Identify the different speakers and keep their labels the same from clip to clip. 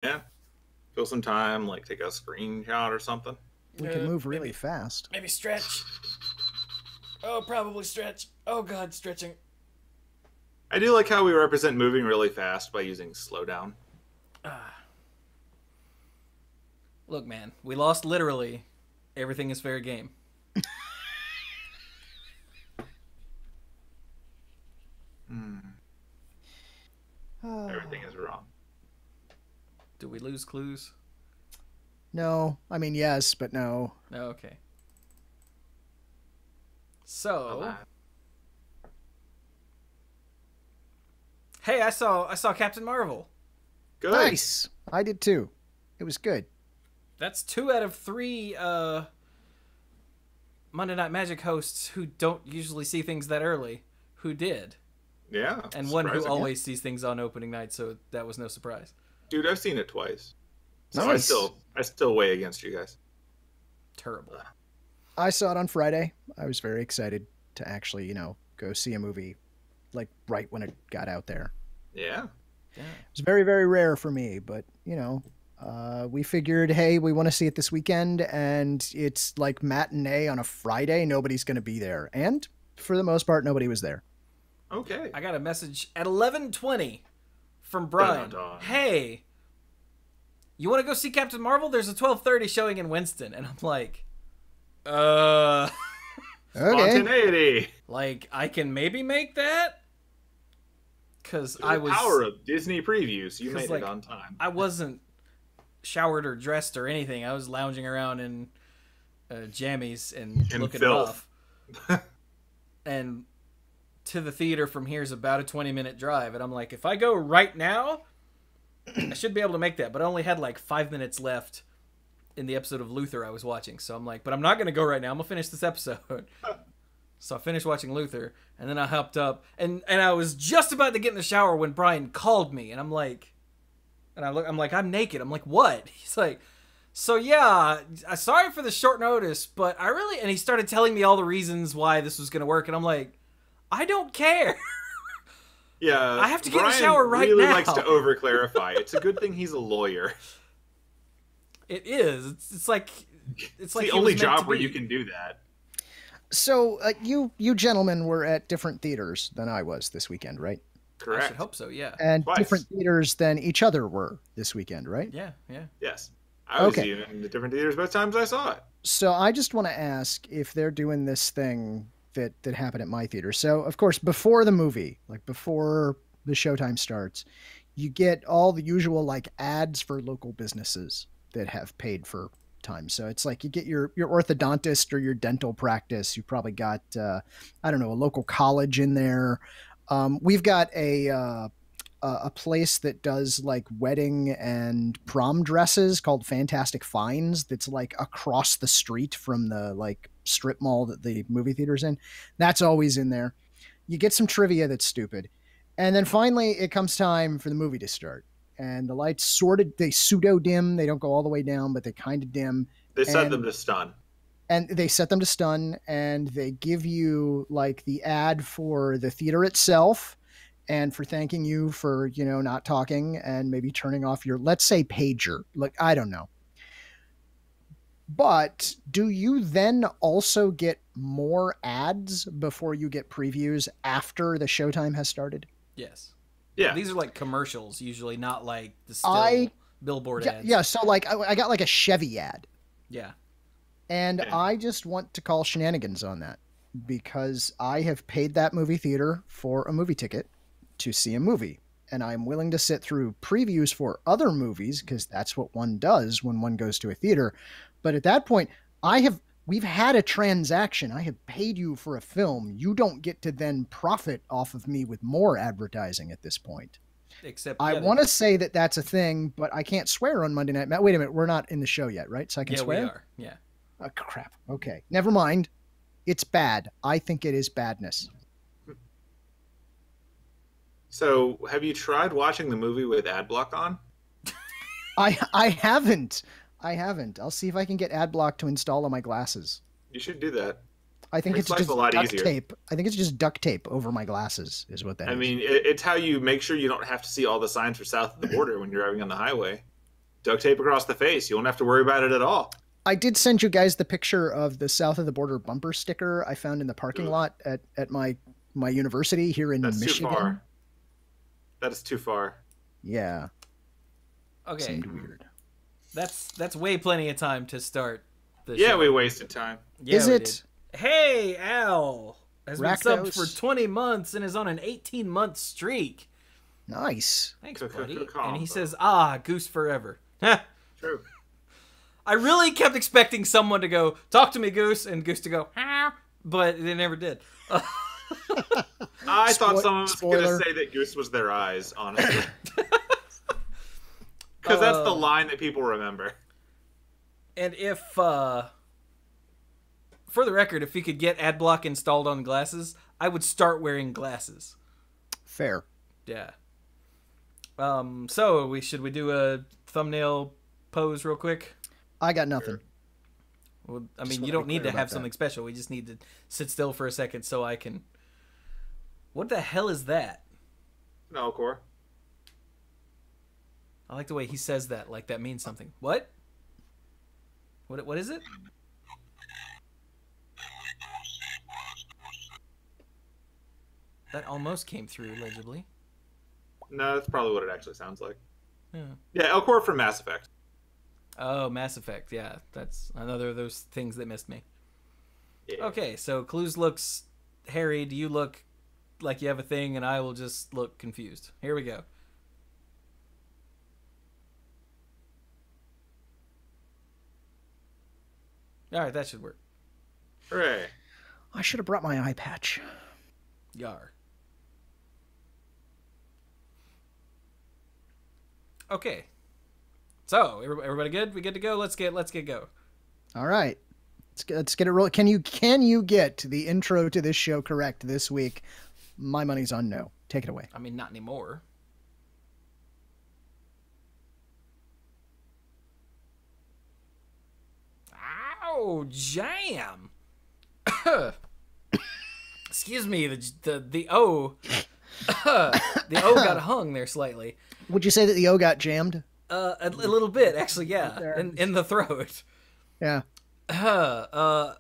Speaker 1: Yeah. Fill some time, like take a screenshot or something.
Speaker 2: We can move really
Speaker 3: Maybe,
Speaker 2: fast.
Speaker 3: maybe stretch. Oh, probably stretch. Oh God, stretching.
Speaker 1: I do like how we represent moving really fast by using slowdown.
Speaker 3: Look, man, we lost literally. Everything is fair game.
Speaker 1: Everything is wrong.
Speaker 3: Do we lose Cluze?
Speaker 2: No, I mean yes, but no.
Speaker 3: No, okay. So, hey, I saw Captain Marvel.
Speaker 1: Good.
Speaker 2: Nice. I did too. It was good.
Speaker 3: That's 2 out of 3 Monday Night Magic hosts who don't usually see things that early who did.
Speaker 1: Yeah.
Speaker 3: And one who
Speaker 1: surprising.
Speaker 3: always sees things on opening night, so that was no surprise.
Speaker 1: Dude, I've seen it twice. So
Speaker 2: Nice.
Speaker 1: I still weigh against you guys.
Speaker 3: Terrible.
Speaker 2: I saw it on Friday. I was very excited to actually, go see a movie like right when it got out there.
Speaker 1: Yeah.
Speaker 3: Yeah.
Speaker 2: It's very, very rare for me, but we figured, hey, we want to see it this weekend, and it's like matinee on a Friday. Nobody's going to be there, and for the most part, nobody was there.
Speaker 1: Okay.
Speaker 3: I got a message at 11:20 from Brian.
Speaker 1: Dun, dun, dun.
Speaker 3: Hey, you want to go see Captain Marvel? There's a 12:30 showing in Winston, and I'm like,
Speaker 2: Okay.
Speaker 1: Spontaneity.
Speaker 3: like I can maybe make that, because I was
Speaker 1: Power of Disney previews. You
Speaker 3: 'cause,
Speaker 1: made
Speaker 3: like,
Speaker 1: it on time.
Speaker 3: I wasn't showered or dressed or anything. I was lounging around in jammies and
Speaker 1: In
Speaker 3: looking
Speaker 1: filth.
Speaker 3: rough. And to the theater from here is about a 20-minute drive, and I'm like, if I go right now, I should be able to make that. But I only had like 5 minutes left in the episode of Luther I was watching, so I'm like, but I'm not gonna go right now. I'm gonna finish this episode. So I finished watching Luther, and then I hopped up, and I was just about to get in the shower when Brian called me, and I'm like, I'm like, I'm naked. I'm like, what? He's like, so yeah, sorry for the short notice, but I really, and he started telling me all the reasons why this was gonna work, and I'm like, I don't care.
Speaker 1: Yeah.
Speaker 3: I have to get in the
Speaker 1: Brian
Speaker 3: shower right
Speaker 1: really
Speaker 3: now.
Speaker 1: likes to over clarify. It's a good thing he's a lawyer.
Speaker 3: It is. It's like
Speaker 1: It's
Speaker 3: like
Speaker 1: the
Speaker 3: he
Speaker 1: only
Speaker 3: was meant
Speaker 1: job
Speaker 3: to
Speaker 1: where
Speaker 3: be.
Speaker 1: you can do that.
Speaker 2: So you gentlemen were at different theaters than I was this weekend, right?
Speaker 3: I
Speaker 1: Correct.
Speaker 3: should hope so. Yeah.
Speaker 2: And
Speaker 1: Twice.
Speaker 2: different theaters than each other were this weekend, right?
Speaker 3: Yeah. Yeah.
Speaker 1: Yes. I was
Speaker 2: Okay.
Speaker 1: even in the different theaters both times I saw it.
Speaker 2: So I just want to ask if they're doing this thing that happened at my theater. So of course, before the movie, like before the showtime starts, you get all the usual like ads for local businesses that have paid for time. So it's like you get your orthodontist or your dental practice. You probably got I don't know, a local college in there. We've got a place that does like wedding and prom dresses called Fantastic Finds. That's like across the street from the like strip mall that the movie theater's in. That's always in there. You get some trivia that's stupid. And then finally it comes time for the movie to start. And the lights they pseudo dim. They don't go all the way down, but they kind of dim.
Speaker 1: They set
Speaker 2: And-
Speaker 1: them to stun.
Speaker 2: And they set them to stun, and they give you like the ad for the theater itself and for thanking you for, not talking and maybe turning off your, let's say, pager. Like, I don't know. But do you then also get more ads before you get previews after the showtime has started?
Speaker 3: Yes.
Speaker 1: Yeah.
Speaker 3: These are like commercials, usually not like the still
Speaker 2: I-
Speaker 3: billboard
Speaker 2: Yeah,
Speaker 3: ads.
Speaker 2: yeah. So like I got like a Chevy ad.
Speaker 3: Yeah.
Speaker 2: And
Speaker 1: Yeah.
Speaker 2: I just want to call shenanigans on that because I have paid that movie theater for a movie ticket to see a movie. And I'm willing to sit through previews for other movies because that's what one does when one goes to a theater. But at that point, we've had a transaction. I have paid you for a film. You don't get to then profit off of me with more advertising at this point.
Speaker 3: Except
Speaker 2: I want to say that that's a thing, but I can't swear on Monday Night. Wait a minute. We're not in the show yet, right? So I can
Speaker 3: Yeah,
Speaker 2: swear?
Speaker 3: we are. Yeah.
Speaker 2: Oh, crap. Okay. Never mind. It's bad. I think it is badness.
Speaker 1: So, have you tried watching the movie with ad block on?
Speaker 2: I haven't. I haven't. I'll see if I can get AdBlock to install on my glasses.
Speaker 1: You should do that.
Speaker 2: I think
Speaker 1: Makes
Speaker 2: it's
Speaker 1: life
Speaker 2: just
Speaker 1: a lot
Speaker 2: duct
Speaker 1: easier.
Speaker 2: tape. I think it's just duct tape over my glasses is what that
Speaker 1: I
Speaker 2: is.
Speaker 1: mean, it's how you make sure you don't have to see all the signs for south of the border when you're driving on the highway. duct tape across the face. You won't have to worry about it at all.
Speaker 2: I did send you guys the picture of the south of the border bumper sticker I found in the parking lot at my university here in
Speaker 1: That's
Speaker 2: Michigan.
Speaker 1: too far. That is too far.
Speaker 2: Yeah.
Speaker 3: Okay.
Speaker 2: Seemed weird.
Speaker 3: That's way plenty of time to start the
Speaker 1: Yeah,
Speaker 3: show.
Speaker 1: we wasted time.
Speaker 3: Yeah,
Speaker 2: Is
Speaker 3: we
Speaker 2: it?
Speaker 3: did. Hey, Al has been
Speaker 2: Rakdos.
Speaker 3: subbed for 20 months and is on an 18-month streak.
Speaker 2: Nice.
Speaker 3: Thanks, buddy.
Speaker 1: Combo.
Speaker 3: And he says, Goose forever.
Speaker 1: True.
Speaker 3: I really kept expecting someone to go, talk to me, Goose, and Goose to go, but they never did.
Speaker 1: I thought someone was going
Speaker 2: spoiler.
Speaker 1: to say that Goose was their eyes, honestly. Because that's the line that people remember.
Speaker 3: And if, for the record, if he could get ad block installed on glasses, I would start wearing glasses.
Speaker 2: Fair.
Speaker 3: Yeah. So should we do a thumbnail pose real quick?
Speaker 2: I got nothing.
Speaker 3: Well, I
Speaker 2: Just
Speaker 3: mean,
Speaker 2: wanna
Speaker 3: you
Speaker 2: be
Speaker 3: don't need
Speaker 2: clear
Speaker 3: to have
Speaker 2: about
Speaker 3: something special. We just need to sit still for a second so I can. What the hell is that?
Speaker 1: No, Core.
Speaker 3: I like the way he says that, like that means something. What? What is it? That almost came through legibly.
Speaker 1: No, that's probably what it actually sounds like.
Speaker 3: Yeah.
Speaker 1: Yeah, Elcor from Mass Effect.
Speaker 3: Oh, Mass Effect. Yeah, that's another of those things that missed me.
Speaker 1: Yeah.
Speaker 3: Okay, so Cluze looks harried. You look like you have a thing, and I will just look confused. Here we go. All right, that should work.
Speaker 1: Hooray.
Speaker 2: I should have brought my eye patch.
Speaker 3: Yar. Okay. So, everybody good? We good to go? Let's get go.
Speaker 2: All right. Let's get it rolling. Can you get the intro to this show correct this week? My money's on no. Take it away.
Speaker 3: I mean, not anymore. Ow, jam. Excuse me, the O the O got hung there slightly.
Speaker 2: Would you say that the O got jammed?
Speaker 3: A little bit actually, yeah, in the throat.
Speaker 2: Yeah.
Speaker 3: Hello.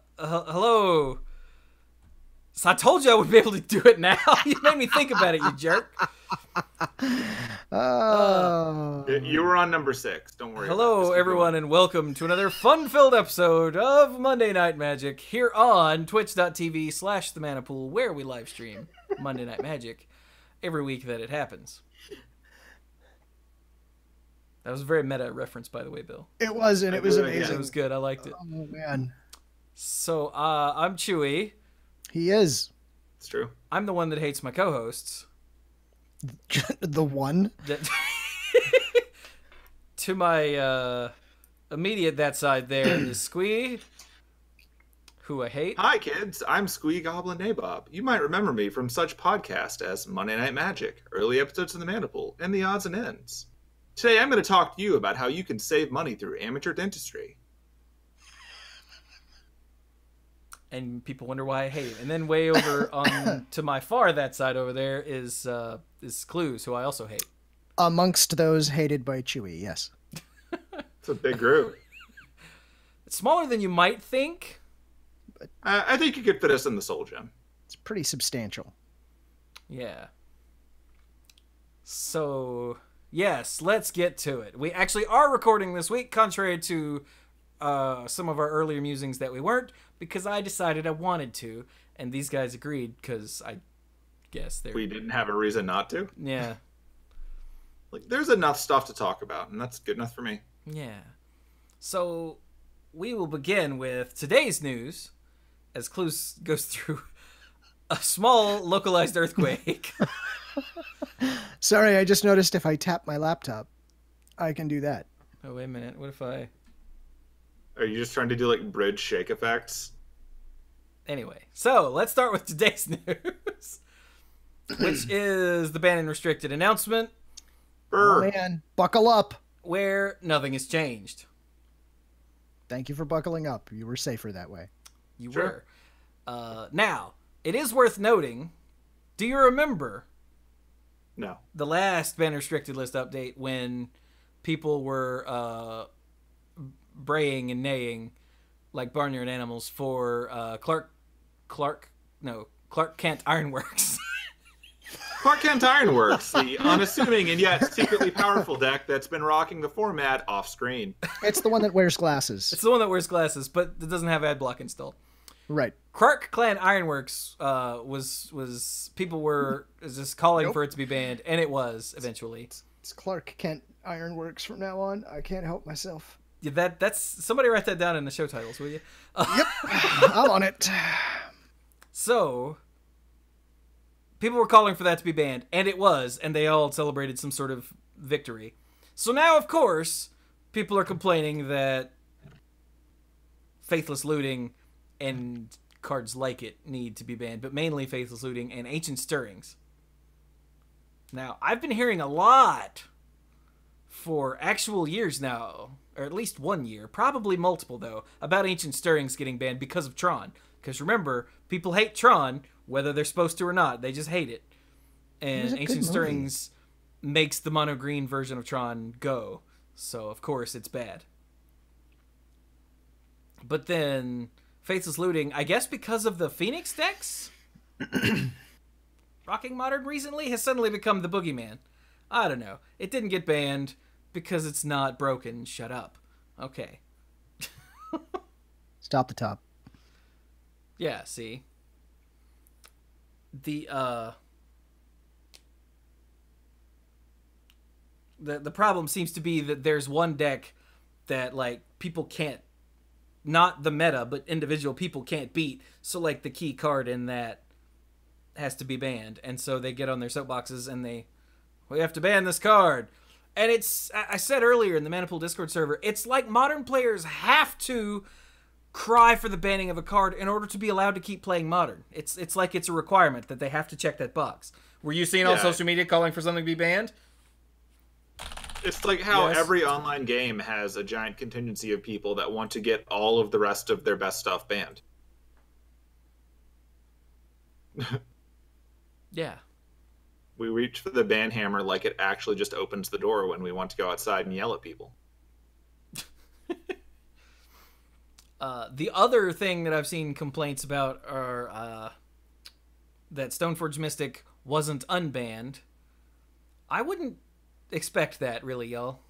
Speaker 3: So I told you I would be able to do it now. You made me think about it, you jerk.
Speaker 1: You were on number 6. Don't worry.
Speaker 3: Hello, everyone, and welcome to another fun-filled episode of Monday Night Magic here on twitch.tv/themanapool, where we live stream Monday Night Magic every week that it happens. That was a very meta reference, by the way, Bill.
Speaker 2: It was, and it was
Speaker 1: really
Speaker 2: amazing.
Speaker 3: It was good. I liked it.
Speaker 2: Oh, man.
Speaker 3: So, I'm Chewie.
Speaker 2: He is.
Speaker 1: It's true.
Speaker 3: I'm the one that hates my co-hosts.
Speaker 2: The one?
Speaker 3: To my immediate that side there is Squee, who I hate.
Speaker 1: Hi, kids. I'm Squee Goblin Nabob. You might remember me from such podcasts as Monday Night Magic, early episodes of The Maniple, and The Odds and Ends. Today, I'm going to talk to you about how you can save money through amateur dentistry.
Speaker 3: And people wonder why I hate it. And then way over on to my far that side over there is Cluze, who I also hate.
Speaker 2: Amongst those hated by Chewie, yes.
Speaker 1: It's a big group.
Speaker 3: It's smaller than you might think.
Speaker 1: I think you could fit us in the Soul Gem.
Speaker 2: It's pretty substantial.
Speaker 3: Yeah. So, yes, let's get to it. We actually are recording this week, contrary to some of our earlier musings that we weren't, because I decided I wanted to, and these guys agreed, because I guess they're...
Speaker 1: We didn't have a reason not to.
Speaker 3: Yeah.
Speaker 1: Like, there's enough stuff to talk about, and that's good enough for me.
Speaker 3: Yeah. So, we will begin with today's news, as Cluze goes through a small localized earthquake.
Speaker 2: Sorry, I just noticed if I tap my laptop, I can do that.
Speaker 3: Oh, wait a minute. What if I...
Speaker 1: Are you just trying to do, like, bridge shake effects?
Speaker 3: Anyway, so let's start with today's news, which is the ban and restricted announcement,
Speaker 2: Oh, man. Buckle up.
Speaker 3: where nothing has changed.
Speaker 2: Thank you for buckling up. You were safer that way.
Speaker 3: You
Speaker 1: Sure.
Speaker 3: were. Now, it is worth noting, do you remember
Speaker 1: No.
Speaker 3: the last ban and restricted list update when people were braying and neighing like barnyard animals for Clark Kent Ironworks.
Speaker 1: Clark Kent Ironworks, the unassuming and yet secretly powerful deck that's been rocking the format off screen.
Speaker 2: It's the one that wears glasses.
Speaker 3: It's the one that wears glasses, but it doesn't have ad block installed.
Speaker 2: Right.
Speaker 3: Clark Kent Ironworks was people were just calling for it to be banned, and it was eventually.
Speaker 2: It's Clark Kent Ironworks from now on. I can't help myself.
Speaker 3: Yeah, that's somebody write that down in the show titles, will you?
Speaker 2: Yep, I'm on it.
Speaker 3: So, people were calling for that to be banned, and it was, and they all celebrated some sort of victory. So now, of course, people are complaining that Faithless Looting and cards like it need to be banned, but mainly Faithless Looting and Ancient Stirrings. Now, I've been hearing a lot for actual years now, or at least 1 year, probably multiple though, about Ancient Stirrings getting banned because of Tron. Because remember, people hate Tron, whether they're supposed to or not. They just hate it. And Ancient Stirrings makes the mono green version of Tron go. So, of course, it's bad. But then, Faithless Looting, I guess because of the Phoenix decks? Rocking Modern recently has suddenly become the boogeyman. I don't know. It didn't get banned because it's not broken. Shut up. Okay.
Speaker 2: Stop the top.
Speaker 3: Yeah, see. The problem seems to be that there's one deck that like people can't, not the meta, but individual people can't beat. So like the key card in that has to be banned, and so they get on their soapboxes and we have to ban this card. And it's, I said earlier in the Manipool Discord server, it's like Modern players have to cry for the banning of a card in order to be allowed to keep playing Modern. It's like it's a requirement that they have to check that box. Were you seeing on social media calling for something to be banned?
Speaker 1: It's like how every online game has a giant contingency of people that want to get all of the rest of their best stuff banned.
Speaker 3: Yeah.
Speaker 1: We reach for the ban hammer like it actually just opens the door when we want to go outside and yell at people.
Speaker 3: The other thing that I've seen complaints about are that Stoneforge Mystic wasn't unbanned. I wouldn't expect that, really, y'all.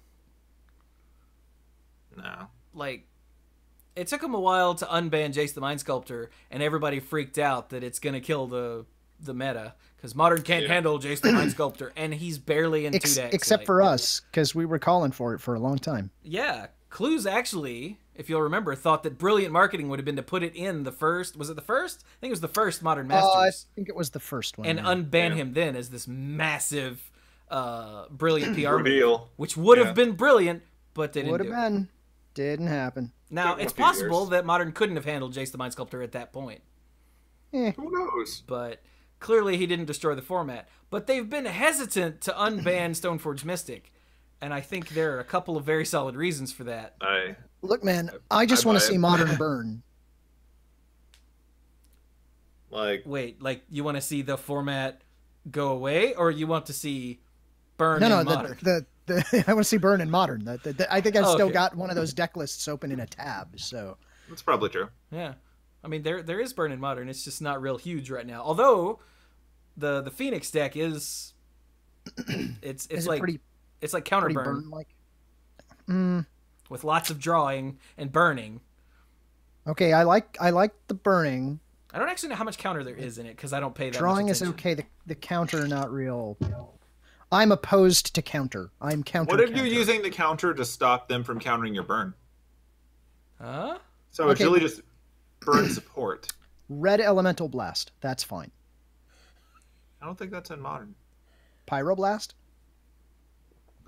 Speaker 1: No.
Speaker 3: Like, it took him a while to unban Jace the Mind Sculptor, and everybody freaked out that it's going to kill the meta, because Modern can't handle Jace the Mind Sculptor, and he's barely in 2 decks.
Speaker 2: Except for us, because we were calling for it for a long time.
Speaker 3: Yeah. Cluze actually, if you'll remember, thought that brilliant marketing would have been to put it in the first... Was it the first? I think it was the first Modern Masters.
Speaker 2: I think it was the first one.
Speaker 3: And unban him then as this massive, brilliant PR
Speaker 1: reveal,
Speaker 3: which would have been brilliant, but they didn't do it.
Speaker 2: Would have been. Didn't happen.
Speaker 3: Now, it's possible that Modern couldn't have handled Jace the Mind Sculptor at that point.
Speaker 1: Who knows?
Speaker 3: But clearly he didn't destroy the format. But they've been hesitant to unban Stoneforge Mystic. And I think there are a couple of very solid reasons for that.
Speaker 2: Look, man, I just want to see Modern burn.
Speaker 1: Like,
Speaker 3: wait, like you want to see the format go away, or you want to see burn in Modern?
Speaker 2: I want to see burn in Modern. I think I've still got one of those deck lists open in a tab. So
Speaker 1: that's probably true.
Speaker 3: Yeah, I mean there is burn in Modern. It's just not real huge right now. Although the Phoenix deck is it's like counter burn,
Speaker 2: like
Speaker 3: with lots of drawing and burning.
Speaker 2: Okay, I like the burning.
Speaker 3: I don't actually know how much counter there is in it because I don't pay that
Speaker 2: drawing
Speaker 3: much attention.
Speaker 2: is okay. The counter not real. I'm opposed to counter. I'm counter.
Speaker 1: What if you're using the counter to stop them from countering your burn?
Speaker 3: Huh?
Speaker 1: So it's really just burn support.
Speaker 2: Red Elemental Blast. That's fine.
Speaker 1: I don't think that's in Modern.
Speaker 2: Pyroblast?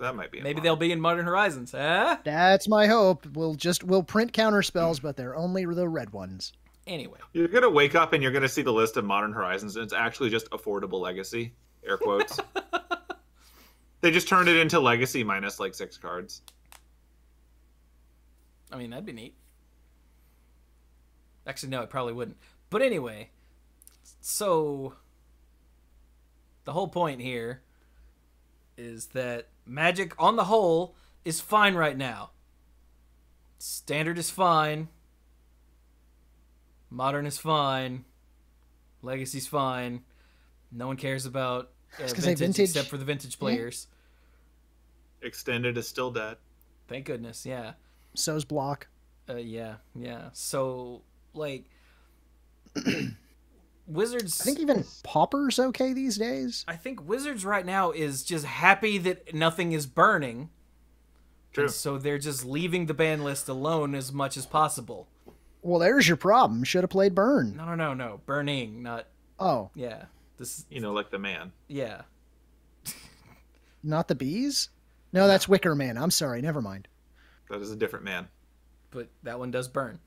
Speaker 1: That might be in
Speaker 3: Maybe
Speaker 1: Modern.
Speaker 3: they'll be in Modern Horizons, huh?
Speaker 2: That's my hope. We'll print counter spells, but they're only the red ones.
Speaker 3: Anyway.
Speaker 1: You're going to wake up and you're going to see the list of Modern Horizons, and it's actually just Affordable Legacy. Air quotes. They just turned it into Legacy minus like 6 cards.
Speaker 3: I mean, that'd be neat. Actually, no, it probably wouldn't. But anyway, so the whole point here is that Magic, on the whole, is fine right now. Standard is fine. Modern is fine. Legacy's fine. No one cares about vintage except for the vintage players.
Speaker 1: Extended is still dead.
Speaker 3: Thank goodness, yeah.
Speaker 2: So's block.
Speaker 3: Yeah. So, like, Wizards...
Speaker 2: I think even Pauper's okay these days.
Speaker 3: I think Wizards right now is just happy that nothing is burning.
Speaker 1: True.
Speaker 3: So they're just leaving the ban list alone as much as possible.
Speaker 2: Well, there's your problem. Should have played Burn.
Speaker 3: No. Burning, not...
Speaker 2: Oh.
Speaker 3: Yeah. This.
Speaker 1: Like the man.
Speaker 3: Yeah.
Speaker 2: Not the bees? No, that's Wicker Man. I'm sorry. Never mind.
Speaker 1: That is a different man.
Speaker 3: But that one does burn.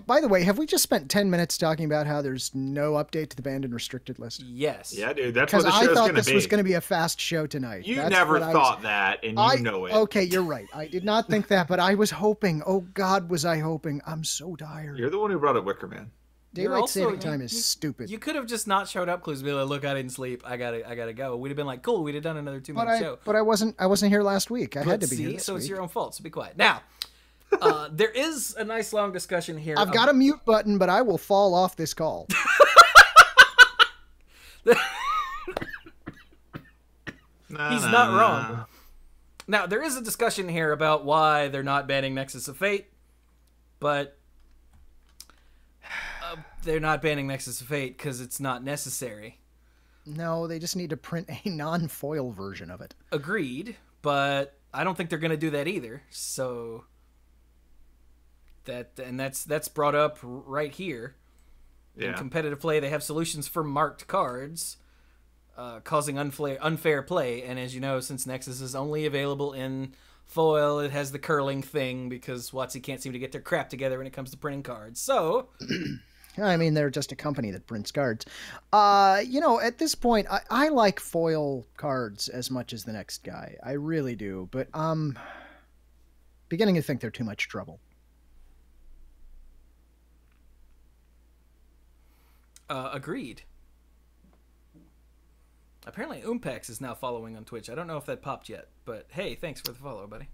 Speaker 2: By the way, have we just spent 10 minutes talking about how there's no update to the banned and restricted list?
Speaker 3: Yes.
Speaker 1: Yeah, dude. That's what the show's
Speaker 2: I
Speaker 1: going
Speaker 2: thought
Speaker 1: to be.
Speaker 2: this was going to be a fast show tonight.
Speaker 1: You never thought that, and you know it.
Speaker 2: Okay, you're right. I did not think that, but I was hoping. Oh, God, was I hoping. I'm so tired.
Speaker 1: You're the one who brought up Wicker Man.
Speaker 2: Daylight saving time is stupid.
Speaker 3: You could have just not showed up, Cluze. Be like, look, I didn't sleep. I gotta go. We'd have been like, cool. We'd have done another 2-minute show.
Speaker 2: But I wasn't here last week. I had to be here this
Speaker 3: so
Speaker 2: week.
Speaker 3: It's your own fault. So be quiet. Now, there is a nice long discussion here.
Speaker 2: I've got a mute button, but I will fall off this call.
Speaker 3: He's not wrong. Now, there is a discussion here about why they're not banning Nexus of Fate, but they're not banning Nexus of Fate because it's not necessary.
Speaker 2: No, they just need to print a non-foil version of it.
Speaker 3: Agreed, but I don't think they're going to do that either. So that's brought up right here.
Speaker 1: Yeah.
Speaker 3: In competitive play, they have solutions for marked cards, causing unfair play. And as you know, since Nexus is only available in foil, it has the curling thing because WotC can't seem to get their crap together when it comes to printing cards. So...
Speaker 2: I mean, they're just a company that prints cards. At this point, I like foil cards as much as the next guy. I really do. But beginning to think they're too much trouble.
Speaker 3: Agreed. Apparently, Umpex is now following on Twitch. I don't know if that popped yet, but hey, thanks for the follow, buddy.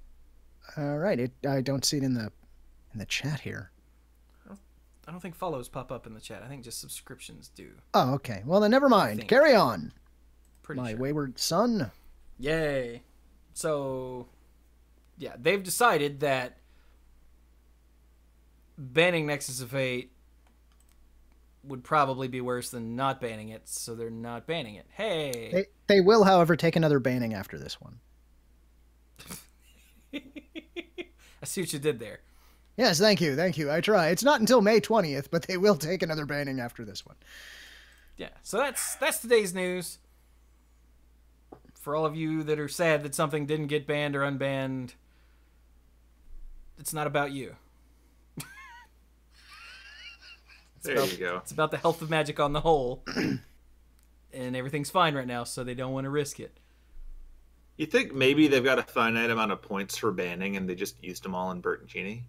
Speaker 2: All right. I don't see it in the chat here.
Speaker 3: I don't think follows pop up in the chat. I think just subscriptions do.
Speaker 2: Oh, okay. Well, then never mind. Carry on.
Speaker 3: My
Speaker 2: wayward son.
Speaker 3: Yay. So, yeah, they've decided that banning Nexus of Fate would probably be worse than not banning it, so they're not banning it. Hey!
Speaker 2: They will, however, take another banning after this one.
Speaker 3: I see what you did there.
Speaker 2: Yes, thank you. I try. It's not until May 20th, but they will take another banning after this one.
Speaker 3: Yeah, so that's today's news. For all of you that are sad that something didn't get banned or unbanned, it's not about you.
Speaker 1: You go.
Speaker 3: It's about the health of Magic on the whole. And everything's fine right now, so they don't want to risk it.
Speaker 1: You think maybe they've got a finite amount of points for banning and they just used them all in Bertoncini?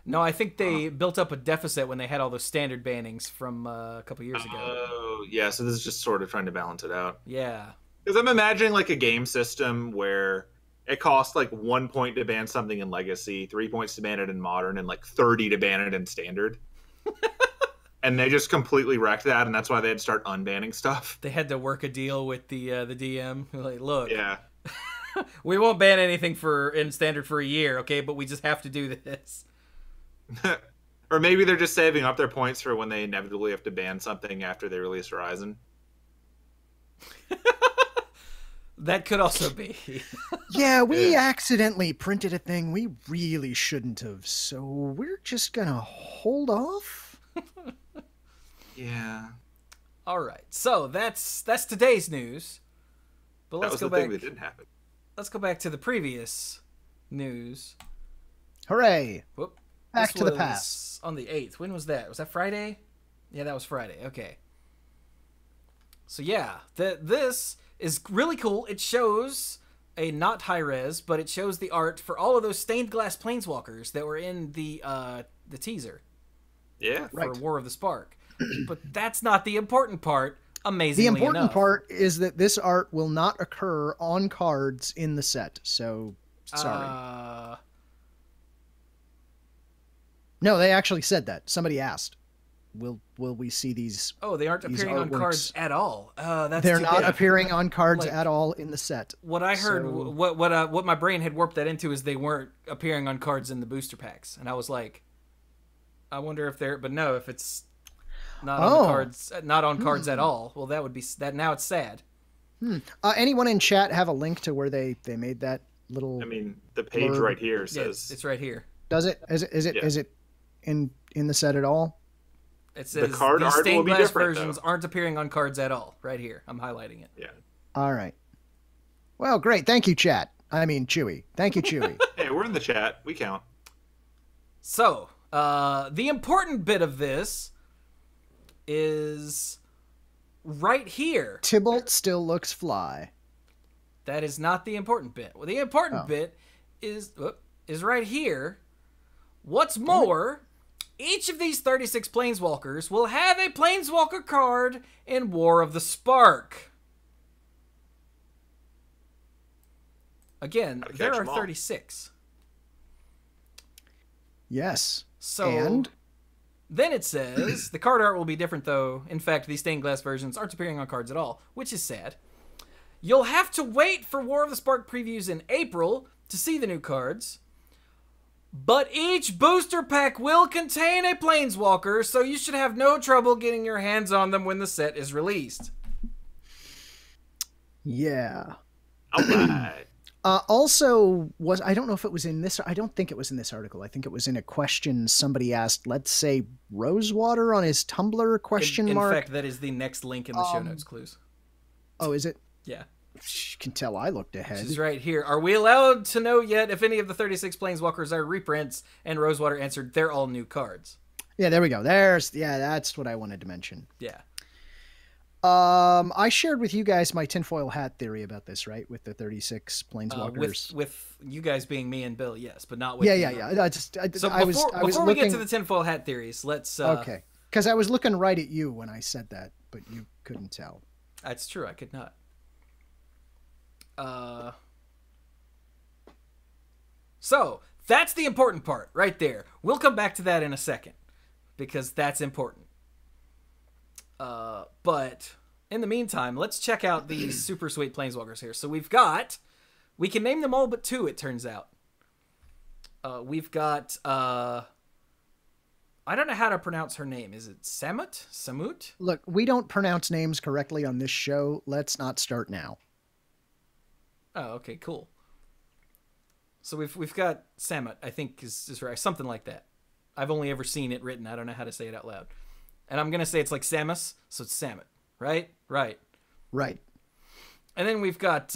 Speaker 3: No, I think they built up a deficit when they had all those standard bannings from a couple years ago.
Speaker 1: Oh, yeah, so this is just sort of trying to balance it out.
Speaker 3: Yeah.
Speaker 1: Because I'm imagining like a game system where it costs like 1 point to ban something in Legacy, 3 points to ban it in Modern, and like 30 to ban it in Standard. And they just completely wrecked that, and that's why they had to start unbanning stuff.
Speaker 3: They had to work a deal with the DM. Like, look,
Speaker 1: yeah,
Speaker 3: we won't ban anything in Standard for a year, okay? But we just have to do this.
Speaker 1: Or maybe they're just saving up their points for when they inevitably have to ban something after they release Horizon.
Speaker 3: That could also be.
Speaker 2: Yeah, we accidentally printed a thing we really shouldn't have, so we're just gonna hold off?
Speaker 1: Yeah.
Speaker 3: All right, so that's today's news. But let's go back.
Speaker 1: Thing that didn't happen.
Speaker 3: Let's go back to the previous news.
Speaker 2: Hooray!
Speaker 3: Whoop.
Speaker 2: Back to the past.
Speaker 3: On the 8th. When was that? Was that Friday? Yeah, that was Friday. Okay. So yeah, this is really cool. It shows a not high res, but it shows the art for all of those stained glass planeswalkers that were in the teaser.
Speaker 1: Yeah,
Speaker 3: for War of the Spark. But that's not the important part. Amazingly
Speaker 2: The important
Speaker 3: enough.
Speaker 2: part is that this art will not occur on cards in the set. So, sorry. No, they actually said that. Somebody asked, "Will we see these?"
Speaker 3: Oh, they aren't
Speaker 2: these
Speaker 3: appearing on
Speaker 2: artworks?
Speaker 3: cards at all. That's
Speaker 2: They're
Speaker 3: too
Speaker 2: not
Speaker 3: bad.
Speaker 2: appearing on cards
Speaker 3: Like,
Speaker 2: at all in the set.
Speaker 3: What I heard,
Speaker 2: So-
Speaker 3: what my brain had warped that into is they weren't appearing on cards in the booster packs, and I was like, I wonder if they're. But no, if it's not on the cards, not on cards at all. Well, that would be that. Now it's sad.
Speaker 2: Anyone in chat have a link to where they made that little?
Speaker 1: I mean, the page
Speaker 2: blurb?
Speaker 1: right here
Speaker 3: Yeah,
Speaker 1: says
Speaker 3: it's right here.
Speaker 2: Does it? Is it in the set at all?
Speaker 3: It says
Speaker 1: the card
Speaker 3: these
Speaker 1: art
Speaker 3: stained
Speaker 1: will be
Speaker 3: glass
Speaker 1: different,
Speaker 3: versions
Speaker 1: though.
Speaker 3: aren't appearing on cards at all. Right here, I'm highlighting it.
Speaker 1: Yeah.
Speaker 2: All right. Well, great. Thank you, chat. I mean, Chewie. Thank you, Chewie.
Speaker 1: Hey, we're in the chat. We count.
Speaker 3: So, the important bit of this is right here.
Speaker 2: Tybalt still looks fly.
Speaker 3: That is not the important bit. Well, the important bit is right here. What's more, each of these 36 planeswalkers will have a planeswalker card in War of the Spark. Again,
Speaker 1: Gotta
Speaker 3: there
Speaker 1: catch
Speaker 3: are
Speaker 1: 'em all.
Speaker 3: 36.
Speaker 2: Yes.
Speaker 3: So
Speaker 2: And
Speaker 3: then it says the card art will be different, though. In fact, these stained glass versions aren't appearing on cards at all, which is sad. You'll have to wait for War of the Spark previews in April to see the new cards. But each booster pack will contain a planeswalker, so you should have no trouble getting your hands on them when the set is released.
Speaker 2: yeah.
Speaker 1: All right.
Speaker 2: Also, I don't know if it was in this. I don't think it was in this article. I think it was in a question somebody asked. Let's say Rosewater on his Tumblr question
Speaker 3: In
Speaker 2: mark.
Speaker 3: fact, that is the next link in the show notes, Cluze.
Speaker 2: Oh, is it?
Speaker 3: Yeah.
Speaker 2: You can tell I looked ahead.
Speaker 3: Which is right here. Are we allowed to know yet if any of the 36 planeswalkers are reprints? And Rosewater answered, they're all new cards.
Speaker 2: Yeah, there we go. That's what I wanted to mention.
Speaker 3: Yeah.
Speaker 2: I shared with you guys my tinfoil hat theory about this, right? With the 36 planeswalkers.
Speaker 3: With you guys being me and Bill, yes, but not with
Speaker 2: yeah.
Speaker 3: So
Speaker 2: I was
Speaker 3: before
Speaker 2: looking,
Speaker 3: we get to the tinfoil hat theories, let's
Speaker 2: okay, because I was looking right at you when I said that, but you couldn't tell.
Speaker 3: That's true, I could not. So that's the important part right there. We'll come back to that in a second because that's important. But in the meantime, let's check out these super sweet planeswalkers here. So we can name them all but two, it turns out. We've got, I don't know how to pronounce her name. Is it Samut? Samut?
Speaker 2: Look, we don't pronounce names correctly on this show. Let's not start now.
Speaker 3: Oh, okay, cool. So we've got Samut, I think is right, something like that. I've only ever seen it written. I don't know how to say it out loud. And I'm gonna say it's like Samus, so it's Samut, right? Right. And then we've got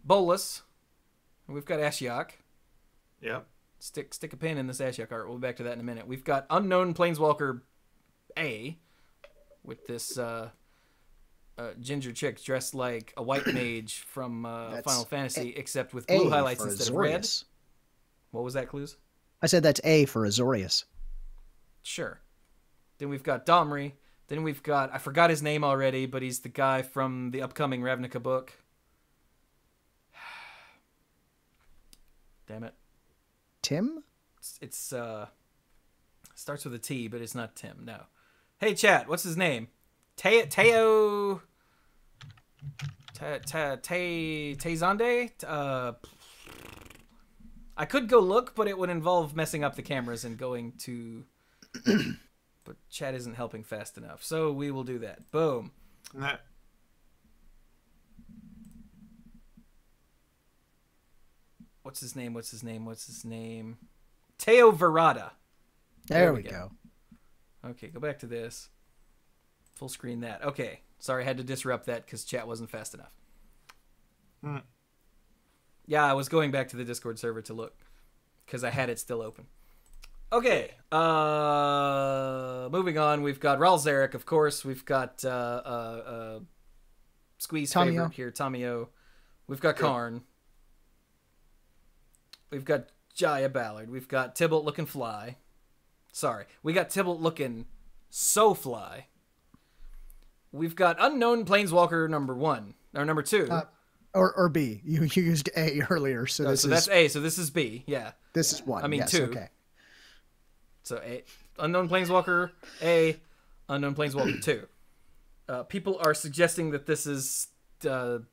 Speaker 3: Bolus, and we've got Ashiok.
Speaker 1: Yep.
Speaker 3: Stick a pin in this Ashiok art. We'll be back to that in a minute. We've got Unknown Planeswalker A, with this ginger chick dressed like a white mage from Final Fantasy, except with blue highlights instead of red. What was that, Cluze?
Speaker 2: I said that's A for Azorius.
Speaker 3: Sure. Then we've got Domri. Then we've got, I forgot his name already, but he's the guy from the upcoming Ravnica book. Damn it.
Speaker 2: Tim?
Speaker 3: It's starts with a T, but it's not Tim. No. Hey, chat. What's his name? Teo. Tezande? I could go look, but it would involve messing up the cameras and going to. But chat isn't helping fast enough, so we will do that. Boom.
Speaker 1: That-
Speaker 3: What's his name? Teo Verada.
Speaker 2: There we go.
Speaker 3: Okay, go back to this. Full screen that. Okay. Sorry, I had to disrupt that because chat wasn't fast enough. Yeah, I was going back to the Discord server to look because I had it still open. Okay. Moving on. We've got Ral Zarek, of course. We've got Squee's favorite here, Tamio. We've got Karn. We've got Jaya Ballard. We've got Tybalt looking fly. Sorry. We got Tybalt looking so fly. We've got Unknown Planeswalker number 1 or number 2.
Speaker 2: Or B. You used A earlier, so
Speaker 3: that's A. So this is B. Yeah.
Speaker 2: This is 1.
Speaker 3: I mean
Speaker 2: yes,
Speaker 3: 2.
Speaker 2: Okay.
Speaker 3: So A, Unknown Planeswalker A, Unknown Planeswalker 2. People are suggesting that this is the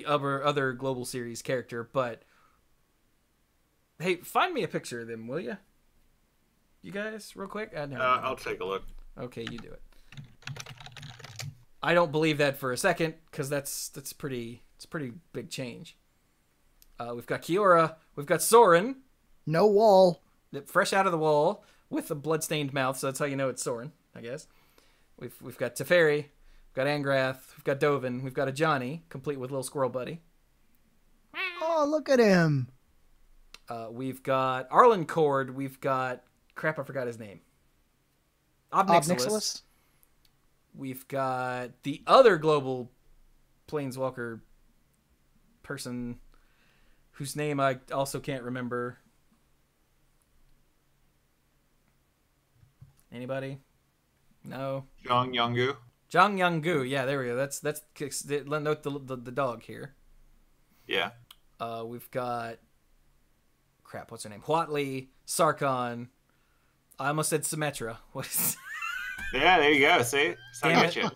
Speaker 3: other Global Series character, but hey, find me a picture of them, will you? You guys, real quick.
Speaker 1: I'll take a look.
Speaker 3: Okay, you do it. I don't believe that for a second because it's a pretty big change. We've got Kiora, we've got Sorin,
Speaker 2: No wall.
Speaker 3: fresh out of the wall with a bloodstained mouth, so that's how you know it's Sorin, I guess. We've got Teferi, we've got Angrath, we've got Dovin, we've got a Johnny, complete with little squirrel buddy.
Speaker 2: Oh, look at him.
Speaker 3: We've got Arlen Cord, we've got crap, I forgot his name.
Speaker 2: Obnixilis.
Speaker 3: We've got the other global planeswalker person whose name I also can't remember. Anybody? No.
Speaker 1: Zhang Yanggu.
Speaker 3: Zhang Yanggu. Yeah, there we go. That's note the dog here.
Speaker 1: Yeah.
Speaker 3: We've got crap. What's her name? Huatli, Sarkon. I almost said Symmetra. What is?
Speaker 1: Yeah, there you go. See, gets you.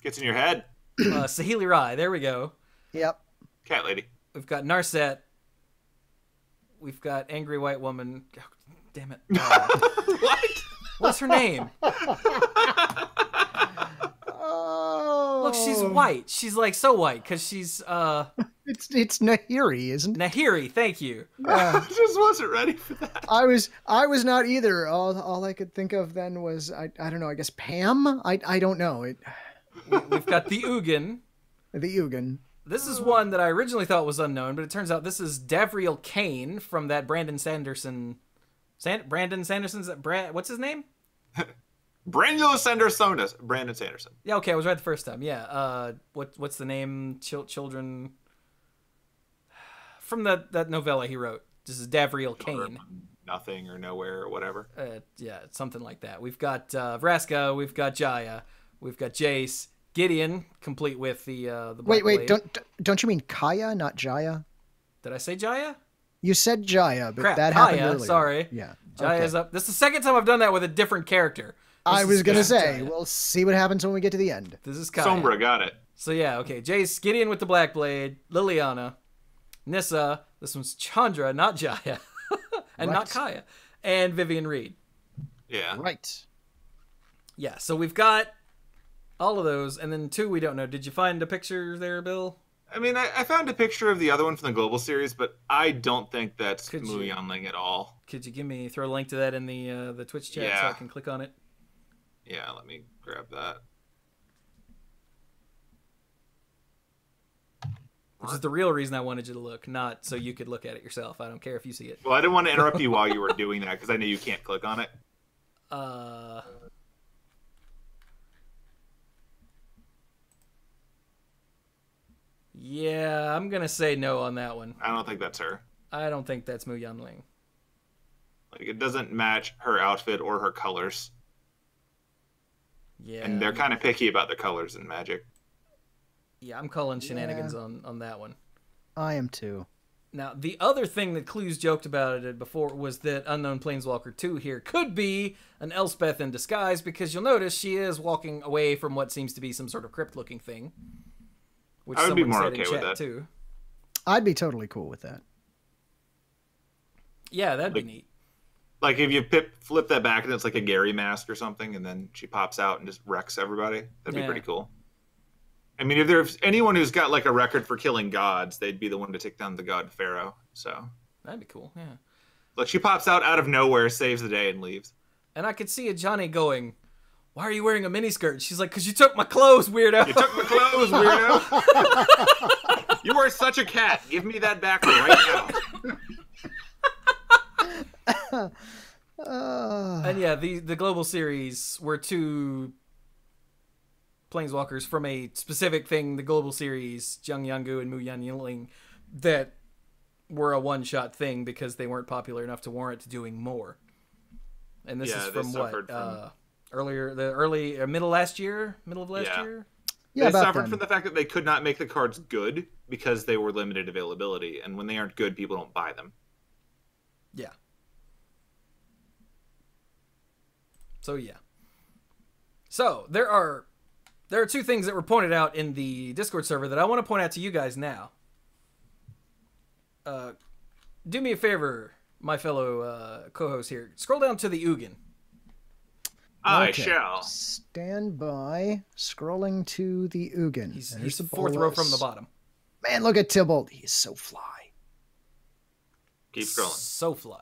Speaker 1: Gets in your head.
Speaker 3: Sahili Rai. There we go.
Speaker 2: Yep.
Speaker 1: Cat lady.
Speaker 3: We've got Narset. We've got Angry White Woman. Oh, damn it.
Speaker 1: What?
Speaker 3: What's her name?
Speaker 2: Oh.
Speaker 3: Look, she's white. She's like so white because she's
Speaker 2: It's Nahiri, isn't it?
Speaker 3: Nahiri. Thank you.
Speaker 1: I just wasn't ready for that.
Speaker 2: I was not either. All I could think of then was I don't know. I guess Pam. I don't know.
Speaker 3: We've got the Ugin.
Speaker 2: The Ugin.
Speaker 3: This is one that I originally thought was unknown, but it turns out this is Davriel Kane from that Brandon Sanderson. Brandon Sanderson's what's his name?
Speaker 1: Brandon Sanderson. Brandon Sanderson.
Speaker 3: Yeah, okay, I was right the first time. Yeah. What's the name? Children from that novella he wrote. This is Davriel Kane.
Speaker 1: Nothing or nowhere or whatever.
Speaker 3: Yeah, something like that. We've got Vraska, we've got Jaya, we've got Jace, Gideon, complete with the
Speaker 2: Wait,
Speaker 3: Black Blade.
Speaker 2: don't you mean Kaya, not Jaya?
Speaker 3: Did I say Jaya?
Speaker 2: You said Jaya, but
Speaker 3: Crap,
Speaker 2: that
Speaker 3: Kaya,
Speaker 2: happened earlier.
Speaker 3: sorry.
Speaker 2: Yeah.
Speaker 3: Jaya's up. This is the second time I've done that with a different character.
Speaker 2: I was gonna say,
Speaker 3: Jaya.
Speaker 2: we'll see what happens when we get to the end.
Speaker 3: This is Kaya.
Speaker 1: Sombra got it.
Speaker 3: So yeah, okay. Jace, Gideon with the Black Blade, Liliana, Nissa. This one's Chandra, not Jaya, and not Kaya, and Vivian Reed.
Speaker 1: Yeah.
Speaker 2: Right.
Speaker 3: Yeah. So we've got all of those, and then 2 we don't know. Did you find a picture there, Bill?
Speaker 1: I mean, I found a picture of the other one from the Global Series, but I don't think that's Mu Yanling at all.
Speaker 3: Could you throw a link to that in the Twitch chat so I can click on it?
Speaker 1: Yeah, let me grab that.
Speaker 3: Which is the real reason I wanted you to look, not so you could look at it yourself. I don't care if you see it.
Speaker 1: Well, I didn't want to interrupt you while you were doing that because I know you can't click on it.
Speaker 3: Yeah, I'm gonna say no on that one.
Speaker 1: I don't think that's her.
Speaker 3: I don't think that's Mu Yanling.
Speaker 1: Like, it doesn't match her outfit or her colors.
Speaker 3: Yeah.
Speaker 1: And they're kind of picky about their colors in Magic.
Speaker 3: Yeah, I'm calling shenanigans on that one.
Speaker 2: I am too.
Speaker 3: Now, the other thing that Cluze joked about it before was that Unknown Planeswalker 2 here could be an Elspeth in disguise, because you'll notice she is walking away from what seems to be some sort of crypt-looking thing. Which
Speaker 1: I would be
Speaker 3: someone
Speaker 1: more
Speaker 3: said
Speaker 1: okay
Speaker 3: in
Speaker 1: with
Speaker 3: chat
Speaker 1: that.
Speaker 3: too.
Speaker 2: I'd be totally cool with that.
Speaker 3: Yeah, that'd be neat.
Speaker 1: Like, if you flip that back and it's like a Gary mask or something, and then she pops out and just wrecks everybody, that'd be pretty cool. I mean, if there's anyone who's got like a record for killing gods, they'd be the one to take down the god Pharaoh. So
Speaker 3: that'd be cool. Yeah.
Speaker 1: Look, she pops out of nowhere, saves the day, and leaves.
Speaker 3: And I could see a Johnny going, "Why are you wearing a miniskirt?" She's like, "'Cause you took my clothes, weirdo."
Speaker 1: You took my clothes, weirdo. You are such a cat. Give me that back right now.
Speaker 3: And yeah, the global series were 2 planeswalkers from a specific thing, the global series, Zhang Yanggu and Mu Yanling, that were a one-shot thing because they weren't popular enough to warrant doing more. And this is from what? middle of last year.
Speaker 2: Yeah,
Speaker 1: They
Speaker 2: about
Speaker 1: suffered
Speaker 2: then.
Speaker 1: from the fact that they could not make the cards good because they were limited availability, and when they aren't good, people don't buy them.
Speaker 3: Yeah. So yeah. So there are two things that were pointed out in the Discord server that I want to point out to you guys now. Do me a favor, my fellow co-host here. Scroll down to the Ugin.
Speaker 1: I
Speaker 2: Okay.
Speaker 1: shall.
Speaker 2: Stand by. Scrolling to the Ugin.
Speaker 3: He's
Speaker 2: There's the
Speaker 3: fourth row from the
Speaker 2: bolus.
Speaker 3: bottom.
Speaker 2: Man, look at Tybalt. He's so fly.
Speaker 1: Keep scrolling.
Speaker 3: So fly.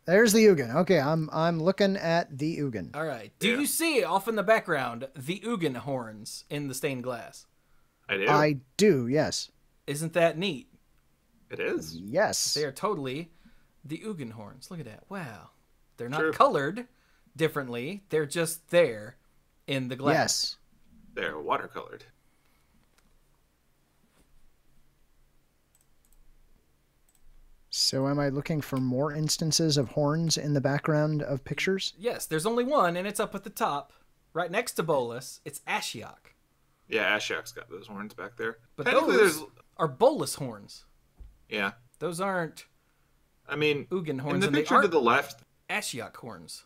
Speaker 2: There's the Ugin. Okay, I'm looking at the Ugin.
Speaker 3: All right. Do
Speaker 1: Yeah.
Speaker 3: you see off in the background the Ugin horns in the stained glass?
Speaker 1: I do.
Speaker 2: I do, yes.
Speaker 3: Isn't that neat?
Speaker 1: It is.
Speaker 2: Yes.
Speaker 3: They are totally the Ugin horns. Look at that. Wow. They're not
Speaker 1: True.
Speaker 3: colored differently. They're just there in the glass.
Speaker 2: Yes.
Speaker 1: They're watercolored.
Speaker 2: So am I looking for more instances of horns in the background of pictures?
Speaker 3: Yes, there's only one, and it's up at the top, right next to Bolus. It's Ashiok.
Speaker 1: Yeah, Ashiok's got those horns back there.
Speaker 3: But
Speaker 1: Technically,
Speaker 3: those
Speaker 1: there's...
Speaker 3: are Bolus horns.
Speaker 1: Yeah.
Speaker 3: Those aren't
Speaker 1: I mean,
Speaker 3: Ugin horns,
Speaker 1: in the
Speaker 3: and they
Speaker 1: picture to
Speaker 3: aren't
Speaker 1: the left,
Speaker 3: Ashiok horns.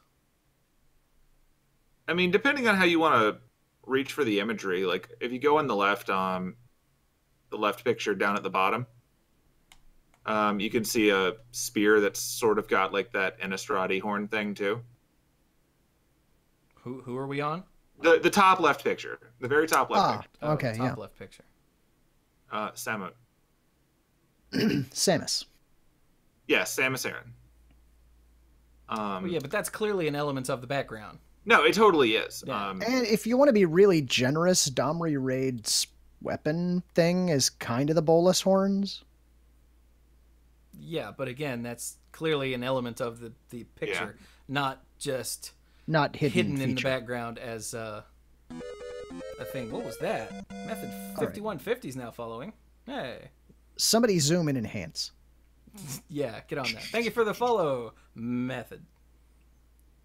Speaker 1: I mean, depending on how you want to reach for the imagery, like if you go on the left picture down at the bottom, you can see a spear that's sort of got like that Innistrad horn thing too.
Speaker 3: Who are we on?
Speaker 1: The top left picture, the very top left picture.
Speaker 3: Oh,
Speaker 2: okay,
Speaker 3: top
Speaker 2: yeah.
Speaker 3: left picture.
Speaker 1: Samut.
Speaker 2: Samus.
Speaker 1: Yeah, Samus Aran.
Speaker 3: Well, yeah, but that's clearly an element of the background.
Speaker 1: No, it totally is.
Speaker 3: Yeah.
Speaker 2: And if you want to be really generous, Domri Raid's weapon thing is kind of the bolus horns.
Speaker 3: Yeah, but again, that's clearly an element of the picture, not just
Speaker 2: Not hidden
Speaker 3: in the
Speaker 2: feature.
Speaker 3: background as a thing. What was that? Method 5150 is now following. Hey.
Speaker 2: Somebody zoom and enhance.
Speaker 3: Yeah, get on that. Thank you for the follow, Method.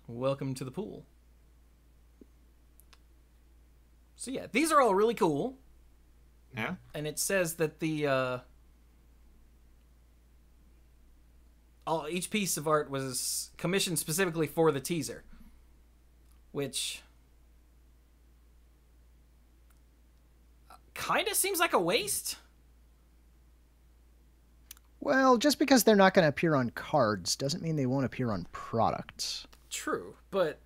Speaker 3: Welcome to the pool. So yeah, these are all really cool.
Speaker 1: Yeah.
Speaker 3: And it says that each piece of art was commissioned specifically for the teaser, which kind of seems like a waste.
Speaker 2: Well, just because they're not going to appear on cards doesn't mean they won't appear on products.
Speaker 3: True, but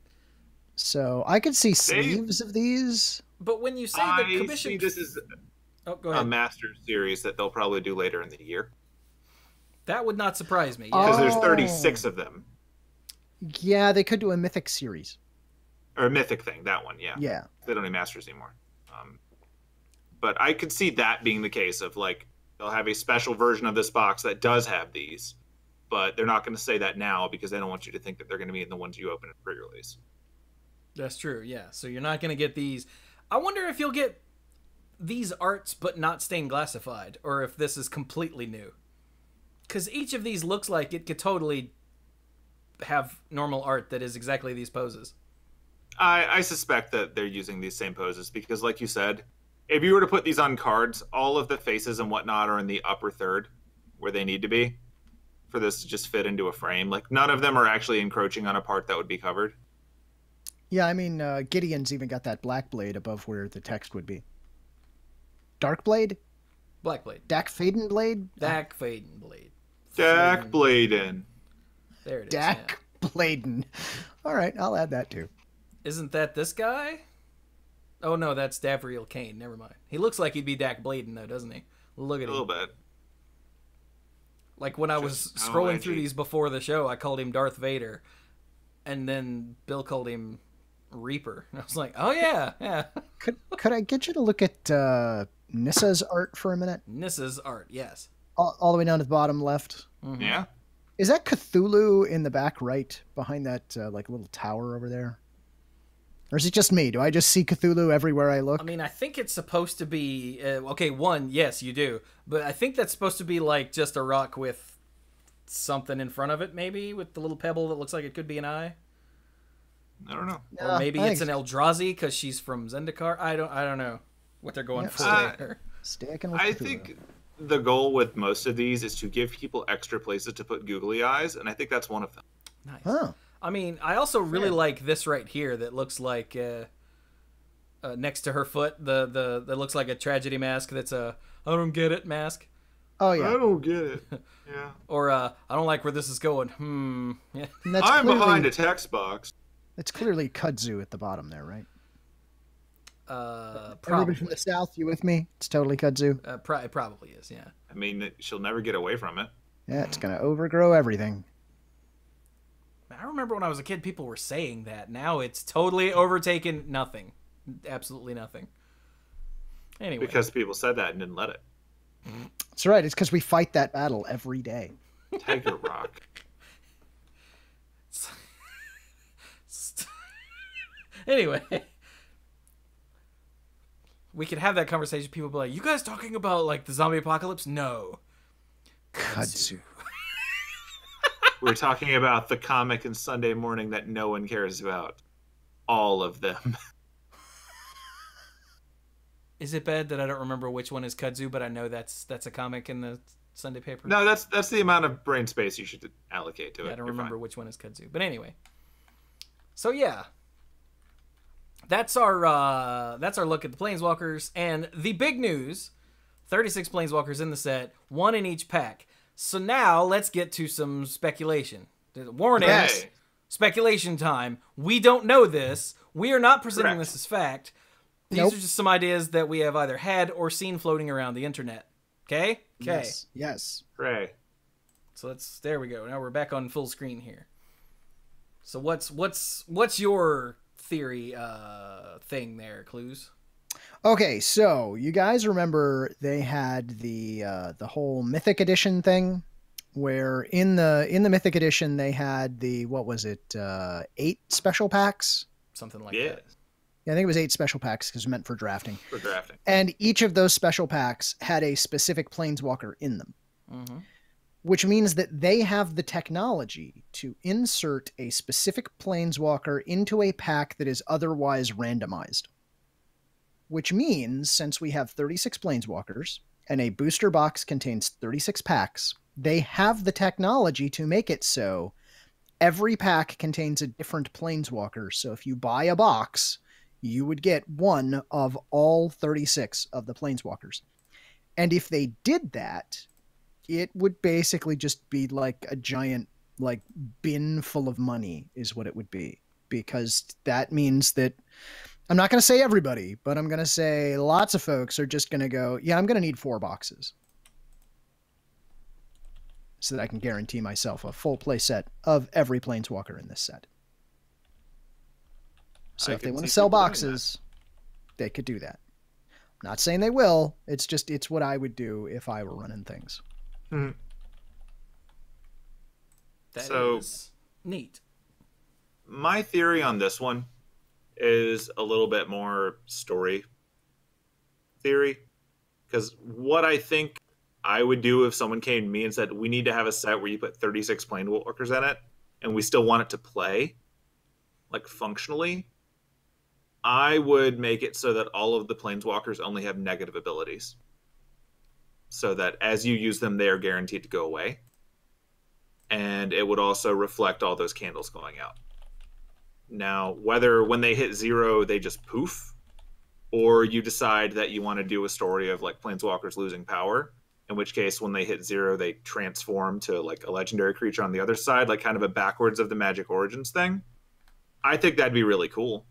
Speaker 2: So I could see sleeves of these.
Speaker 3: when you say
Speaker 1: I
Speaker 3: the commission,
Speaker 1: see this is
Speaker 3: oh, go
Speaker 1: a
Speaker 3: ahead.
Speaker 1: master series that they'll probably do later in the year
Speaker 3: That would not surprise me.
Speaker 1: because
Speaker 3: Yeah.
Speaker 1: there's
Speaker 2: Oh.
Speaker 1: 36 of them,
Speaker 2: Yeah, they could do a mythic series.
Speaker 1: or a mythic thing. That one, yeah.
Speaker 2: Yeah.
Speaker 1: They don't need masters anymore. But I could see that being the case of like they'll have a special version of this box that does have these, but they're not going to say that now because they don't want you to think that they're going to be in the ones you open in pre-release.
Speaker 3: That's true, yeah. So you're not going to get these. I wonder if you'll get these arts but not stained glassified, or if this is completely new. Because each of these looks like it could totally have normal art that is exactly these poses.
Speaker 1: I suspect that they're using these same poses because, like you said, if you were to put these on cards, all of the faces and whatnot are in the upper third where they need to be for this to just fit into a frame. Like, none of them are actually encroaching on a part that would be covered.
Speaker 2: Yeah, I mean, Gideon's even got that black blade above where the text would be. Dark blade?
Speaker 3: Black Blade.
Speaker 2: Dak Faden blade?
Speaker 3: Dak Faden Blade.
Speaker 1: Dak Bladen.
Speaker 3: There it is.
Speaker 2: Dak Bladen. All right, I'll add that too.
Speaker 3: Yeah. Isn't that this guy? Oh no, that's Davriel Kane. Never mind. He looks like he'd be Dak Bladen though, doesn't he? Look at
Speaker 1: A
Speaker 3: him.
Speaker 1: little bit.
Speaker 3: Like when I was
Speaker 1: Just how
Speaker 3: scrolling through
Speaker 1: edgy.
Speaker 3: these before the show, I called him Darth Vader, and then Bill called him Reaper. And I was like, oh yeah, yeah.
Speaker 2: Could I get you to look at Nissa's art for a minute?
Speaker 3: Nissa's art, yes.
Speaker 2: All the way down to the bottom left.
Speaker 3: Mhm.
Speaker 1: Yeah.
Speaker 2: Is that Cthulhu in the back right behind that like little tower over there? Or is it just me? Do I just see Cthulhu everywhere I look?
Speaker 3: I mean, I think it's supposed to be okay. One, yes, you do, but I think that's supposed to be like just a rock with something in front of it, maybe with the little pebble that looks like it could be an eye.
Speaker 1: I don't know.
Speaker 3: Or maybe it's an Eldrazi because she's from Zendikar. I don't know what they're going for there.
Speaker 2: Sticking with
Speaker 1: I
Speaker 2: Cthulhu.
Speaker 1: think the goal with most of these is to give people extra places to put googly eyes, and I think that's one of them.
Speaker 3: Nice.
Speaker 2: Huh.
Speaker 3: I mean, I also really like this right here that looks like next to her foot, the that looks like a tragedy mask. That's a I don't get it mask.
Speaker 2: Oh yeah.
Speaker 1: I don't get it. Yeah.
Speaker 3: Or I don't like where this is going. Yeah.
Speaker 1: I'm behind a text box.
Speaker 2: It's clearly kudzu at the bottom there, right?
Speaker 3: Probably.
Speaker 2: Everybody from the south, you with me? It's totally kudzu.
Speaker 3: It probably is, yeah.
Speaker 1: I mean, she'll never get away from it.
Speaker 2: Yeah, it's gonna overgrow everything.
Speaker 3: I remember when I was a kid, people were saying that. Now it's totally overtaken nothing. Absolutely nothing. Anyway.
Speaker 1: Because people said that and didn't let it.
Speaker 2: That's right. It's because we fight that battle every day.
Speaker 1: Tiger Rock.
Speaker 3: Anyway. We could have that conversation. People be like, you guys talking about like the zombie apocalypse? No.
Speaker 2: Kudzu.
Speaker 1: We're talking about the comic and Sunday morning that no one cares about. All of them.
Speaker 3: Is it bad that I don't remember which one is kudzu, but I know that's a comic in the Sunday paper?
Speaker 1: No, that's the amount of brain space you should allocate to it.
Speaker 3: I don't
Speaker 1: You're
Speaker 3: remember
Speaker 1: fine.
Speaker 3: which one is kudzu. But anyway. So yeah. That's our look at the Planeswalkers. And the big news, 36 Planeswalkers in the set, 1 in each pack. So now let's get to some speculation. Warning,
Speaker 1: Hey.
Speaker 3: Speculation time. We don't know this. We are not presenting
Speaker 1: Correct.
Speaker 3: this as fact. These
Speaker 2: Nope.
Speaker 3: are just some ideas that we have either had or seen floating around the internet. Okay? Okay.
Speaker 2: Yes.
Speaker 1: Hooray.
Speaker 3: So there we go. Now we're back on full screen here. So what's your theory thing there, Cluze?
Speaker 2: Okay, so you guys remember they had the whole Mythic Edition thing, where in the Mythic Edition they had the 8 special packs.
Speaker 3: Something like
Speaker 1: Yeah.
Speaker 3: that.
Speaker 2: Yeah, I think it was 8 special packs because it was meant for drafting.
Speaker 1: For drafting.
Speaker 2: And each of those special packs had a specific planeswalker in them,
Speaker 3: Mm-hmm.
Speaker 2: which means that they have the technology to insert a specific planeswalker into a pack that is otherwise randomized. Which means, since we have 36 planeswalkers and a booster box contains 36 packs, they have the technology to make it so every pack contains a different planeswalker. So if you buy a box, you would get one of all 36 of the planeswalkers. And if they did that, it would basically just be like a giant bin full of money is what it would be. Because that means that I'm not going to say everybody, but I'm going to say lots of folks are just going to go, yeah, I'm going to need 4 boxes. So that I can guarantee myself a full play set of every planeswalker in this set. So if they want to sell boxes, they could do that. I'm not saying they will. It's what I would do if I were running things.
Speaker 1: Mm-hmm.
Speaker 3: That is neat.
Speaker 1: My theory on this one is a little bit more story theory. Because what I think I would do if someone came to me and said, we need to have a set where you put 36 planeswalkers in it, and we still want it to play, like functionally, I would make it so that all of the planeswalkers only have negative abilities. So that as you use them, they are guaranteed to go away. And it would also reflect all those candles going out. Now, whether when they hit 0, they just poof, or you decide that you want to do a story of like planeswalkers losing power, in which case when they hit 0, they transform to like a legendary creature on the other side, like kind of a backwards of the Magic Origins thing. I think that'd be really cool.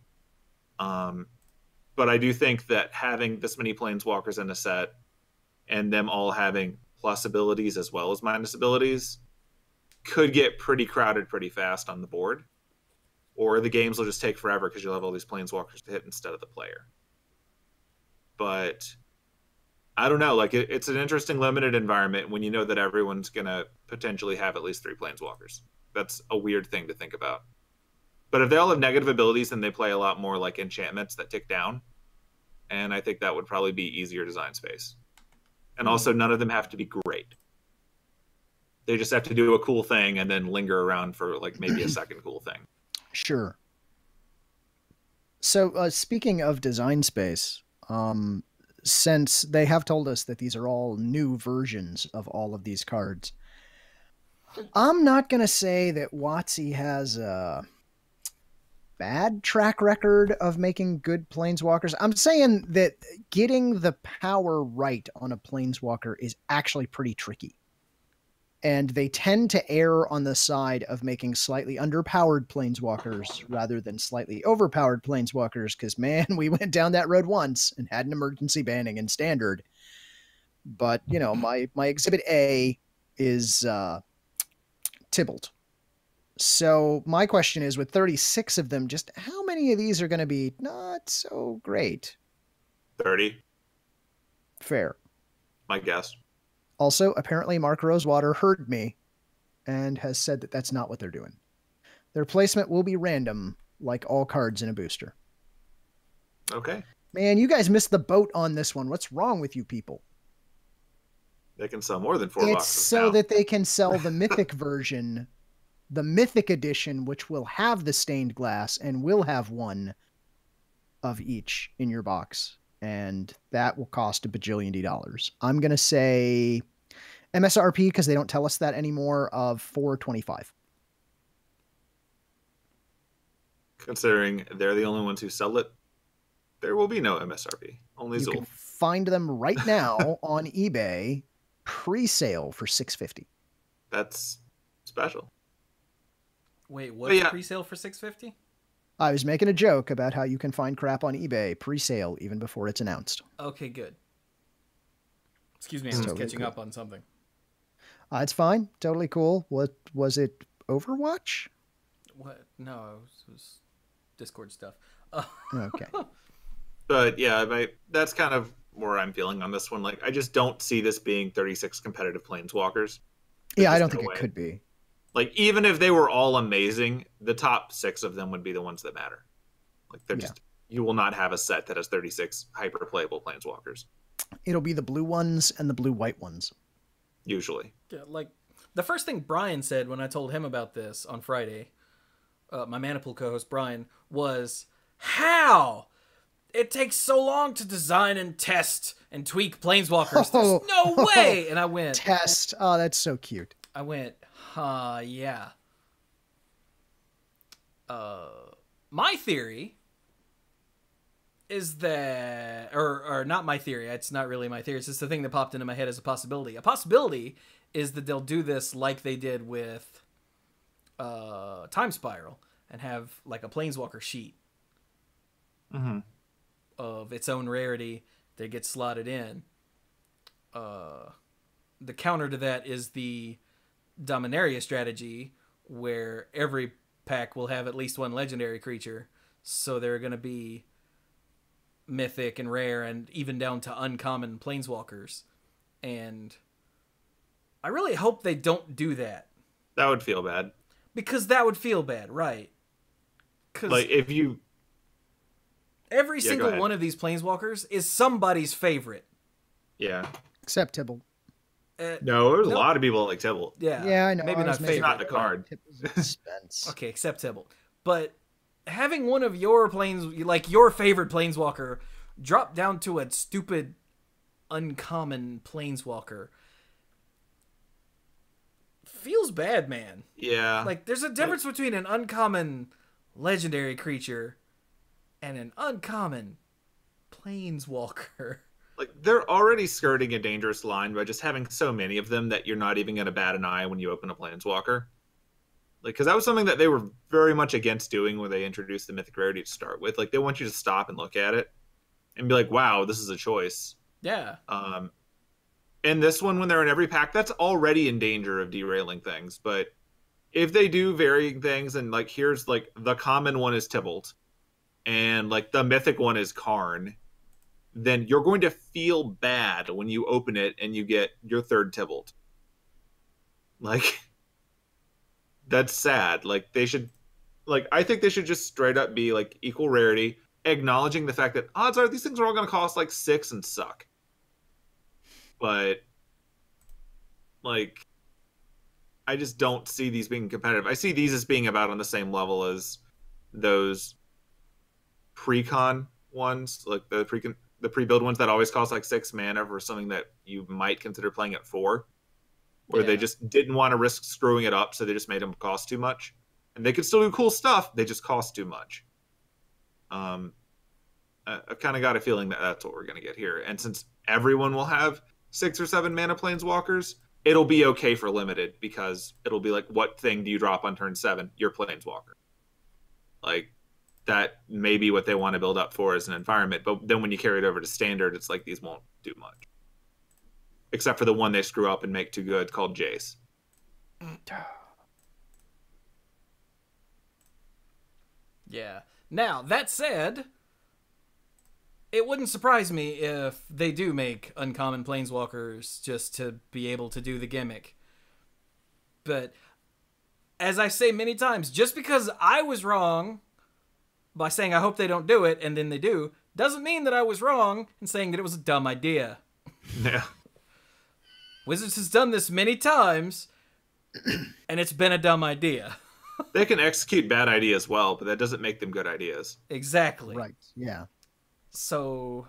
Speaker 1: But I do think that having this many planeswalkers in a set and them all having plus abilities as well as minus abilities could get pretty crowded pretty fast on the board. Or the games will just take forever because you'll have all these planeswalkers to hit instead of the player. But I don't know. Like it's an interesting limited environment when you know that everyone's going to potentially have at least 3 planeswalkers. That's a weird thing to think about. But if they all have negative abilities, then they play a lot more like enchantments that tick down. And I think that would probably be easier design space. And also, none of them have to be great. They just have to do a cool thing and then linger around for like maybe a second cool thing.
Speaker 2: Sure. So, speaking of design space, since they have told us that these are all new versions of all of these cards, I'm not going to say that WotC has a bad track record of making good planeswalkers. I'm saying that getting the power right on a planeswalker is actually pretty tricky. And they tend to err on the side of making slightly underpowered planeswalkers rather than slightly overpowered planeswalkers. Because, man, we went down that road once and had an emergency banning in standard. But, you know, my exhibit A is Tybalt. So my question is, with 36 of them, just how many of these are going to be not so great?
Speaker 1: 30,
Speaker 2: Fair.
Speaker 1: my guess.
Speaker 2: Also, apparently Mark Rosewater heard me and has said that that's not what they're doing. Their placement will be random, like all cards in a booster.
Speaker 1: Okay.
Speaker 2: Man, you guys missed the boat on this one. What's wrong with you people?
Speaker 1: They can sell more than 4
Speaker 2: It's
Speaker 1: boxes
Speaker 2: so
Speaker 1: now.
Speaker 2: that they can sell the mythic version, the mythic edition, which will have the stained glass and will have one of each in your box. And that will cost a bajillion dollars. I'm going to say MSRP, because they don't tell us that anymore, of $425.
Speaker 1: Considering they're the only ones who sell it, there will be no MSRP. Only
Speaker 2: You
Speaker 1: Zool.
Speaker 2: can find them right now on eBay, pre-sale for $650.
Speaker 1: That's special.
Speaker 3: Wait, what's
Speaker 1: yeah.
Speaker 3: pre-sale for $650?
Speaker 2: I was making a joke about how you can find crap on eBay pre-sale even before it's announced.
Speaker 3: Okay, good. Excuse me, I'm just catching up on something.
Speaker 2: It's fine. Totally cool. What was it? Overwatch?
Speaker 3: What? No, it was Discord stuff.
Speaker 2: Okay.
Speaker 1: But yeah, that's kind of where I'm feeling on this one. Like, I just don't see this being 36 competitive planeswalkers.
Speaker 2: Yeah, I don't think it could be.
Speaker 1: Like, even if they were all amazing, the top 6 of them would be the ones that matter. Like, they're just, you will not have a set that has 36 hyper playable planeswalkers.
Speaker 2: It'll be the blue ones and the blue-white ones.
Speaker 1: Usually.
Speaker 3: Yeah, like, the first thing Brian said when I told him about this on Friday, my Manipool co-host Brian, was, how? It takes so long to design and test and tweak planeswalkers. There's no way! And I went...
Speaker 2: Test. Oh, that's so cute.
Speaker 3: I went, yeah. My theory is that, or not my theory, it's not really my theory, it's just the thing that popped into my head as a possibility. A possibility is that they'll do this like they did with Time Spiral and have like a Planeswalker sheet of its own rarity that gets slotted in. The counter to that is the Dominaria strategy, where every pack will have at least one legendary creature, so there are going to be mythic and rare and even down to uncommon planeswalkers. And I really hope they don't do that.
Speaker 1: That would feel bad.
Speaker 3: Because that would feel bad, right?
Speaker 1: Like, if you...
Speaker 3: Every single one of these planeswalkers is somebody's favorite.
Speaker 1: Yeah.
Speaker 2: Except Tybalt.
Speaker 1: No, there's a lot of people that like Tybalt.
Speaker 2: Yeah, I know.
Speaker 3: Maybe not favorite.
Speaker 1: Not the card.
Speaker 3: Okay, except Tybalt. But having one of your like your favorite planeswalker, drop down to a stupid, uncommon planeswalker feels bad, man.
Speaker 1: Yeah.
Speaker 3: Like, there's a difference between an uncommon legendary creature and an uncommon planeswalker.
Speaker 1: Like, they're already skirting a dangerous line by just having so many of them that you're not even going to bat an eye when you open a planeswalker. Like, because that was something that they were very much against doing when they introduced the mythic rarity to start with. Like, they want you to stop and look at it and be like, wow, this is a choice.
Speaker 3: Yeah.
Speaker 1: And this one, when they're in every pack, that's already in danger of derailing things. But if they do varying things, and, like, here's, like, the common one is Tybalt, and, like, the mythic one is Karn, then you're going to feel bad when you open it and you get your third Tybalt. Like, that's sad. Like, they should... Like, I think they should just straight up be, like, equal rarity, acknowledging the fact that odds are these things are all going to cost, like, 6 and suck. But, like, I just don't see these being competitive. I see these as being about on the same level as those pre-con ones, like the pre-build ones that always cost like 6 mana for something that you might consider playing at 4, where they just didn't want to risk screwing it up, so they just made them cost too much. And they could still do cool stuff, they just cost too much. I've kind of got a feeling that that's what we're going to get here. And since everyone will have 6 or 7 mana planeswalkers, it'll be okay for limited, because it'll be like, what thing do you drop on turn 7? Your planeswalker. Like, that may be what they want to build up for as an environment. But then when you carry it over to standard, it's like these won't do much. Except for the one they screw up and make too good called Jace.
Speaker 3: Yeah. Now, that said, it wouldn't surprise me if they do make uncommon planeswalkers just to be able to do the gimmick. But, as I say many times, just because I was wrong by saying I hope they don't do it, and then they do, doesn't mean that I was wrong in saying that it was a dumb idea.
Speaker 1: Yeah.
Speaker 3: Wizards has done this many times, and it's been a dumb idea.
Speaker 1: They can execute bad ideas well, but that doesn't make them good ideas.
Speaker 3: Exactly.
Speaker 2: Right, yeah.
Speaker 3: So,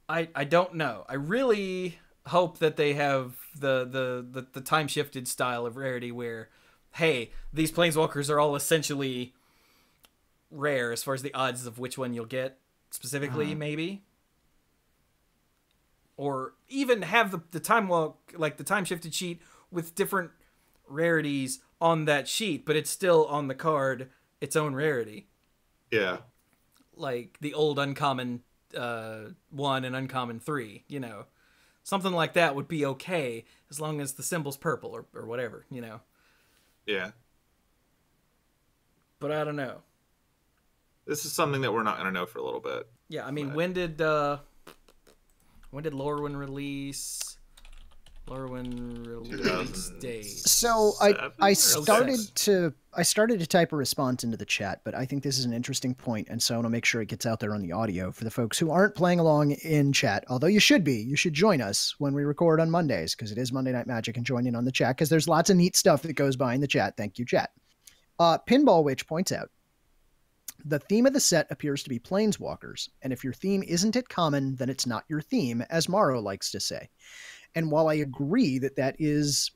Speaker 3: I don't know. I really hope that they have the time-shifted style of rarity where, hey, these planeswalkers are all essentially rare as far as the odds of which one you'll get specifically, maybe. Or even have the time walk, like the time-shifted sheet with different rarities on that sheet, but it's still on the card its own rarity.
Speaker 1: Yeah.
Speaker 3: Like the old uncommon 1 and uncommon 3, you know. Something like that would be okay as long as the symbol's purple or whatever, you know.
Speaker 1: Yeah.
Speaker 3: But I don't know.
Speaker 1: This is something that we're not going to know for a little bit.
Speaker 3: Yeah, I mean,
Speaker 1: but...
Speaker 3: when did Lorwyn release? Lorwyn release date.
Speaker 2: So I started
Speaker 3: 06.
Speaker 2: to type a response into the chat, but I think this is an interesting point, and so I want to make sure it gets out there on the audio for the folks who aren't playing along in chat. Although you should be, you should join us when we record on Mondays, because it is Monday Night Magic, and join in on the chat because there's lots of neat stuff that goes by in the chat. Thank you, chat. Pinball Witch points out, the theme of the set appears to be planeswalkers, and if your theme isn't it common, then it's not your theme, as Morrow likes to say. And while I agree that that is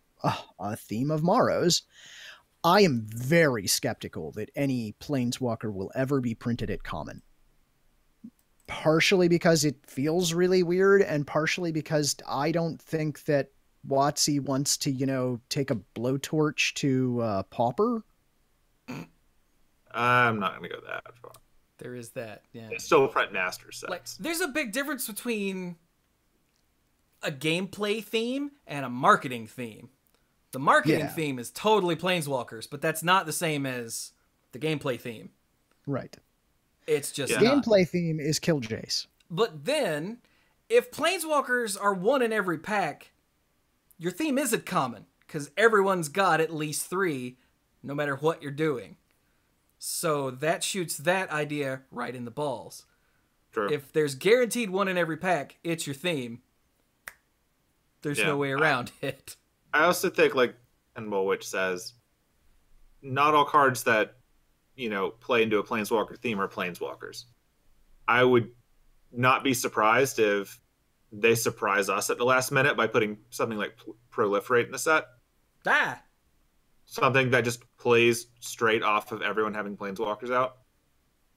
Speaker 2: a theme of Morrow's, I am very skeptical that any planeswalker will ever be printed at common. Partially because it feels really weird, and partially because I don't think that WotC wants to, you know, take a blowtorch to Pauper.
Speaker 1: I'm not going to go that far.
Speaker 3: There is that, yeah.
Speaker 1: It's still print master sets.
Speaker 3: Like, there's a big difference between a gameplay theme and a marketing theme. The marketing theme is totally planeswalkers, but that's not the same as the gameplay theme.
Speaker 2: Right.
Speaker 3: It's just
Speaker 2: the gameplay theme is Kill Jace.
Speaker 3: But then, if planeswalkers are one in every pack, your theme isn't common, because everyone's got at least 3, no matter what you're doing. So that shoots that idea right in the balls.
Speaker 1: True.
Speaker 3: If there's guaranteed one in every pack, it's your theme. There's no way around it.
Speaker 1: I also think, like Pinball Witch says, not all cards that, you know, play into a planeswalker theme are planeswalkers. I would not be surprised if they surprise us at the last minute by putting something like Proliferate in the set. Something that just plays straight off of everyone having planeswalkers out.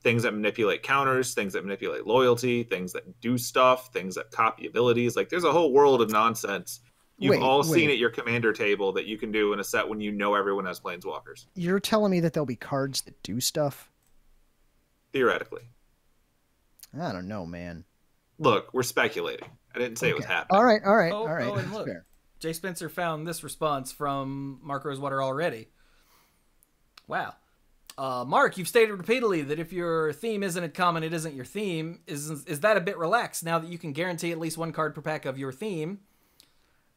Speaker 1: Things that manipulate counters, things that manipulate loyalty, things that do stuff, things that copy abilities. Like, there's a whole world of nonsense. You've all seen at your commander table that you can do in a set when you know everyone has planeswalkers.
Speaker 2: You're telling me that there'll be cards that do stuff?
Speaker 1: Theoretically.
Speaker 2: I don't know, man.
Speaker 1: Look, we're speculating. I didn't say it was happening.
Speaker 2: All right.
Speaker 3: Oh, and look,
Speaker 2: fair.
Speaker 3: Jay Spencer found this response from Mark Rosewater already. Wow. Mark, you've stated repeatedly that if your theme isn't common, it isn't your theme. Is that a bit relaxed now that you can guarantee at least 1 card per pack of your theme?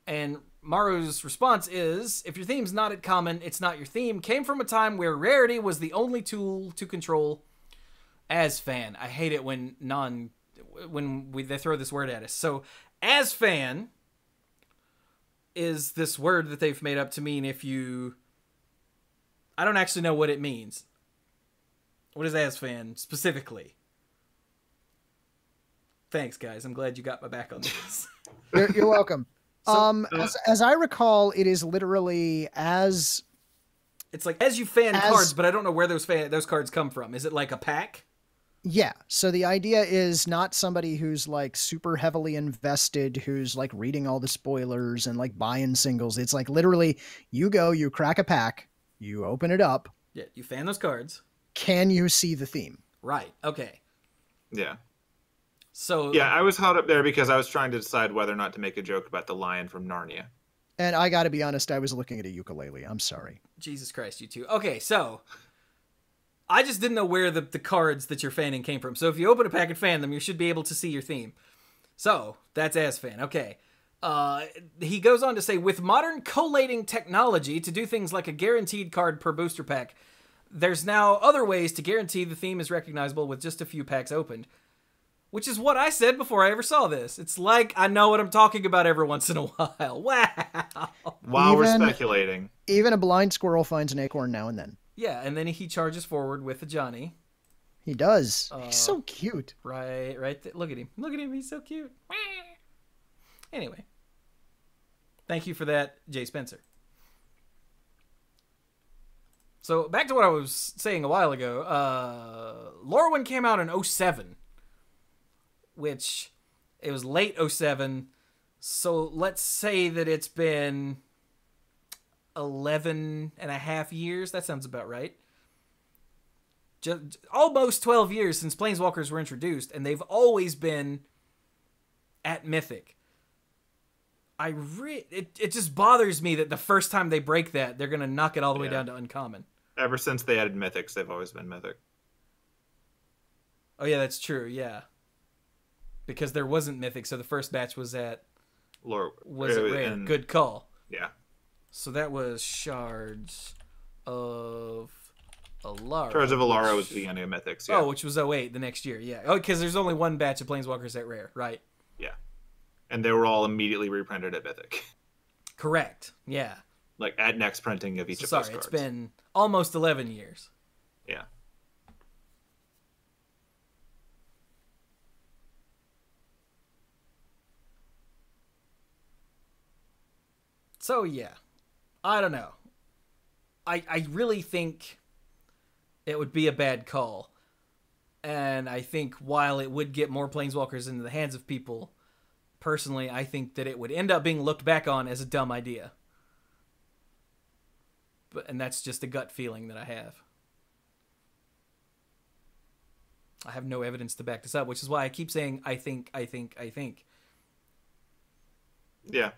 Speaker 3: And Maru's response is, if your theme's not at common, it's not your theme. Came from a time where rarity was the only tool to control as fan. I hate it when they throw this word at us. So, as fan is this word that they've made up to mean if you... I don't actually know what it means. What is Asfan specifically? Thanks, guys. I'm glad you got my back on this.
Speaker 2: You're welcome. As I recall, it is literally as...
Speaker 3: It's like as you fan cards, but I don't know where those cards come from. Is it like a pack?
Speaker 2: Yeah. So the idea is not somebody who's like super heavily invested, who's like reading all the spoilers and like buying singles. It's like literally you go, you crack a pack, you open it up.
Speaker 3: Yeah, you fan those cards.
Speaker 2: Can you see the theme?
Speaker 3: Right. Okay.
Speaker 1: Yeah.
Speaker 3: So
Speaker 1: yeah, I was held up there because I was trying to decide whether or not to make a joke about the lion from Narnia.
Speaker 2: And I got to be honest, I was looking at a ukulele. I'm sorry.
Speaker 3: Jesus Christ, you two. Okay, so I just didn't know where the cards that you're fanning came from. So if you open a pack and fan them, you should be able to see your theme. So that's Asfan. Okay. He goes on to say, with modern collating technology to do things like a guaranteed card per booster pack, there's now other ways to guarantee the theme is recognizable with just a few packs opened. Which is what I said before I ever saw this. It's like I know what I'm talking about every once in a while. Wow.
Speaker 1: While we're speculating.
Speaker 2: Even a blind squirrel finds an acorn now and then.
Speaker 3: Yeah, and then he charges forward with a Johnny.
Speaker 2: He does. He's so cute.
Speaker 3: Right. Look at him. Look at him. He's so cute. Anyway. Thank you for that, Jay Spencer. So, back to what I was saying a while ago. Lorwyn came out in 2007. Which, it was late 2007. So, let's say that it's been 11 and a half years. That sounds about right. Just almost 12 years since Planeswalkers were introduced, and they've always been at Mythic. It just bothers me that the first time they break that, they're going to knock it all the way down to Uncommon.
Speaker 1: Ever since they added Mythics, they've always been Mythic.
Speaker 3: Oh, yeah, that's true, yeah. Because there wasn't Mythic, so the first batch was at... Rare. Good call.
Speaker 1: Yeah.
Speaker 3: So that was Shards of Alara.
Speaker 1: Shards of Alara was the beginning of Mythics, yeah.
Speaker 3: Oh, which was 2008, the next year, yeah. Oh, because there's only one batch of Planeswalkers at Rare, right?
Speaker 1: Yeah. And they were all immediately reprinted at Mythic.
Speaker 3: Correct, yeah.
Speaker 1: Like, at next printing of each of those cards.
Speaker 3: It's been almost 11 years.
Speaker 1: Yeah.
Speaker 3: So, yeah. I don't know. I really think it would be a bad call. And I think while it would get more Planeswalkers into the hands of people, personally, I think that it would end up being looked back on as a dumb idea. And that's just a gut feeling that I have. I have no evidence to back this up, which is why I keep saying I think.
Speaker 1: Yeah.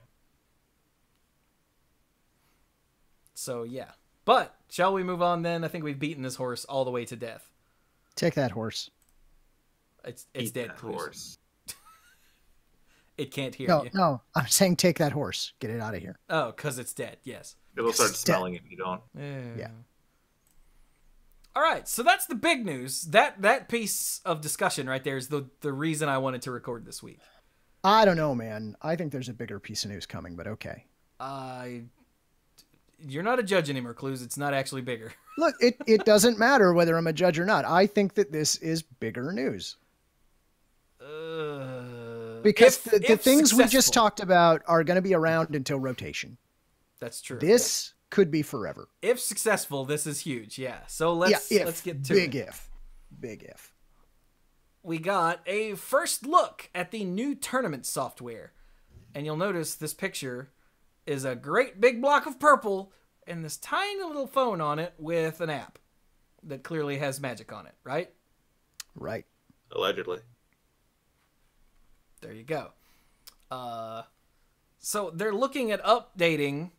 Speaker 3: So, yeah. But, shall we move on then? I think we've beaten this horse all the way to death.
Speaker 2: Take that horse.
Speaker 3: It's dead, horse. It can't hear you.
Speaker 2: No, I'm saying take that horse. Get it out of here.
Speaker 3: Oh, because it's dead, yes.
Speaker 1: It'll start smelling if you don't.
Speaker 3: Yeah. All right, so that's the big news. That piece of discussion right there is the reason I wanted to record this week.
Speaker 2: I don't know, man. I think there's a bigger piece of news coming, but okay.
Speaker 3: You're not a judge anymore, Cluze. It's not actually bigger.
Speaker 2: Look, it doesn't matter whether I'm a judge or not. I think that this is bigger news. Because the things successful, we just talked about are going to be around until rotation.
Speaker 3: That's true.
Speaker 2: This could be forever.
Speaker 3: If successful, this is huge. Yeah. So let's get to
Speaker 2: Big
Speaker 3: it.
Speaker 2: Big if.
Speaker 3: We got a first look at the new tournament software. And you'll notice this picture is a great big block of purple and this tiny little phone on it with an app that clearly has magic on it, right?
Speaker 2: Right.
Speaker 1: Allegedly.
Speaker 3: There you go. So they're looking at updating,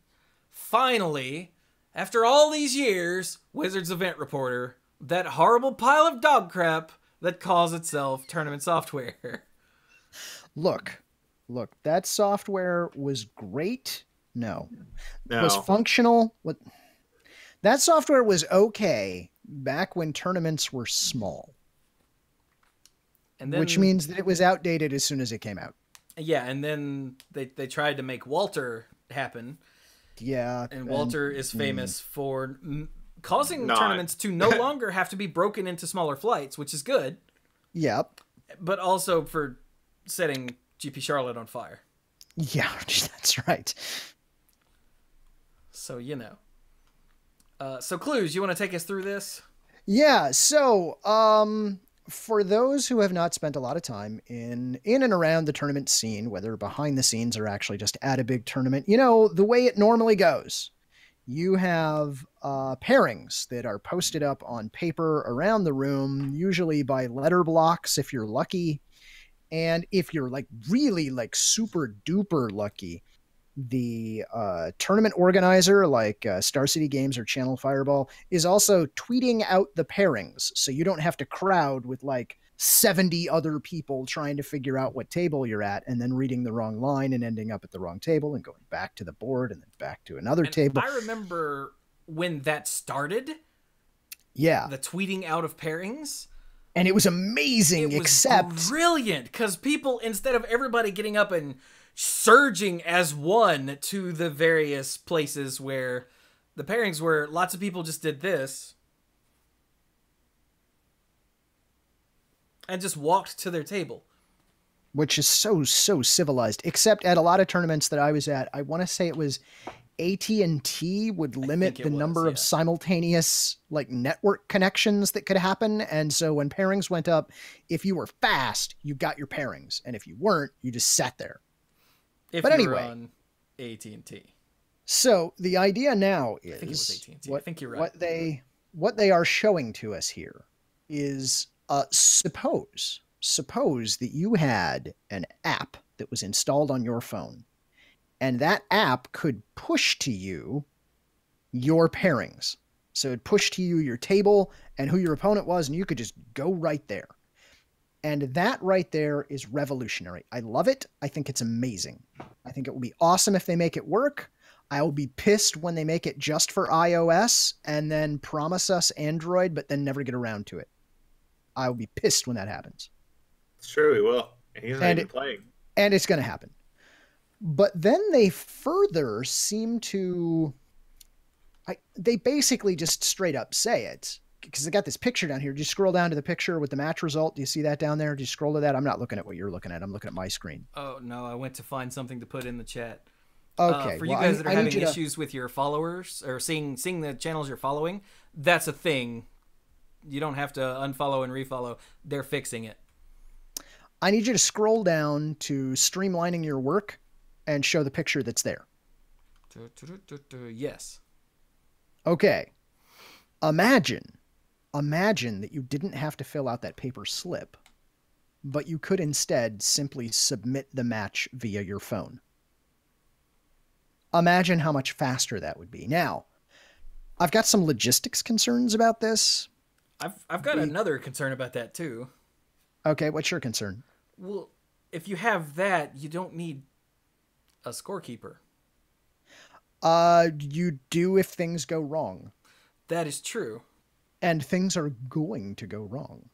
Speaker 3: finally, after all these years, Wizards Event Reporter, that horrible pile of dog crap that calls itself tournament software.
Speaker 2: Look, that software was great. No. Was functional. That software was okay back when tournaments were small. And then, which means that it was outdated as soon as it came out.
Speaker 3: Yeah, and then they tried to make Walter happen.
Speaker 2: Yeah.
Speaker 3: And Walter is famous for causing
Speaker 1: not.
Speaker 3: tournaments to no longer have to be broken into smaller flights, which is good.
Speaker 2: Yep.
Speaker 3: But also for setting GP Charlotte on fire.
Speaker 2: Yeah, that's right.
Speaker 3: So, so Cluze, you want to take us through this?
Speaker 2: Yeah, so for those who have not spent a lot of time in and around the tournament scene, whether behind the scenes or actually just at a big tournament, the way it normally goes. You have pairings that are posted up on paper around the room, usually by letter blocks if you're lucky. And if you're like really like super duper lucky, the tournament organizer like Star City Games or Channel Fireball is also tweeting out the pairings. So you don't have to crowd with like 70 other people trying to figure out what table you're at and then reading the wrong line and ending up at the wrong table and going back to the board and then back to another table.
Speaker 3: I remember when that started.
Speaker 2: Yeah.
Speaker 3: The tweeting out of pairings.
Speaker 2: And it was amazing,
Speaker 3: it was
Speaker 2: except
Speaker 3: brilliant, because people, instead of everybody getting up and surging as one to the various places where the pairings were, lots of people just did this and just walked to their table.
Speaker 2: Which is so civilized, except at a lot of tournaments that I was at, I want to say it was AT&T would limit the number of simultaneous like network connections that could happen. And so when pairings went up, if you were fast, you got your pairings. And if you weren't, you just sat there.
Speaker 3: But anyway, on AT&T.
Speaker 2: So the idea now is,
Speaker 3: I think it was AT&T. I think you're right.
Speaker 2: What they are showing to us here is suppose that you had an app that was installed on your phone. And that app could push to you your pairings. So it'd push to you your table and who your opponent was, and you could just go right there. And that right there is revolutionary. I love it. I think it's amazing. I think it will be awesome if they make it work. I will be pissed when they make it just for iOS and then promise us Android, but then never get around to it. I will be pissed when that happens.
Speaker 1: It's true, he will. He's not even playing.
Speaker 2: And it's going to happen. But then they further seem to... they basically just straight up say it. Because I got this picture down here. Do you scroll down to the picture with the match result? Do you see that down there? Do you scroll to that? I'm not looking at what you're looking at. I'm looking at my screen.
Speaker 3: Oh, no. I went to find something to put in the chat.
Speaker 2: Okay.
Speaker 3: For you guys that are having issues with your followers or seeing the channels you're following, that's a thing. You don't have to unfollow and refollow. They're fixing it.
Speaker 2: I need you to scroll down to streamlining your work and show the picture that's there.
Speaker 3: Yes.
Speaker 2: Okay. Imagine that you didn't have to fill out that paper slip, but you could instead simply submit the match via your phone. Imagine how much faster that would be. Now, I've got some logistics concerns about this.
Speaker 3: I've got another concern about that too.
Speaker 2: Okay, what's your concern?
Speaker 3: Well, if you have that, you don't need a scorekeeper.
Speaker 2: You do if things go wrong.
Speaker 3: That is true.
Speaker 2: And things are going to go wrong.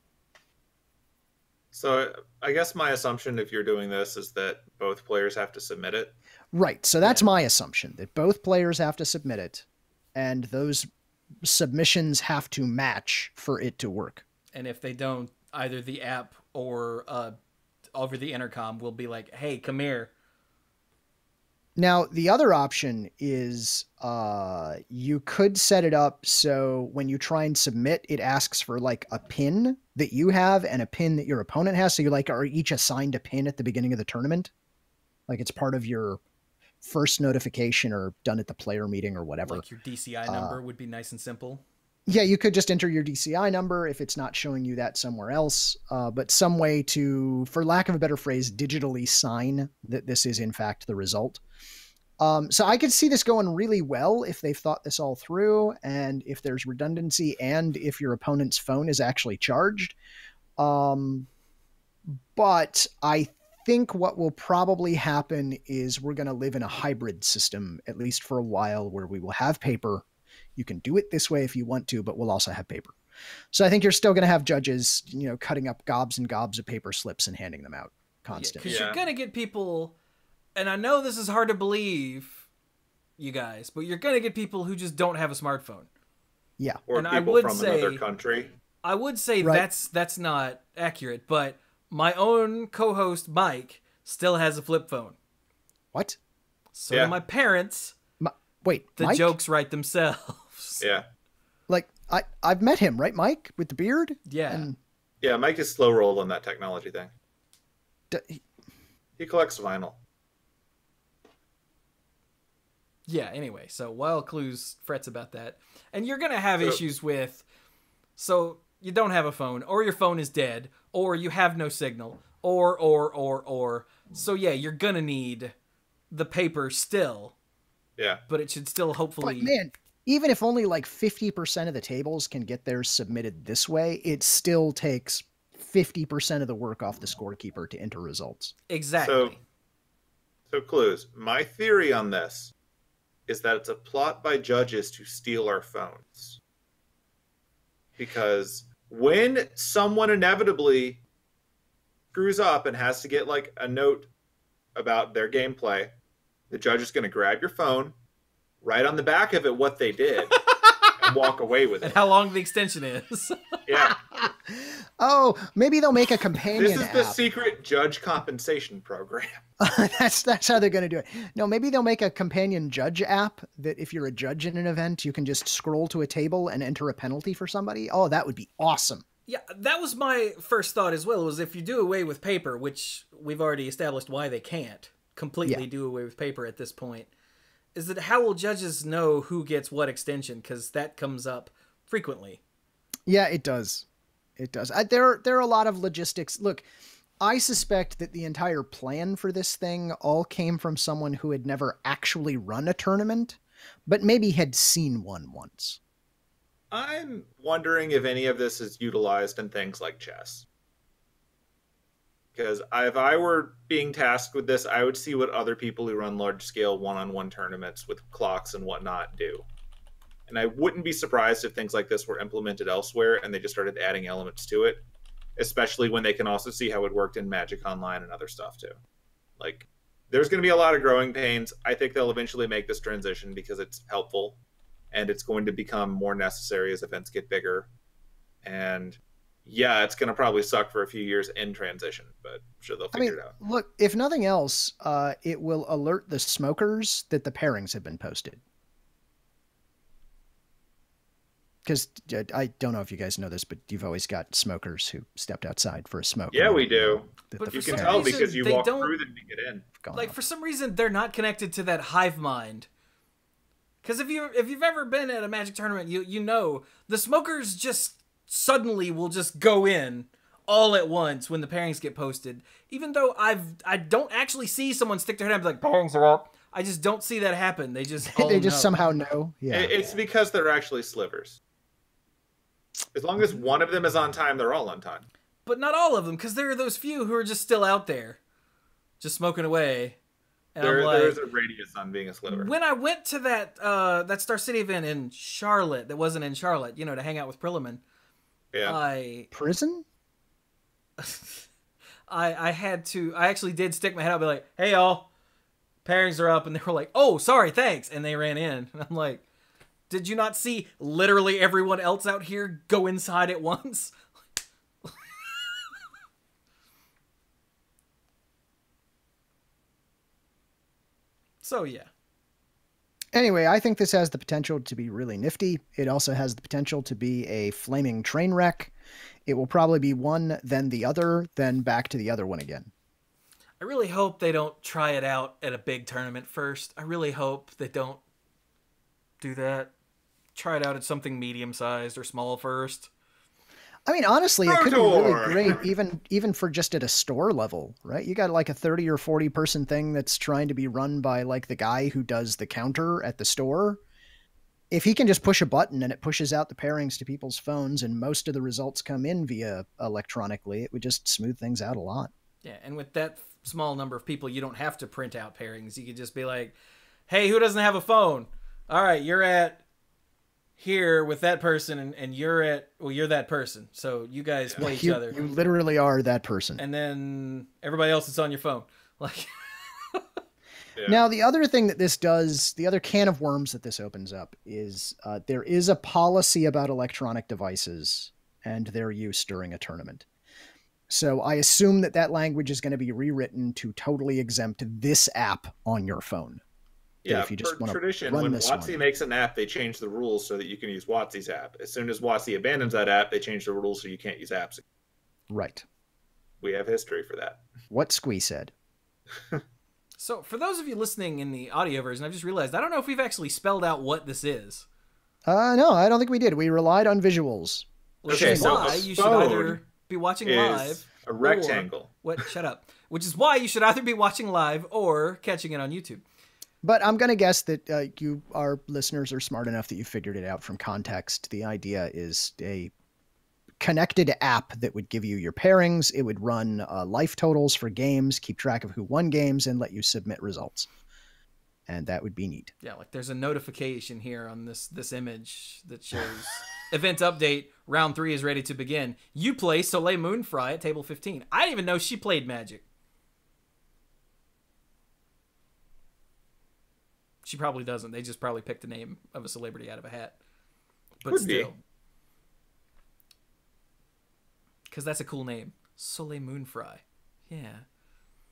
Speaker 1: So I guess my assumption, if you're doing this, is that both players have to submit it.
Speaker 2: Right. So that's my assumption, that both players have to submit it, and those submissions have to match for it to work.
Speaker 3: And if they don't, either the app or over the intercom will be like, hey, come here.
Speaker 2: Now, the other option is you could set it up so when you try and submit, it asks for like a pin that you have and a pin that your opponent has. So you like are each assigned a pin at the beginning of the tournament. Like it's part of your first notification or done at the player meeting or whatever.
Speaker 3: Like your DCI number would be nice and simple.
Speaker 2: Yeah, you could just enter your DCI number if it's not showing you that somewhere else. But some way to, for lack of a better phrase, digitally sign that this is in fact the result. So I could see this going really well if they've thought this all through and if there's redundancy and if your opponent's phone is actually charged. But I think what will probably happen is we're going to live in a hybrid system, at least for a while, where we will have paper. You can do it this way if you want to, but we'll also have paper. So I think you're still going to have judges, cutting up gobs and gobs of paper slips and handing them out constantly.
Speaker 3: Because you're going to get people, and I know this is hard to believe, you guys, but you're going to get people who just don't have a smartphone.
Speaker 2: Yeah.
Speaker 1: or
Speaker 3: And
Speaker 1: people from another country.
Speaker 3: I would say
Speaker 2: Right.
Speaker 3: that's not accurate, but my own co-host Mike still has a flip phone.
Speaker 2: What?
Speaker 3: So
Speaker 1: Yeah.
Speaker 3: do my parents.
Speaker 2: Wait,
Speaker 3: The
Speaker 2: Mike?
Speaker 3: jokes write themselves.
Speaker 1: Yeah.
Speaker 2: Like, I've met him, right, Mike? With the beard?
Speaker 3: Yeah.
Speaker 2: And
Speaker 1: Yeah, Mike is slow rolled on that technology thing. He collects vinyl.
Speaker 3: Yeah, anyway, so while Cluze frets about that, and you're going to have
Speaker 1: So-
Speaker 3: issues with, so you don't have a phone, or your phone is dead, or you have no signal, or. So yeah, you're going to need the paper still,
Speaker 1: Yeah.
Speaker 3: but it should still hopefully...
Speaker 2: But man, even if only like 50% of the tables can get theirs submitted this way, it still takes 50% of the work off the scorekeeper to enter results.
Speaker 3: Exactly.
Speaker 1: So Cluze, my theory on this is that it's a plot by judges to steal our phones. Because when someone inevitably screws up and has to get like a note about their gameplay, the judge is going to grab your phone, write on the back of it what they did, and walk away with
Speaker 3: And
Speaker 1: it.
Speaker 3: how long the extension is.
Speaker 1: Yeah.
Speaker 2: Oh, maybe they'll make a companion
Speaker 1: This is the
Speaker 2: app.
Speaker 1: secret judge compensation program.
Speaker 2: That's how they're going to do it. No, maybe they'll make a companion judge app that if you're a judge in an event, you can just scroll to a table and enter a penalty for somebody. Oh, that would be awesome.
Speaker 3: Yeah, that was my first thought as well, was if you do away with paper, which we've already established why they can't completely do away with paper at this point, is that how will judges know who gets what extension? Because that comes up frequently.
Speaker 2: Yeah, it does. It does. There are a lot of logistics. Look, I suspect that the entire plan for this thing all came from someone who had never actually run a tournament, but maybe had seen one once.
Speaker 1: I'm wondering if any of this is utilized in things like chess. Because if I were being tasked with this, I would see what other people who run large-scale one-on-one tournaments with clocks and whatnot do. And I wouldn't be surprised if things like this were implemented elsewhere and they just started adding elements to it, especially when they can also see how it worked in Magic Online and other stuff too. Like, there's going to be a lot of growing pains. I think they'll eventually make this transition because it's helpful, and it's going to become more necessary as events get bigger. And yeah, it's going to probably suck for a few years in transition, but I'm sure they'll figure it out.
Speaker 2: Look, if nothing else, it will alert the smokers that the pairings have been posted. Because I don't know if you guys know this, but you've always got smokers who stepped outside for a smoke.
Speaker 1: Yeah, we do.
Speaker 3: But
Speaker 1: You
Speaker 3: for
Speaker 1: can
Speaker 3: some
Speaker 1: tell
Speaker 3: reason,
Speaker 1: because you
Speaker 3: they
Speaker 1: walk
Speaker 3: don't-
Speaker 1: through them to get in.
Speaker 3: Like, for some reason, they're not connected to that hive mind. Because if you've ever been at a Magic tournament, you know the smokers just suddenly will just go in all at once when the pairings get posted. Even though I don't actually see someone stick their hand up and be like, pairings are up. I just don't see that happen. They just all
Speaker 2: they just
Speaker 3: know.
Speaker 2: somehow know. Yeah,
Speaker 1: It's because they're actually slivers. As long as one of them is on time, they're all on time.
Speaker 3: But not all of them, because there are those few who are just still out there, just smoking away. And I'm like,
Speaker 1: There is a radius on being a sliver.
Speaker 3: when I went to that Star City event in Charlotte, that wasn't in Charlotte, to hang out with Prilliman,
Speaker 1: Yeah.
Speaker 2: prison.
Speaker 3: I actually did stick my head up and be like, hey y'all, pairings are up, and they were like, oh, sorry, thanks, and they ran in. And I'm like, did you not see literally everyone else out here go inside at once? So yeah.
Speaker 2: Anyway, I think this has the potential to be really nifty. It also has the potential to be a flaming train wreck. It will probably be one, then the other, then back to the other one again.
Speaker 3: I really hope they don't try it out at a big tournament first. I really hope they don't do that. Try it out at something medium-sized or small first.
Speaker 2: I mean, honestly, it could be really
Speaker 1: Rotor!
Speaker 2: great, even for just at a store level, right? You got like a 30 or 40 person thing that's trying to be run by like the guy who does the counter at the store. If he can just push a button and it pushes out the pairings to people's phones and most of the results come in via electronically, it would just smooth things out a lot.
Speaker 3: Yeah, and with that small number of people, you don't have to print out pairings. You could just be like, hey, who doesn't have a phone? All right, you're at here with that person, and you're that person. So you guys play each other.
Speaker 2: You literally are that person.
Speaker 3: And then everybody else is on your phone. Like,
Speaker 1: Yeah.
Speaker 2: Now, the other thing that this does, the other can of worms that this opens up is there is a policy about electronic devices and their use during a tournament. So I assume that that language is going to be rewritten to totally exempt this app on your phone.
Speaker 1: Yeah,
Speaker 2: if you just
Speaker 1: per
Speaker 2: want to
Speaker 1: tradition,
Speaker 2: run
Speaker 1: when
Speaker 2: this
Speaker 1: WotC
Speaker 2: one.
Speaker 1: makes an app, they change the rules so that you can use WotC's app. As soon as WotC abandons that app, they change the rules so you can't use apps.
Speaker 2: Right.
Speaker 1: We have history for that.
Speaker 2: What Squee said.
Speaker 3: So, for those of you listening in the audio version, I've just realized I don't know if we've actually spelled out what this is.
Speaker 2: No, I don't think we did. We relied on visuals.
Speaker 3: Which
Speaker 1: Okay,
Speaker 3: is
Speaker 1: so
Speaker 3: why
Speaker 1: a
Speaker 3: you should
Speaker 1: phone
Speaker 3: either be watching live
Speaker 1: a rectangle.
Speaker 3: Shut up. Which is why you should either be watching live or catching it on YouTube.
Speaker 2: But I'm going to guess that you, our listeners, are smart enough that you figured it out from context. The idea is a connected app that would give you your pairings. It would run life totals for games, keep track of who won games, and let you submit results. And that would be neat.
Speaker 3: Yeah, like there's a notification here on this image that shows event update, round 3 is ready to begin. You play Soleil Moonfry at table 15. I didn't even know she played Magic. She probably doesn't. They just probably picked the name of a celebrity out of a hat. But
Speaker 1: Could
Speaker 3: still.
Speaker 1: be.
Speaker 3: Because that's a cool name. Soleil Moonfry. Yeah.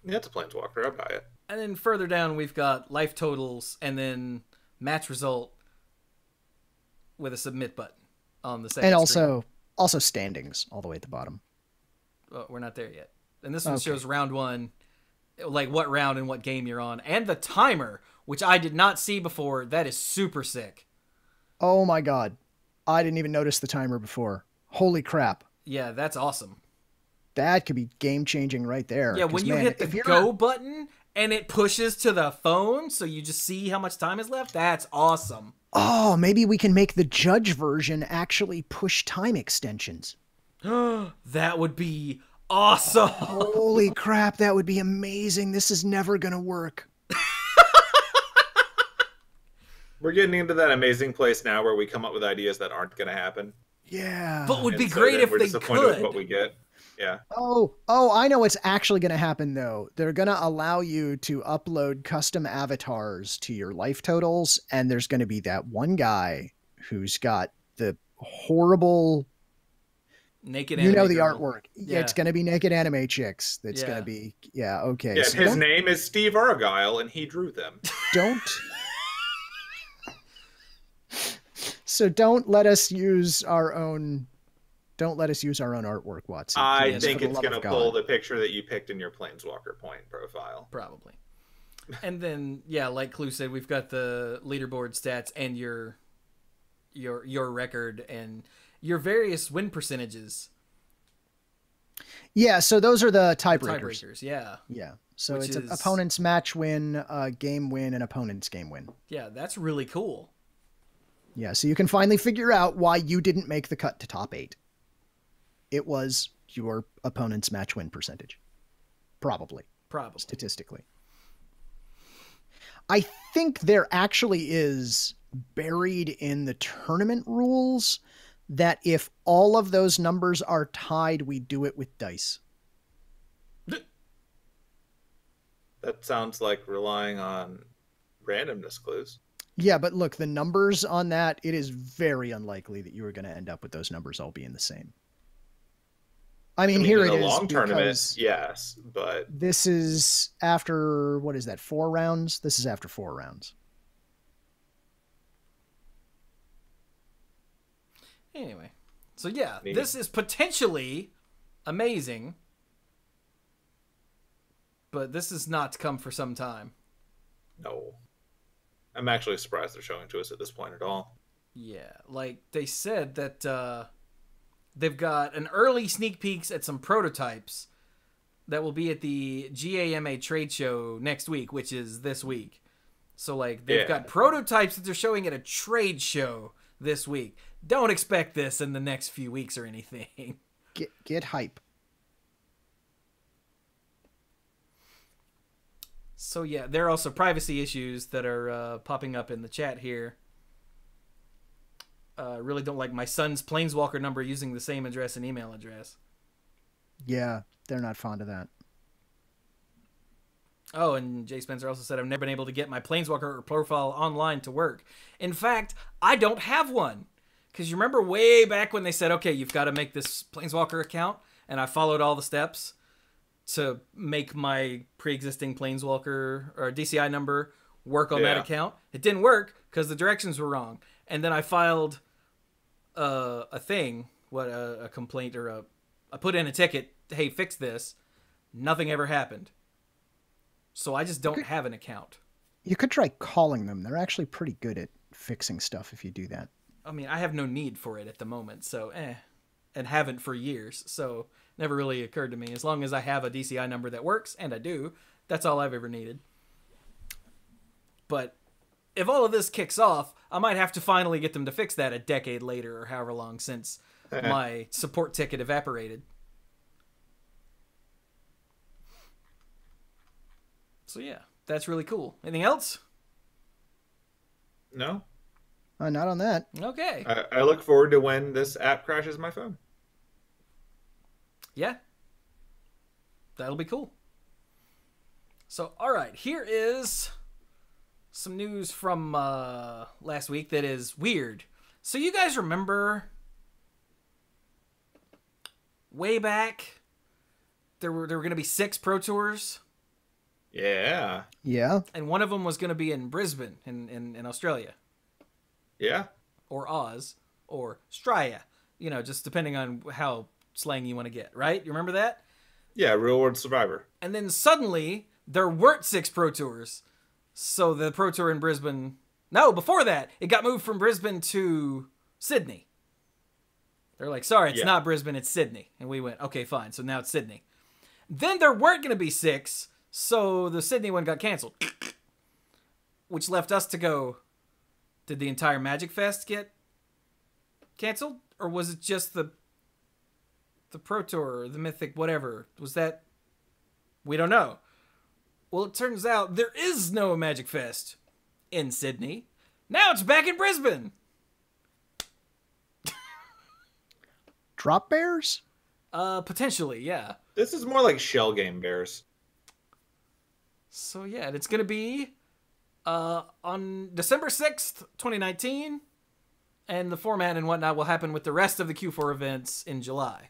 Speaker 1: Yeah, it's a planeswalker. I'll buy it.
Speaker 3: And then further down, we've got life totals and then match result with a submit button on the second
Speaker 2: And
Speaker 3: screen.
Speaker 2: also standings all the way at the bottom.
Speaker 3: Oh, we're not there yet. And this one
Speaker 2: Okay.
Speaker 3: shows round 1, like what round and what game you're on. And the timer, which I did not see before. That is super sick.
Speaker 2: Oh my God. I didn't even notice the timer before. Holy crap.
Speaker 3: Yeah, that's awesome.
Speaker 2: That could be game changing right there.
Speaker 3: Yeah, when you hit the go button and it pushes to the phone so you just see how much time is left, that's awesome.
Speaker 2: Oh, maybe we can make the judge version actually push time extensions.
Speaker 3: That would be awesome.
Speaker 2: Holy crap, that would be amazing. This is never going to work.
Speaker 1: We're getting into that amazing place now where we come up with ideas that aren't going to happen.
Speaker 2: Yeah.
Speaker 3: But would be
Speaker 1: And so
Speaker 3: great
Speaker 1: then
Speaker 3: if
Speaker 1: we're
Speaker 3: they
Speaker 1: disappointed with
Speaker 3: could.
Speaker 1: what we get. Yeah.
Speaker 2: Oh, I know what's actually going to happen though. They're going to allow you to upload custom avatars to your life totals, and there's going to be that one guy who's got the horrible,
Speaker 3: Naked
Speaker 2: you know,
Speaker 3: anime
Speaker 2: the
Speaker 3: girl.
Speaker 2: artwork.
Speaker 3: Yeah.
Speaker 2: It's going to be naked anime chicks. That's
Speaker 3: Yeah.
Speaker 2: going to be, yeah, okay.
Speaker 1: Yeah,
Speaker 2: So
Speaker 1: his name is Steve Argyle, and he drew them.
Speaker 2: don't let us use our own. Don't let us use our own artwork, Watson.
Speaker 1: I
Speaker 2: Please,
Speaker 1: think
Speaker 2: for the
Speaker 1: it's
Speaker 2: love
Speaker 1: going to
Speaker 2: of God.
Speaker 1: pull the picture that you picked in your Planeswalker point profile.
Speaker 3: Probably. And then, yeah, like Cluze said, we've got the leaderboard stats and your record and your various win percentages.
Speaker 2: Yeah, so those are the tiebreakers.
Speaker 3: Tiebreakers, yeah.
Speaker 2: Yeah. So
Speaker 3: Which
Speaker 2: it's
Speaker 3: is-
Speaker 2: opponent's match win, game win, and opponent's game win.
Speaker 3: Yeah, that's really cool.
Speaker 2: Yeah, so you can finally figure out why you didn't make the cut to top 8. It was your opponent's match win percentage. Probably, statistically. I think there actually is buried in the tournament rules that if all of those numbers are tied, we do it with dice.
Speaker 1: That sounds like relying on randomness clues.
Speaker 2: Yeah, but look, the numbers on that, it is very unlikely that you are going to end up with those numbers all being the same. I mean, here
Speaker 1: in
Speaker 2: it
Speaker 1: a
Speaker 2: is.
Speaker 1: long tournament,
Speaker 2: because
Speaker 1: yes, but
Speaker 2: this is after, what is that, 4 rounds? This is after 4 rounds.
Speaker 3: Anyway, so yeah,
Speaker 1: Neat.
Speaker 3: this is potentially amazing, but this is not to come for some time.
Speaker 1: no. I'm actually surprised they're showing to us at this point at all.
Speaker 3: Yeah, like they said that they've got an early sneak peeks at some prototypes that will be at the GAMA trade show next week, which is this week. So like they've got prototypes that they're showing at a trade show this week. Don't expect this in the next few weeks or anything.
Speaker 2: Get hype.
Speaker 3: So yeah, there are also privacy issues that are popping up in the chat here. Really don't like my son's Planeswalker number using the same address and email address.
Speaker 2: Yeah, they're not fond of that.
Speaker 3: Oh, and Jay Spencer also said, I've never been able to get my Planeswalker profile online to work. In fact, I don't have one. Because you remember way back when they said, okay, you've got to make this Planeswalker account, and I followed all the steps to make my pre-existing Planeswalker or DCI number work on that account. It didn't work because the directions were wrong. And then I filed a thing, a complaint, or I put in a ticket, hey, fix this. Nothing ever happened. So I just don't have an account.
Speaker 2: You could try calling them. They're actually pretty good at fixing stuff if you do that.
Speaker 3: I mean, I have no need for it at the moment, so and haven't for years, so never really occurred to me. As long as I have a DCI number that works, and I do, that's all I've ever needed. But if all of this kicks off, I might have to finally get them to fix that a decade later or however long since my support ticket evaporated. So yeah, that's really cool. Anything else?
Speaker 1: No.
Speaker 2: Not on that.
Speaker 3: Okay.
Speaker 1: I look forward to when this app crashes my phone.
Speaker 3: Yeah. That'll be cool. So, all right, here is some news from last week that is weird. So you guys remember way back there were going to be 6 Pro Tours?
Speaker 1: Yeah.
Speaker 2: Yeah.
Speaker 3: And one of them was going to be in Brisbane in Australia.
Speaker 1: Yeah.
Speaker 3: Or Oz. Or Straya. You know, just depending on how slang you want to get, right? You remember that?
Speaker 1: Yeah, Real World Survivor.
Speaker 3: And then suddenly, there weren't 6 Pro Tours. So the Pro Tour in Brisbane... No, before that, it got moved from Brisbane to Sydney. They're like, sorry, it's not Brisbane, it's Sydney. And we went, okay, fine, so now it's Sydney. Then there weren't going to be 6, so the Sydney one got canceled. Which left us to go, did the entire Magic Fest get canceled? Or was it just the Pro Tour, or the Mythic, whatever? Was that... We don't know. Well, it turns out there is no Magic Fest in Sydney. Now it's back in Brisbane.
Speaker 2: Drop bears?
Speaker 3: Potentially, yeah.
Speaker 1: This is more like shell game bears.
Speaker 3: So yeah, and it's going to be on December 6th, 2019. And the format and whatnot will happen with the rest of the Q4 events in July.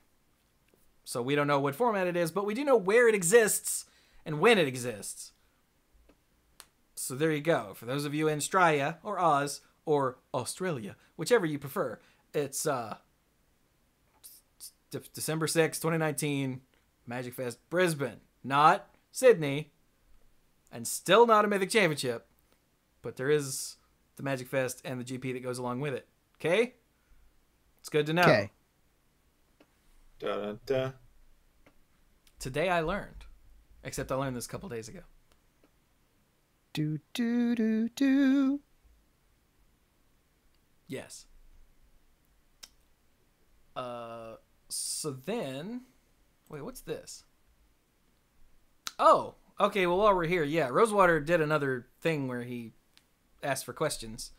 Speaker 3: So we don't know what format it is, but we do know where it exists and when it exists. So there you go. For those of you in Straya or Oz or Australia, whichever you prefer, it's December 6th, 2019, Magic Fest Brisbane, not Sydney, and still not a Mythic Championship, but there is the Magic Fest and the GP that goes along with it. Okay? It's good to know.
Speaker 2: Okay.
Speaker 1: Da-da-da.
Speaker 3: Today I learned. Except I learned this a couple days ago.
Speaker 2: Do, do, do, do.
Speaker 3: Yes. So then... Wait, what's this? Oh, okay, well, while we're here, yeah, Rosewater did another thing where he asked for questions.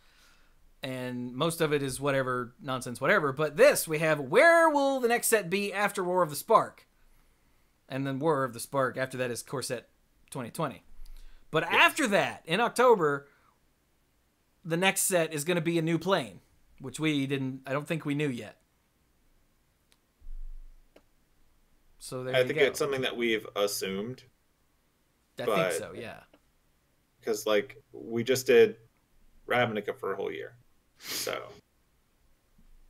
Speaker 3: And most of it is whatever, nonsense, whatever. But this, we have, where will the next set be after War of the Spark? And then War of the Spark, after that is Core Set 2020. But after that, in October, the next set is going to be a new plane, which I don't think we knew yet. So there you go.
Speaker 1: I think it's something that we've assumed.
Speaker 3: I think so, yeah.
Speaker 1: Because, like, we just did Ravnica for a whole year. So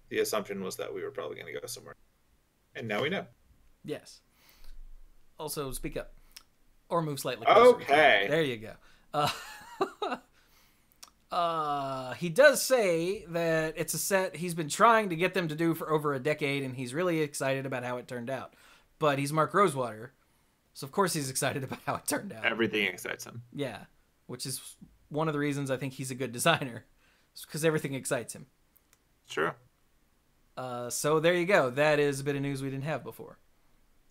Speaker 1: the assumption was that we were probably going to go somewhere. And now we know.
Speaker 3: Yes. Also, speak up. Or move slightly closer.
Speaker 1: Okay.
Speaker 3: There you go. He does say that it's a set he's been trying to get them to do for over a decade, and he's really excited about how it turned out. But he's Mark Rosewater, so of course he's excited about how it turned out.
Speaker 1: Everything excites him.
Speaker 3: Yeah, which is one of the reasons I think he's a good designer. It's because everything excites him.
Speaker 1: Sure.
Speaker 3: So there you go. That is a bit of news we didn't have before.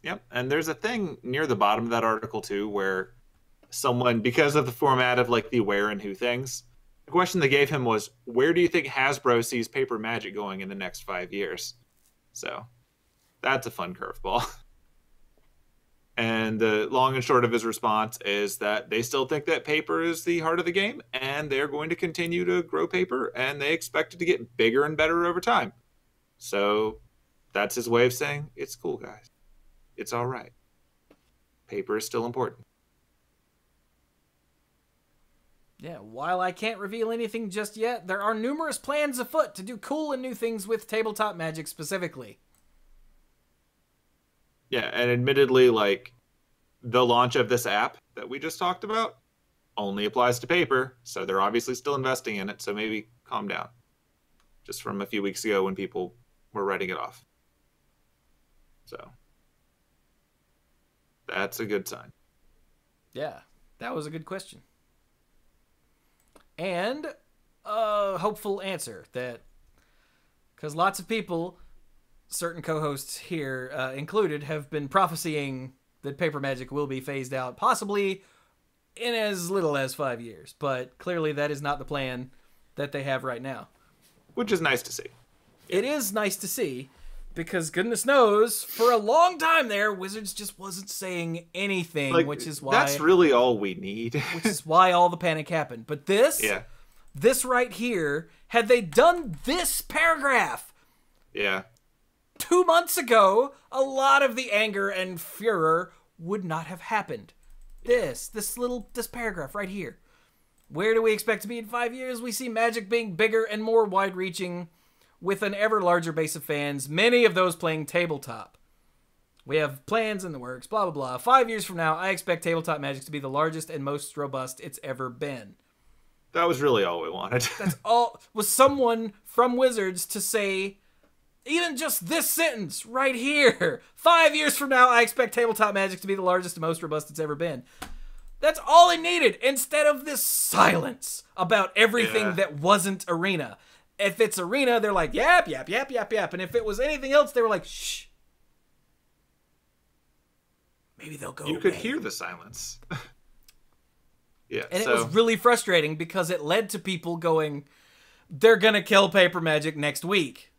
Speaker 1: Yep, and there's a thing near the bottom of that article, too, where someone, because of the format of, like, the where and who things, the question they gave him was, where do you think Hasbro sees paper Magic going in the next 5 years? So, that's a fun curveball. And the long and short of his response is that they still think that paper is the heart of the game, and they're going to continue to grow paper, and they expect it to get bigger and better over time. So that's his way of saying, it's cool, guys. It's all right. Paper is still important.
Speaker 3: Yeah, while I can't reveal anything just yet, there are numerous plans afoot to do cool and new things with tabletop Magic specifically.
Speaker 1: Yeah, and admittedly, like, the launch of this app that we just talked about only applies to paper, so they're obviously still investing in it, so maybe calm down. Just from a few weeks ago when people were writing it off. So, that's a good sign.
Speaker 3: Yeah, that was a good question. And a hopeful answer that, because lots of people, certain co-hosts here included, have been prophesying that paper Magic will be phased out, possibly in as little as 5 years. But clearly that is not the plan that they have right now.
Speaker 1: Which is nice to see.
Speaker 3: It is nice to see, because goodness knows, for a long time there, Wizards just wasn't saying anything,
Speaker 1: Like,
Speaker 3: which is why...
Speaker 1: That's really all we need.
Speaker 3: which is why all the panic happened. But this...
Speaker 1: Yeah.
Speaker 3: This right here, had they done this paragraph...
Speaker 1: Yeah.
Speaker 3: 2 months ago, a lot of the anger and furor would not have happened. This paragraph right here. Where do we expect to be in 5 years? We see Magic being bigger and more wide-reaching, with an ever larger base of fans, many of those playing tabletop. We have plans in the works, blah, blah, blah. 5 years from now, I expect tabletop Magic to be the largest and most robust it's ever been.
Speaker 1: That was really all we wanted.
Speaker 3: That's all. Was someone from Wizards to say... Even just this sentence right here. 5 years from now, I expect tabletop Magic to be the largest and most robust it's ever been. That's all it needed, instead of this silence about everything that wasn't Arena. If it's Arena, they're like, yap, yap, yap, yap, yap. And if it was anything else, they were like, shh. Maybe they'll go
Speaker 1: You could hear the silence. Yeah,
Speaker 3: and it was really frustrating because it led to people going, they're going to kill paper Magic next week.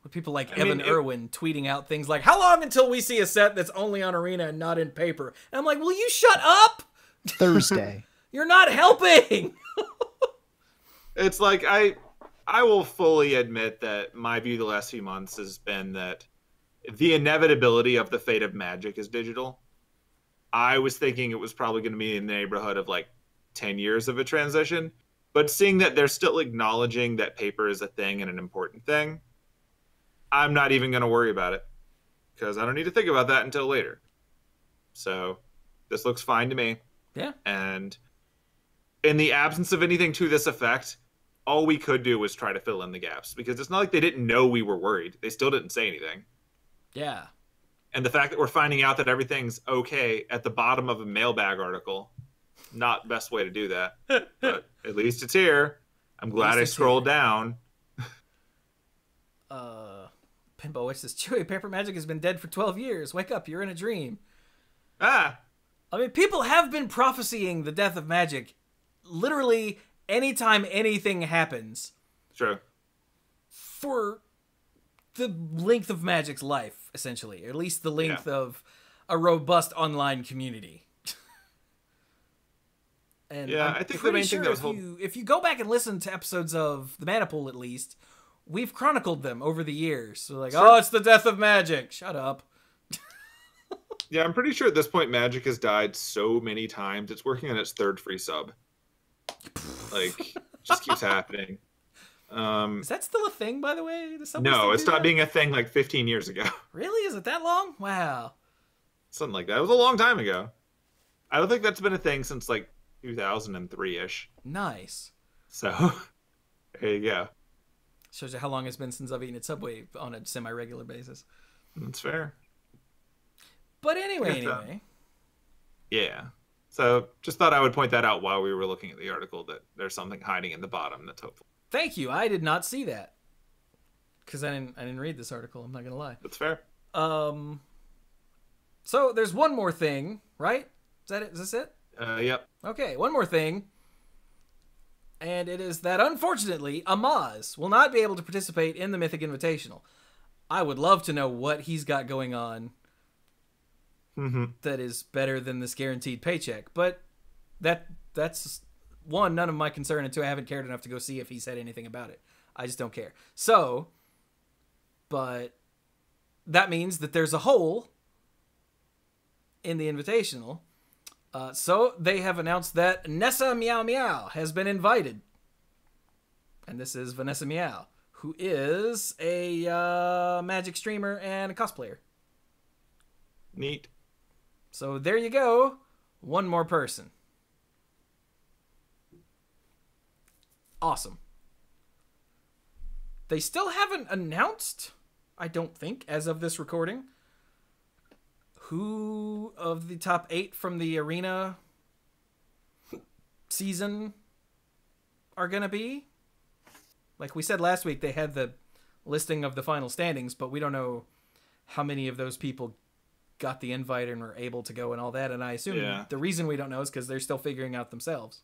Speaker 3: With people like Evan Irwin tweeting out things like, how long until we see a set that's only on Arena and not in paper? And I'm like, will you shut up?
Speaker 2: Thursday.
Speaker 3: You're not helping.
Speaker 1: It's like, I will fully admit that my view the last few months has been that the inevitability of the fate of Magic is digital. I was thinking it was probably going to be in the neighborhood of like 10 years of a transition. But seeing that they're still acknowledging that paper is a thing and an important thing, I'm not even going to worry about it. Because I don't need to think about that until later. So, this looks fine to me.
Speaker 3: Yeah.
Speaker 1: And in the absence of anything to this effect, all we could do was try to fill in the gaps. Because it's not like they didn't know we were worried. They still didn't say anything.
Speaker 3: Yeah.
Speaker 1: And the fact that we're finding out that everything's okay at the bottom of a mailbag article, not the best way to do that. But at least it's here. I'm glad I scrolled down.
Speaker 3: Pinball Witch says, Chewie, paper Magic has been dead for 12 years. Wake up, you're in a dream.
Speaker 1: Ah!
Speaker 3: I mean, people have been prophesying the death of Magic literally anytime anything happens.
Speaker 1: True.
Speaker 3: For the length of Magic's life, essentially. Or at least the length of a robust online community. And
Speaker 1: yeah, I think the main thing that was
Speaker 3: if you go back and listen to episodes of The Mana Pool, at least, we've chronicled them over the years. So like, oh, it's the death of Magic. Shut up.
Speaker 1: Yeah, I'm pretty sure at this point Magic has died so many times. It's working on its third free sub. Like, just keeps happening.
Speaker 3: Is that still a thing, by the way?
Speaker 1: No, it stopped being a thing like 15 years ago.
Speaker 3: Really? Is it that long? Wow.
Speaker 1: Something like that. It was a long time ago. I don't think that's been a thing since like 2003-ish.
Speaker 3: Nice.
Speaker 1: So, there you go.
Speaker 3: Shows you how long it's been since I've eaten at Subway on a semi-regular basis.
Speaker 1: That's fair.
Speaker 3: But anyway.
Speaker 1: Yeah. So, just thought I would point that out while we were looking at the article, that there's something hiding in the bottom that's hopeful.
Speaker 3: Thank you. I did not see that. Because I didn't read this article, I'm not going to lie.
Speaker 1: That's fair.
Speaker 3: So, there's one more thing, right? Is that it? Is this it?
Speaker 1: Yep.
Speaker 3: Okay, one more thing. And it is that, unfortunately, Amaz will not be able to participate in the Mythic Invitational. I would love to know what he's got going on that is better than this guaranteed paycheck. But that's one, none of my concern, and two, I haven't cared enough to go see if he said anything about it. I just don't care. So, but that means that there's a hole in the Invitational. So they have announced that Nessa Meow Meow has been invited. And this is Vanessa Meow, who is a Magic streamer and a cosplayer.
Speaker 1: Neat.
Speaker 3: So there you go. One more person. Awesome. They still haven't announced, I don't think, as of this recording, who of the top 8 from the arena season are going to be. Like we said last week, they had the listing of the final standings, but we don't know how many of those people got the invite and were able to go and all that. And I assume the reason we don't know is because they're still figuring out themselves.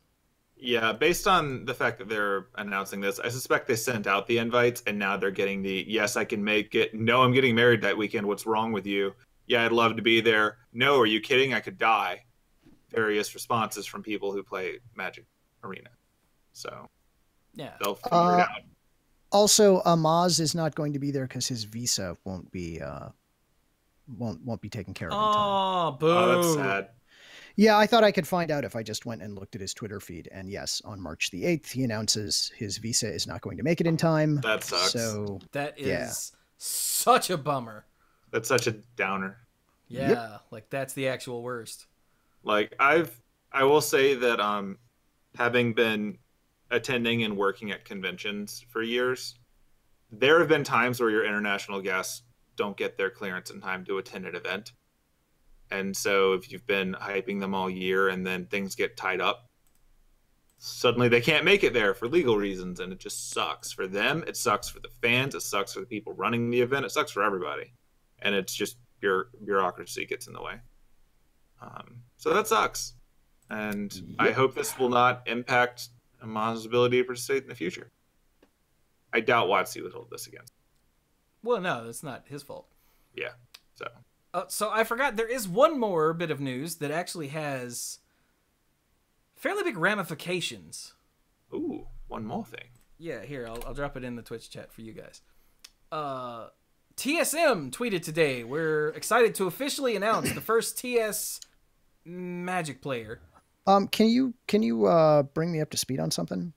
Speaker 1: Yeah, based on the fact that they're announcing this, I suspect they sent out the invites and now they're getting the, yes, I can make it. No, I'm getting married that weekend. What's wrong with you? Yeah, I'd love to be there. No, are you kidding? I could die. Various responses from people who play Magic Arena. So
Speaker 3: yeah,
Speaker 1: they'll figure it out.
Speaker 2: Also, Amaz is not going to be there because his visa won't be taken care of in time.
Speaker 3: Oh, boo.
Speaker 1: Oh, that's sad.
Speaker 2: Yeah, I thought I could find out if I just went and looked at his Twitter feed. And yes, on March the 8th, he announces his visa is not going to make it in time.
Speaker 1: That sucks.
Speaker 2: So
Speaker 3: that is such a bummer.
Speaker 1: That's such a downer.
Speaker 3: Yeah, like that's the actual worst.
Speaker 1: Like I will say that having been attending and working at conventions for years, there have been times where your international guests don't get their clearance in time to attend an event. And so if you've been hyping them all year and then things get tied up, suddenly they can't make it there for legal reasons, and it just sucks for them. It sucks for the fans. It sucks for the people running the event. It sucks for everybody. And it's just bureaucracy gets in the way. So that sucks. And I hope this will not impact Amaz's ability to participate in the future. I doubt WotC would hold this against him.
Speaker 3: Well, no, that's not his fault.
Speaker 1: Yeah, so...
Speaker 3: So I forgot, there is one more bit of news that actually has fairly big ramifications.
Speaker 1: Ooh, one more thing.
Speaker 3: Yeah, here, I'll drop it in the Twitch chat for you guys. TSM tweeted today, we're excited to officially announce the first TS Magic player.
Speaker 2: Can you bring me up to speed on something?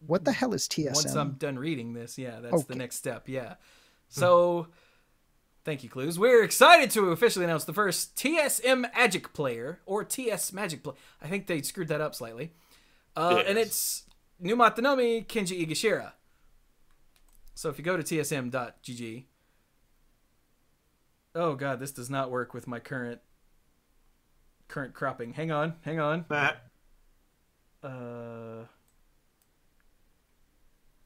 Speaker 2: What the hell is TSM?
Speaker 3: Once I'm done reading this, yeah, that's the next step, yeah. So... Thank you, Cluze. We're excited to officially announce the first TSM Magic player, or TS Magic player. I think they screwed that up slightly. And it's Numatanomi Kenji Igashira. So if you go to tsm.gg... Oh god, this does not work with my current cropping. Hang on. I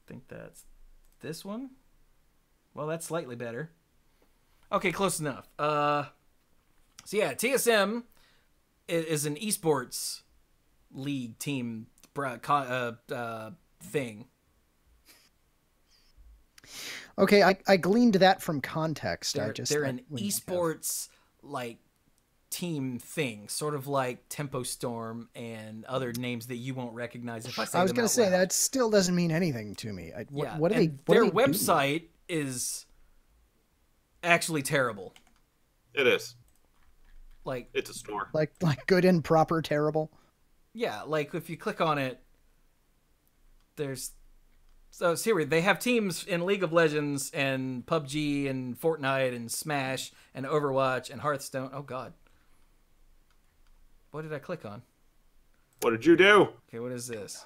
Speaker 3: think that's this one. Well, that's slightly better. Okay, close enough. So yeah, TSM is an esports league team thing.
Speaker 2: Okay, I gleaned that from context.
Speaker 3: They're an esports like team thing, sort of like Tempo Storm and other names that you won't recognize if I say them.
Speaker 2: I was going to say
Speaker 3: loud.
Speaker 2: That still doesn't mean anything to me. What do they?
Speaker 3: Their website is actually terrible.
Speaker 1: It is.
Speaker 3: Like
Speaker 1: it's a store.
Speaker 2: Like good and proper terrible.
Speaker 3: Yeah, like if you click on it, here they have teams in League of Legends and PUBG and Fortnite and Smash and Overwatch and Hearthstone. Oh god. What did I click on?
Speaker 1: What did you do?
Speaker 3: Okay, what is this?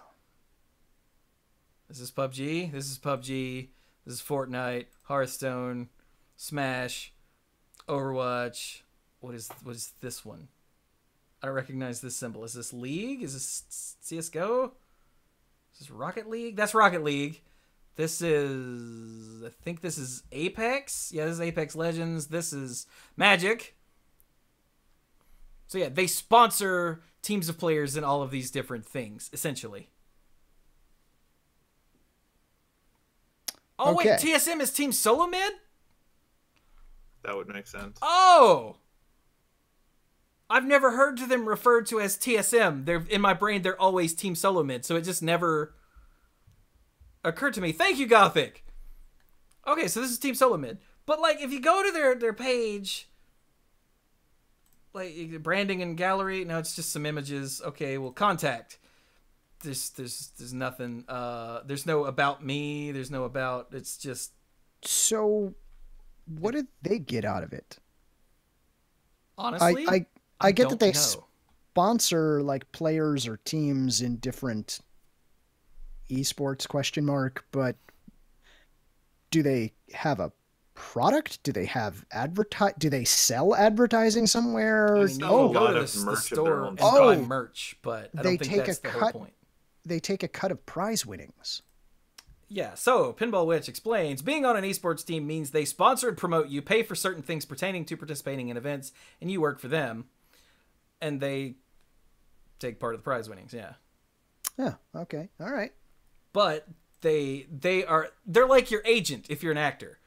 Speaker 3: Is this PUBG? This is PUBG. This is Fortnite, Hearthstone, Smash, Overwatch. What is this one? I don't recognize this symbol. Is this League? Is this CSGO? Is this Rocket League? That's Rocket League. This is... I think this is Apex. Yeah, this is Apex Legends. This is Magic. So yeah, they sponsor teams of players in all of these different things, essentially. Oh,
Speaker 2: okay.
Speaker 3: Wait, TSM is Team Solo Mid?
Speaker 1: That would make sense.
Speaker 3: Oh! I've never heard them referred to as TSM. They're in my brain. They're always Team Solo Mid, so it just never occurred to me. Thank you, Gothic. Okay, so this is Team Solo Mid, but like if you go to their page, like branding and gallery, no, it's just some images. Okay, well, contact. There's nothing. There's no about me. There's no about. It's just.
Speaker 2: So, what did they get out of it?
Speaker 3: Honestly,
Speaker 2: I get that they
Speaker 3: know.
Speaker 2: sponsor like players or teams in different esports ? But do they have a product? Do they have do they sell advertising somewhere?
Speaker 1: I mean,
Speaker 3: Oh,
Speaker 1: a
Speaker 3: go
Speaker 1: lot
Speaker 3: to
Speaker 1: of
Speaker 3: the
Speaker 1: merch of
Speaker 3: store
Speaker 1: their own
Speaker 3: and
Speaker 1: stuff.
Speaker 3: buy merch, but I
Speaker 2: they
Speaker 3: don't think
Speaker 2: take
Speaker 3: that's
Speaker 2: a
Speaker 3: the whole
Speaker 2: cut.
Speaker 3: point.
Speaker 2: They take a cut of prize winnings.
Speaker 3: Yeah, so Pinball Witch explains, being on an esports team means they sponsor and promote you, pay for certain things pertaining to participating in events, and you work for them. And they take part of the prize winnings, yeah.
Speaker 2: Yeah, okay. All right.
Speaker 3: But they're like your agent if you're an actor.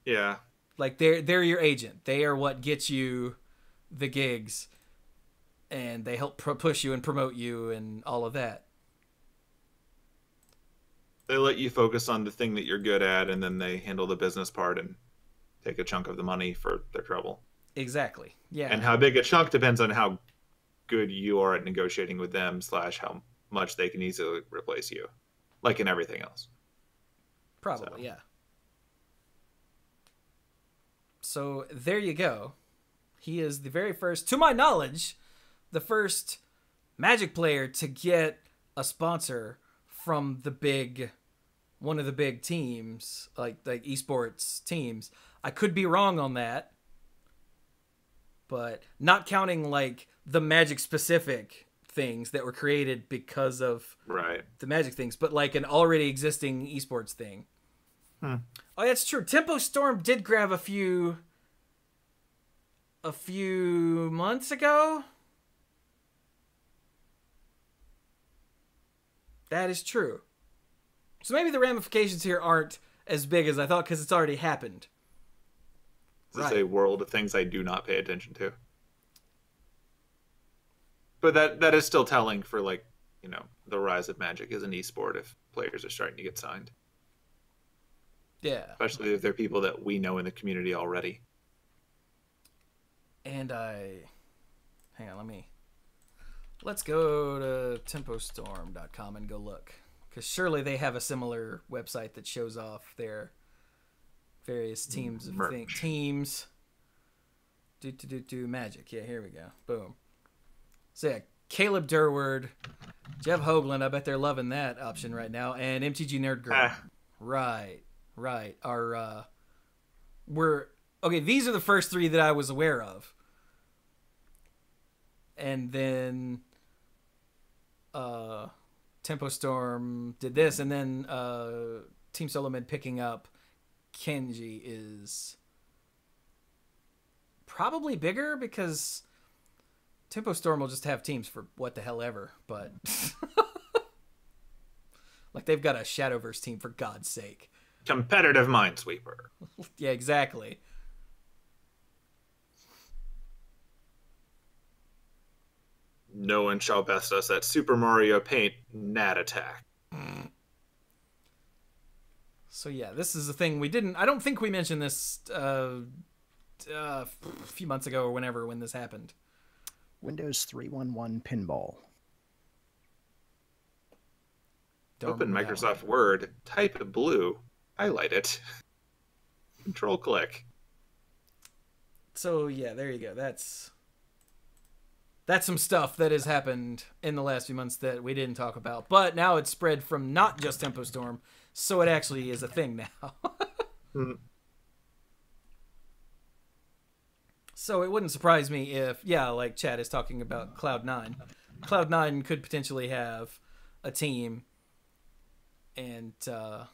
Speaker 1: Yeah.
Speaker 3: Like they're your agent. They are what gets you the gigs, and they help push you and promote you and all of that.
Speaker 1: They let you focus on the thing that you're good at, and then they handle the business part and take a chunk of the money for their trouble.
Speaker 3: Exactly. Yeah.
Speaker 1: And how big a chunk depends on how good you are at negotiating with them / how much they can easily replace you, like in everything else.
Speaker 3: Probably, yeah. So there you go. He is the very first, to my knowledge, the first Magic player to get a sponsor from one of the big teams, like esports teams. I could be wrong on that, but not counting like the Magic specific things that were created because of the Magic things, but like an already existing esports thing. Oh, that's true. Tempo Storm did grab a few months ago. That is true. So maybe the ramifications here aren't as big as I thought because it's already happened.
Speaker 1: This is a world of things I do not pay attention to. But that is still telling for the rise of Magic as an esport if players are starting to get signed.
Speaker 3: Yeah.
Speaker 1: Especially if they're people that we know in the community already.
Speaker 3: And hang on, let's go to tempostorm.com and go look. Because surely they have a similar website that shows off their various teams of teams. Do Magic. Yeah, here we go. Boom. So yeah, Caleb Durward, Jeff Hoagland, I bet they're loving that option right now, and MTG Nerd Girl. Right. These are the first three that I was aware of. And then Tempo Storm did this, and then Team Solo Mid picking up Kenji is probably bigger because Tempo Storm will just have teams for what the hell ever, but like they've got a Shadowverse team for God's sake.
Speaker 1: Competitive Minesweeper.
Speaker 3: Yeah, exactly.
Speaker 1: No one shall best us at Super Mario Paint Nat Attack.
Speaker 3: So yeah, this is the thing I don't think we mentioned this a few months ago or when this happened.
Speaker 2: Windows 3.11 pinball.
Speaker 1: Open Microsoft Word, type blue, highlight it. Control click.
Speaker 3: So yeah, there you go. That's some stuff that has happened in the last few months that we didn't talk about. But now it's spread from not just Tempo Storm, so it actually is a thing now. So it wouldn't surprise me if, like Chad is talking about Cloud9. Cloud9 could potentially have a team, and the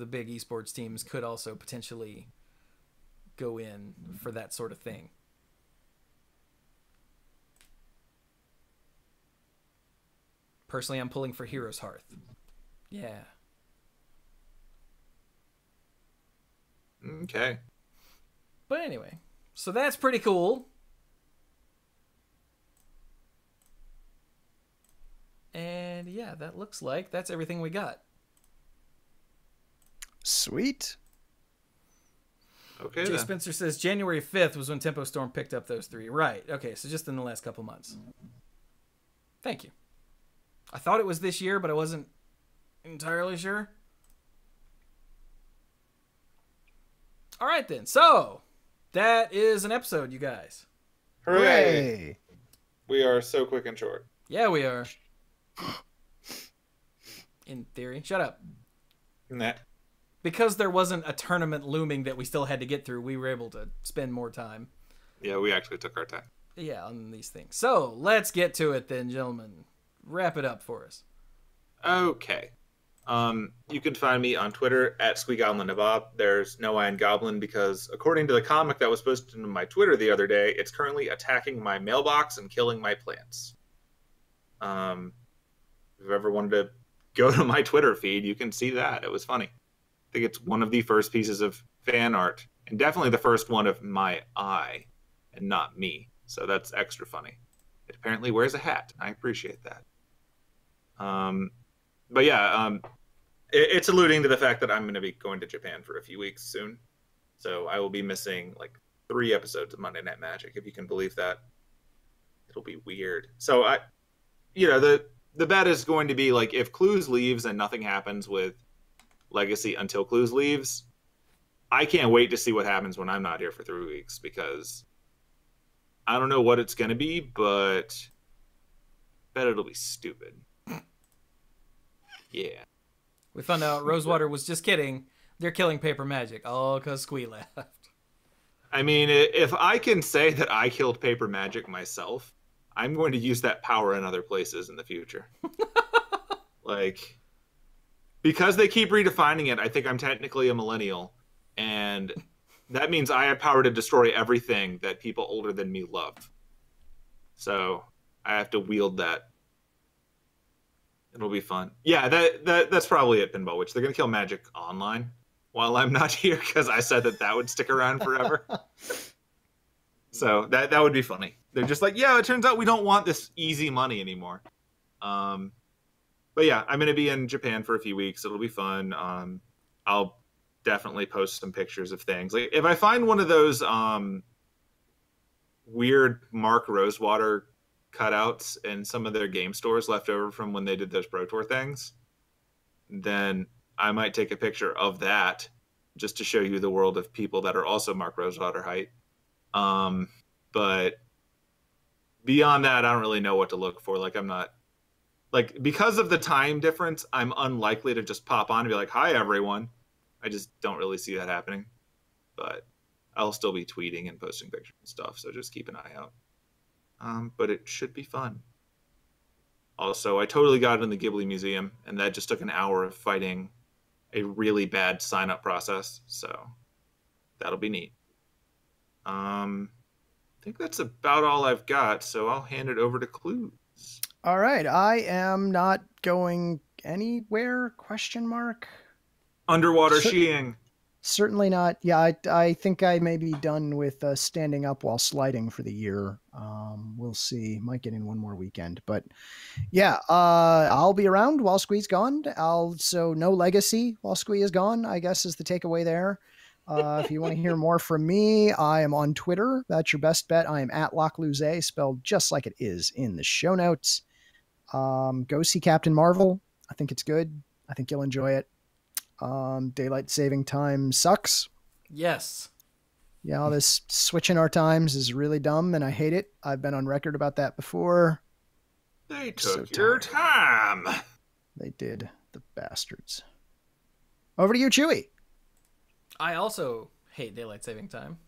Speaker 3: big esports teams could also potentially go in for that sort of thing. Personally, I'm pulling for Heroes Hearth. Yeah.
Speaker 1: Okay.
Speaker 3: But anyway, so that's pretty cool. And yeah, that looks like that's everything we got.
Speaker 2: Sweet.
Speaker 1: Okay,
Speaker 3: Jay
Speaker 1: then.
Speaker 3: Spencer says January 5th was when Tempo Storm picked up those 3. Right. Okay, so just in the last couple months. Thank you. I thought it was this year, but I wasn't entirely sure. All right, then. So, that is an episode, you guys.
Speaker 1: Hooray! We are so quick and short.
Speaker 3: Yeah, we are. In theory. Shut up.
Speaker 1: Nah.
Speaker 3: Because there wasn't a tournament looming that we still had to get through, we were able to spend more time.
Speaker 1: Yeah, we actually took our time.
Speaker 3: Yeah, on these things. So, let's get to it then, gentlemen. Wrap it up for us.
Speaker 1: Okay. You can find me on Twitter at SqueeGoblinNabob. There's no Iron Goblin because, according to the comic that was posted on my Twitter the other day, it's currently attacking my mailbox and killing my plants. If you've ever wanted to go to my Twitter feed, you can see that. It was funny. I think it's one of the first pieces of fan art, and definitely the first one of my eye, and not me. So that's extra funny. It apparently wears a hat. I appreciate that. But yeah, it's alluding to the fact that I'm going to be going to Japan for a few weeks soon. So I will be missing like 3 episodes of Monday Night Magic, if you can believe that. It'll be weird. So the bet is going to be like if Cluze leaves and nothing happens with Legacy until Cluze leaves, I can't wait to see what happens when I'm not here for 3 weeks because I don't know what it's going to be, but I bet it'll be stupid. Yeah.
Speaker 3: We found out Rosewater was just kidding. They're killing paper magic. Oh, because Squee left.
Speaker 1: I mean, if I can say that I killed paper magic myself, I'm going to use that power in other places in the future. Like, because they keep redefining it, I think I'm technically a millennial. And that means I have power to destroy everything that people older than me love. So I have to wield that. It'll be fun. Yeah, that's probably it, Pinball Witch. They're going to kill magic online while I'm not here because I said that would stick around forever. So that would be funny. They're just like, yeah, it turns out we don't want this easy money anymore. But yeah, I'm going to be in Japan for a few weeks. It'll be fun. I'll definitely post some pictures of things. Like if I find one of those weird Mark Rosewater cutouts in some of their game stores left over from when they did those Pro Tour things, then I might take a picture of that just to show you the world of people that are also Mark Rosewater height. But beyond that, I don't really know what to look for. Like I'm not like, because of the time difference, I'm unlikely to just pop on and be like, hi everyone. I just don't really see that happening, but I'll still be tweeting and posting pictures and stuff. So just keep an eye out. But it should be fun. Also, I totally got in the Ghibli Museum, and that just took an hour of fighting a really bad sign-up process. So that'll be neat. I think that's about all I've got. So I'll hand it over to Cluze.
Speaker 2: All right. I am not going anywhere? Question mark.
Speaker 1: Underwater skiing.
Speaker 2: Certainly not. Yeah, I think I may be done with standing up while sliding for the year. We'll see. Might get in one more weekend, but yeah, I'll be around while Squee's gone. So no Legacy while Squee is gone, I guess is the takeaway there. If you want to hear more from me, I am on Twitter. That's your best bet. I am at Cluze, spelled just like it is in the show notes. Go see Captain Marvel. I think it's good. I think you'll enjoy it. Daylight saving time sucks.
Speaker 3: Yes.
Speaker 2: Yeah, all this switching our times is really dumb, and I hate it. I've been on record about that before.
Speaker 1: They took your time.
Speaker 2: They did, the bastards. Over to you, Chewie.
Speaker 3: I also hate daylight saving time.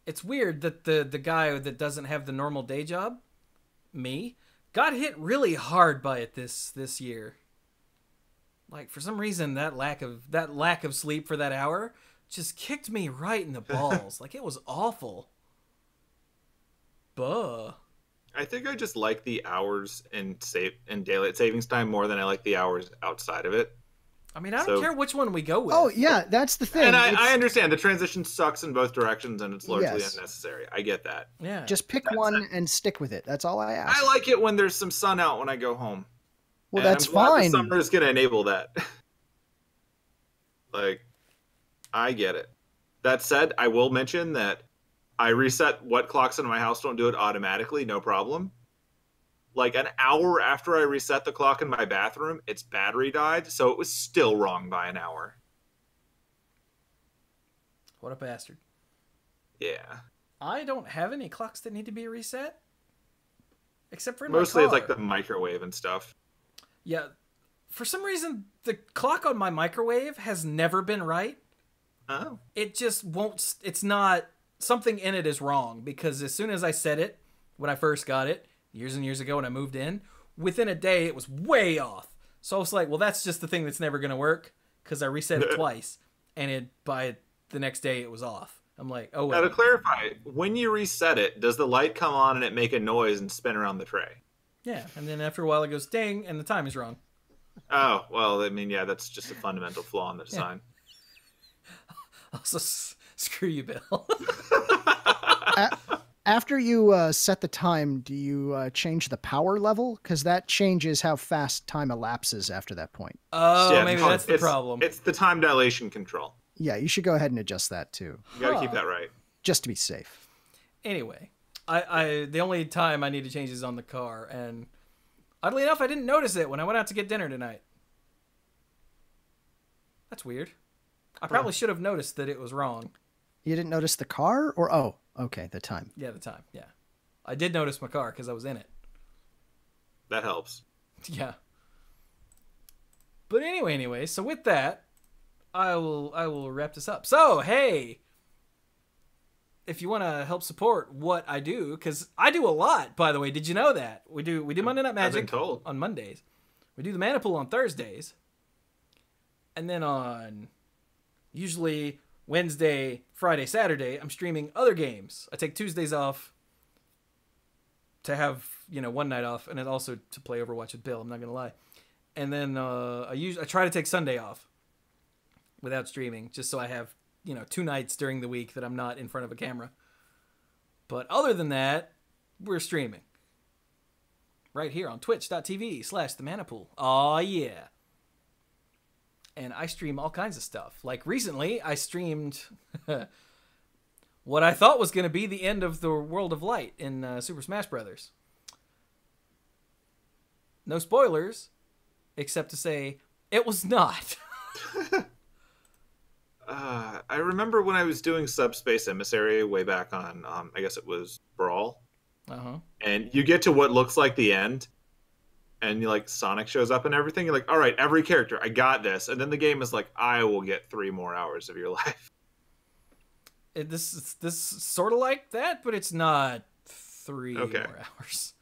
Speaker 3: It's weird that the guy that doesn't have the normal day job, me, got hit really hard by it this year. Like, for some reason, that lack of sleep for that hour just kicked me right in the balls. Like, it was awful. Buh.
Speaker 1: I think I just like the hours in daylight savings time more than I like the hours outside of it.
Speaker 3: I mean, I don't
Speaker 1: So-
Speaker 3: care which one we go with.
Speaker 2: Oh yeah, that's the thing.
Speaker 1: And I
Speaker 2: It's-
Speaker 1: understand the transition sucks in both directions, and it's largely
Speaker 2: Yes.
Speaker 1: unnecessary. I get that.
Speaker 3: Yeah.
Speaker 2: just pick one and stick with it. That's all I ask.
Speaker 1: I like it when there's some sun out when I go home.
Speaker 2: well,
Speaker 1: And
Speaker 2: that's
Speaker 1: I'm glad
Speaker 2: fine.
Speaker 1: The summer is going to enable that. Like, I get it. That said, I will mention that I reset what clocks in my house don't do it automatically, no problem. Like an hour after I reset the clock in my bathroom, its battery died, so it was still wrong by an hour.
Speaker 3: What a bastard.
Speaker 1: Yeah.
Speaker 3: I don't have any clocks that need to be reset. Except for in
Speaker 1: Mostly
Speaker 3: my
Speaker 1: it's
Speaker 3: car.
Speaker 1: like the microwave and stuff.
Speaker 3: Yeah. For some reason, the clock on my microwave has never been right.
Speaker 1: Oh.
Speaker 3: It just won't... It's not... Something in it is wrong, because as soon as I set it, when I first got it, years and years ago when I moved in, within a day it was way off. So I was like, well, that's just the thing that's never going to work, because I reset it twice, and by the next day it was off. I'm like, oh,
Speaker 1: Now to
Speaker 3: well.
Speaker 1: clarify, when you reset it, does the light come on and it make a noise and spin around the tray?
Speaker 3: Yeah, and then after a while it goes ding, and the time is wrong.
Speaker 1: Oh, well, I mean, yeah, that's just a fundamental flaw in the design.
Speaker 3: Also, screw you, Bill.
Speaker 2: After you set the time, do you change the power level? Because that changes how fast time elapses after that point.
Speaker 3: Oh,
Speaker 1: Yeah,
Speaker 3: maybe
Speaker 1: no,
Speaker 3: that's the
Speaker 1: it's-
Speaker 3: problem.
Speaker 1: It's the time dilation control.
Speaker 2: Yeah, you should go ahead and adjust that too,
Speaker 1: You gotta
Speaker 3: Huh.
Speaker 1: keep that right.
Speaker 2: just to be safe.
Speaker 3: Anyway, I the only time I need to change is on the car, and oddly enough, I didn't notice it when I went out to get dinner tonight. That's weird. I probably should have noticed that it was wrong.
Speaker 2: You didn't notice the car, or oh, okay, the time.
Speaker 3: Yeah, the time. Yeah, I did notice my car because I was in it.
Speaker 1: That helps.
Speaker 3: Yeah. But anyway, so with that, I will wrap this up. So, hey, if you want to help support what I do, because I do a lot, by the way. Did you know that? We do Monday Night
Speaker 1: I've
Speaker 3: Magic
Speaker 1: been told.
Speaker 3: on Mondays. We do the Mana Pool on Thursdays. And then on usually Wednesday, Friday, Saturday, I'm streaming other games. I take Tuesdays off to have, one night off, and then also to play Overwatch with Bill. I'm not going to lie. And then I try to take Sunday off without streaming, just so I have, 2 nights during the week that I'm not in front of a camera. But other than that, we're streaming. Right here on twitch.tv/themanapool. Aw, yeah. And I stream all kinds of stuff. Like recently, I streamed what I thought was going to be the end of the World of Light in Super Smash Brothers. No spoilers, except to say it was not.
Speaker 1: I remember when I was doing Subspace Emissary way back on, I guess it was Brawl,
Speaker 3: Uh-huh.
Speaker 1: and you get to what looks like the end, and Sonic shows up and everything. You're like, all right, every character, I got this. And then the game is like, I will get 3 more hours of your life.
Speaker 3: This is sort of like that, but it's not 3
Speaker 1: Okay.
Speaker 3: more hours.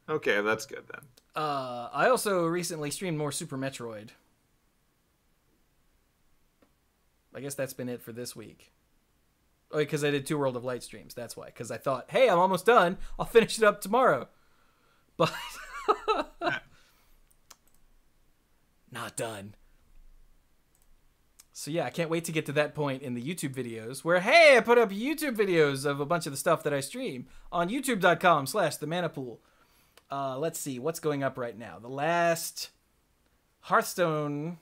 Speaker 1: Okay, that's good then.
Speaker 3: I also recently streamed more Super Metroid. I guess that's been it for this week. Oh, because I did 2 World of Light streams. That's why. Because I thought, hey, I'm almost done. I'll finish it up tomorrow. But not done. So yeah, I can't wait to get to that point in the YouTube videos where, hey, I put up YouTube videos of a bunch of the stuff that I stream on youtube.com/themanapool. Let's see what's going up right now. The last Hearthstone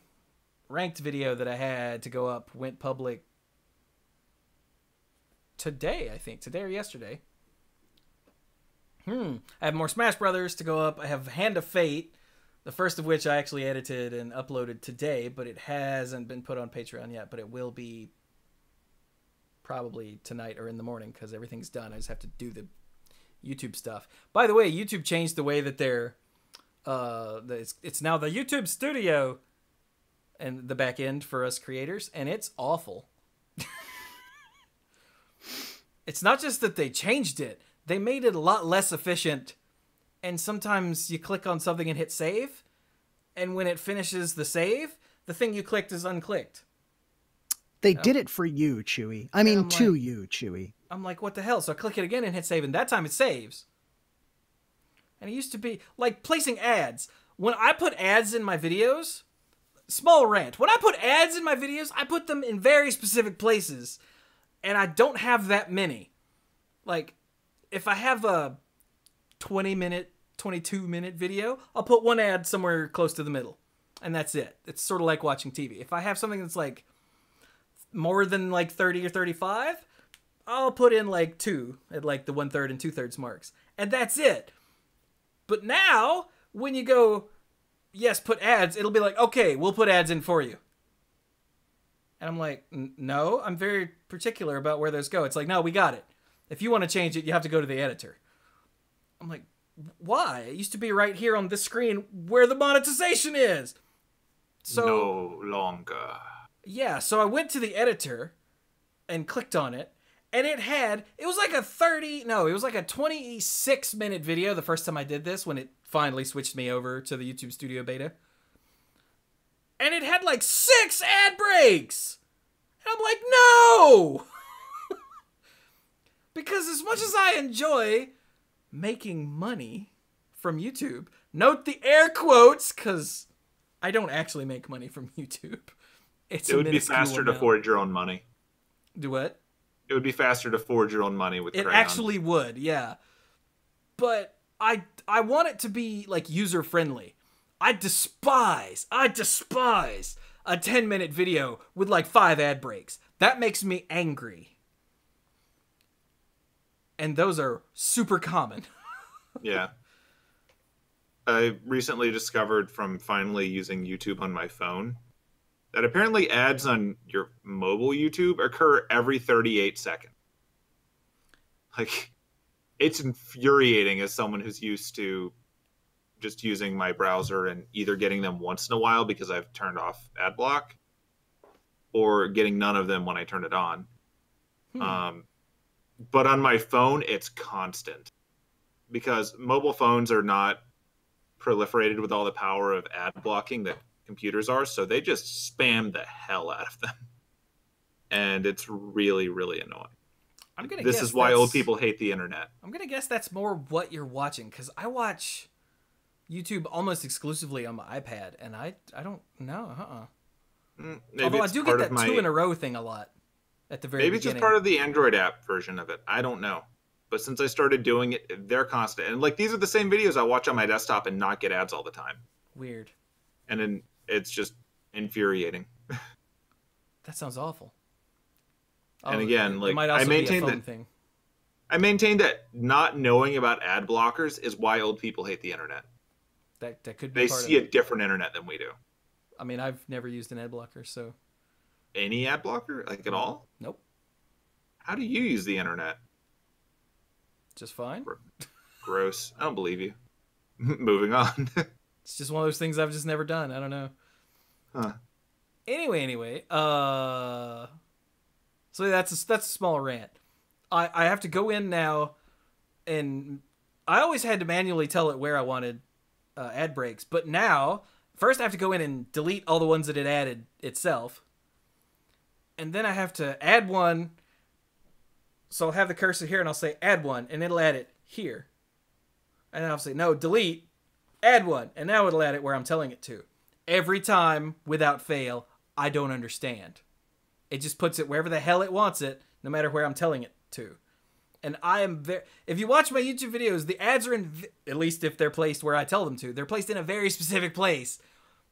Speaker 3: ranked video that I had to go up went public today, I think. Today or yesterday. I have more Smash Brothers to go up. I have Hand of Fate, the first of which I actually edited and uploaded today, but it hasn't been put on Patreon yet, but it will be probably tonight or in the morning because everything's done. I just have to do the YouTube stuff. By the way, YouTube changed the way that they're it's now the YouTube Studio and the back end for us creators, and it's awful. It's not just that they changed it, they made it a lot less efficient, and sometimes you click on something and hit save, and when it finishes the save, the thing you clicked is unclicked.
Speaker 2: They did it for you, Chewie. I mean,
Speaker 3: I'm
Speaker 2: to
Speaker 3: like-
Speaker 2: you, Chewie.
Speaker 3: I'm like, what the hell? So I click it again and hit save, and that time it saves. And it used to be like placing ads. When I put ads in my videos, small rant. When I put ads in my videos, I put them in very specific places, and I don't have that many. Like, if I have a 20-minute, 22-minute video, I'll put one ad somewhere close to the middle, and that's it. It's sort of like watching TV. If I have something that's like more than like 30 or 35, I'll put in like 2 at like the 1/3 and 2/3 marks, and that's it. But now, when you go, yes, put ads, it'll be like, okay, we'll put ads in for you. And I'm like, no, I'm very particular about where those go. It's like, no, we got it. If you want to change it, you have to go to the editor. I'm like, why? It used to be right here on this screen where the monetization is. So
Speaker 1: no longer.
Speaker 3: Yeah, so I went to the editor and clicked on it, and it was like a 26-minute video the first time I did this, when it finally switched me over to the YouTube Studio Beta. And it had like 6 ad breaks. And I'm like, no! Because as much as I enjoy making money from YouTube, note the air quotes, because I don't actually make money from YouTube. It
Speaker 1: would be faster to forge your own money.
Speaker 3: Do what?
Speaker 1: It would be faster to forge your own money with
Speaker 3: It
Speaker 1: Crayon.
Speaker 3: actually would, yeah. But I want it to be like user friendly. I despise a 10-minute video with like 5 ad breaks. That makes me angry. And those are super common.
Speaker 1: Yeah. I recently discovered from finally using YouTube on my phone that apparently ads on your mobile YouTube occur every 38 seconds. Like, it's infuriating as someone who's used to just using my browser and either getting them once in a while because I've turned off ad block, or getting none of them when I turn it on. But on my phone, it's constant. Because mobile phones are not proliferated with all the power of ad blocking that computers are, so they just spam the hell out of them. And it's really, really annoying. This is why old people hate the internet. I'm
Speaker 3: going to guess that's more what you're watching, because I watch YouTube almost exclusively on my iPad, and I don't know. Although I do get that 2 in a row thing a lot at the very beginning. Maybe it's
Speaker 1: just part of the Android app version of it. I don't know. But since I started doing it, they're constant. And like, these are the same videos I watch on my desktop and not get ads all the time.
Speaker 3: Weird.
Speaker 1: And then it's just infuriating.
Speaker 3: That sounds awful.
Speaker 1: And again, like,
Speaker 3: I
Speaker 1: maintain that not knowing about ad blockers is why old people hate the internet.
Speaker 3: That could be.
Speaker 1: They see a different internet than we do.
Speaker 3: I mean, I've never used an ad blocker, so.
Speaker 1: Any ad blocker, like, at all?
Speaker 3: Nope.
Speaker 1: How do you use the internet?
Speaker 3: Just fine.
Speaker 1: Gross. I don't believe you. Moving on.
Speaker 3: It's just one of those things I've just never done. I don't know.
Speaker 1: Huh.
Speaker 3: Anyway. So that's a small rant. I have to go in now, and I always had to manually tell it where I wanted ad breaks, but now first I have to go in and delete all the ones that it added itself, and then I have to add one. So I'll have the cursor here, and I'll say add one, and it'll add it here, and then I'll say no, delete, add one, and now it'll add it where I'm telling it to. Every time, without fail. I don't understand. It just puts it wherever the hell it wants it, no matter where I'm telling it to. And I am if you watch my YouTube videos, the ads are in, at least if they're placed where I tell them to, they're placed in a very specific place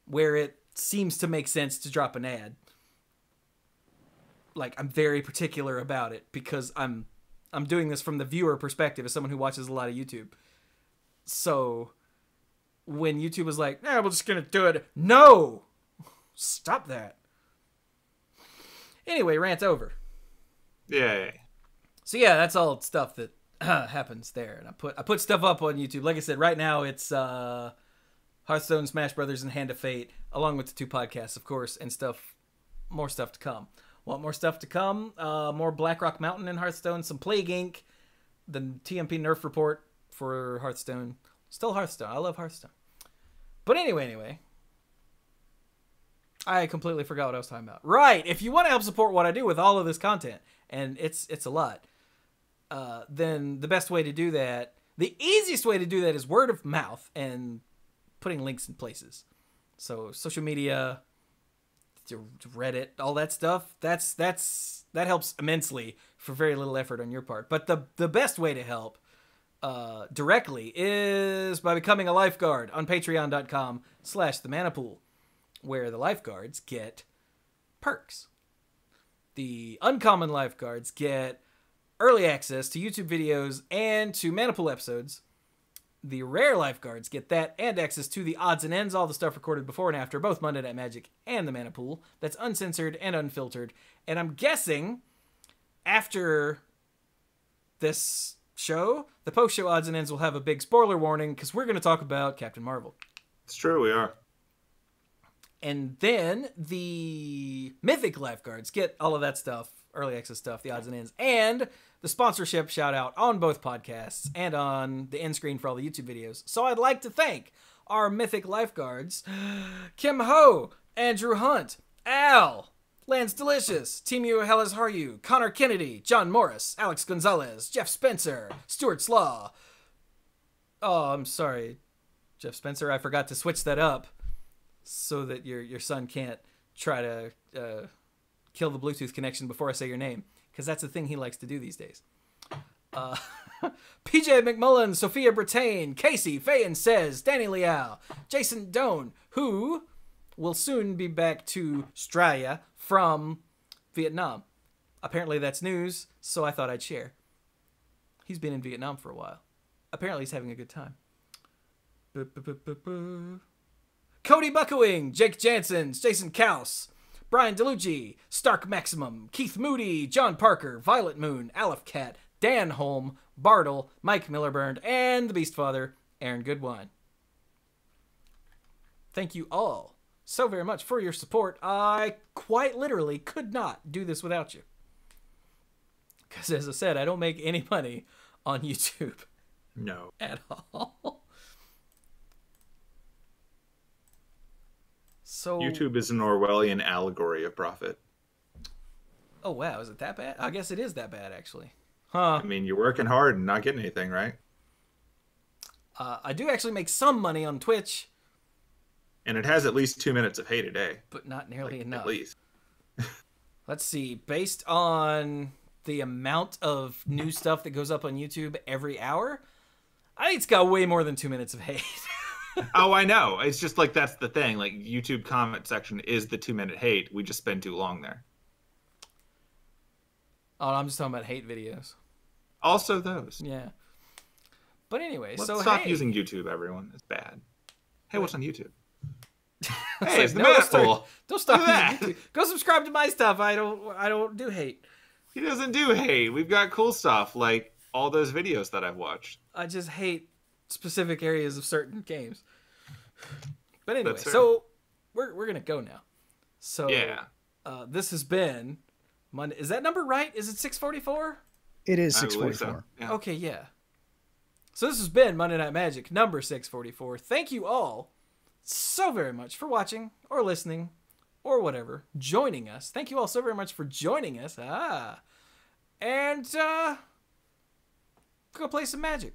Speaker 3: where it seems to make sense to drop an ad. Like, I'm very particular about it because I'm doing this from the viewer perspective as someone who watches a lot of YouTube. So when YouTube was like, "Nah, we're just going to do it." No! Stop that. Anyway, rant over.
Speaker 1: Yay.
Speaker 3: So yeah, that's all stuff that happens there. And I put stuff up on YouTube. Like I said, right now it's Hearthstone, Smash Brothers, and Hand of Fate, along with the 2 podcasts, of course, and more stuff to come. Want more stuff to come? More Blackrock Mountain in Hearthstone, some Plague Inc., the TMP Nerf report for Hearthstone. Still Hearthstone. I love Hearthstone. But anyway. I completely forgot what I was talking about. Right. If you want to help support what I do with all of this content, and it's a lot, then the best way to do that, the easiest way to do that is word of mouth and putting links in places. So social media, Reddit, all that stuff. That helps immensely for very little effort on your part. But the best way to help directly is by becoming a lifeguard on patreon.com/themanapool, where the lifeguards get perks. The uncommon lifeguards get early access to YouTube videos and to Manapool episodes. The rare lifeguards get that and access to the odds and ends, all the stuff recorded before and after both Monday Night Magic and the Manapool. That's uncensored and unfiltered. And I'm guessing after this show, the post-show odds and ends will have a big spoiler warning because we're going to talk about Captain Marvel.
Speaker 1: It's true, we are.
Speaker 3: And then the Mythic lifeguards get all of that stuff, early access stuff, the odds and ends, and the sponsorship shout out on both podcasts and on the end screen for all the YouTube videos. So I'd like to thank our Mythic lifeguards, Kim Ho, Andrew Hunt, Al, Lance Delicious, Timu Hellas Haryu, Connor Kennedy, John Morris, Alex Gonzalez, Jeff Spencer, Stuart Slaw. Oh, I'm sorry, Jeff Spencer. I forgot to switch that up so that your son can't try to kill the Bluetooth connection before I say your name, because that's the thing he likes to do these days. PJ McMullen, Sophia Brattain, Casey, Fayen Says, Danny Liao, Jason Doan, who will soon be back to Australia from Vietnam. Apparently that's news, so I thought I'd share. He's been in Vietnam for a while. Apparently he's having a good time. Cody Buckowing, Jake Jansons, Jason Kaus, Brian DeLucci, Stark Maximum, Keith Moody, John Parker, Violet Moon, Aleph Cat, Dan Holm, Bartle, Mike Millerburn, and the Beast Father, Aaron Goodwine. Thank you all so very much for your support. I quite literally could not do this without you. Because as I said, I don't make any money on YouTube.
Speaker 1: No.
Speaker 3: At all. So
Speaker 1: YouTube is an Orwellian allegory of profit.
Speaker 3: Oh, wow. Is it that bad? I guess it is that bad, actually. Huh.
Speaker 1: I mean, you're working hard and not getting anything, right?
Speaker 3: I do actually make some money on Twitch.
Speaker 1: And it has at least 2 minutes of hate a day.
Speaker 3: But not nearly enough.
Speaker 1: At least.
Speaker 3: Let's see. Based on the amount of new stuff that goes up on YouTube every hour, I think it's got way more than 2 minutes of hate.
Speaker 1: Oh, I know. It's just like that's the thing. Like, YouTube comment section is the 2 minute hate. We just spend too long there.
Speaker 3: Oh, I'm just talking about hate videos.
Speaker 1: Also those.
Speaker 3: Yeah. But anyway,
Speaker 1: Let's
Speaker 3: so
Speaker 1: stop
Speaker 3: hey.
Speaker 1: using YouTube, everyone. It's bad. Hey, what's on YouTube?
Speaker 3: It's
Speaker 1: Hey, it's the
Speaker 3: no,
Speaker 1: Manapool.
Speaker 3: don't stop
Speaker 1: Look at
Speaker 3: using YouTube. Go subscribe to my stuff. I don't do hate.
Speaker 1: He doesn't do hate. We've got cool stuff like all those videos that I've watched.
Speaker 3: I just hate specific areas of certain games. But anyway,
Speaker 1: That's fair.
Speaker 3: so we're gonna go now. So
Speaker 1: Yeah.
Speaker 3: This has been Monday. Is that number right? Is it 644?
Speaker 2: It is
Speaker 1: I believe
Speaker 2: 644.
Speaker 1: so. Yeah.
Speaker 3: Okay, yeah. So this has been Monday Night Magic number 644. Thank you all so very much for watching or listening or whatever, joining us. Thank you all so very much for joining us. And go play some Magic.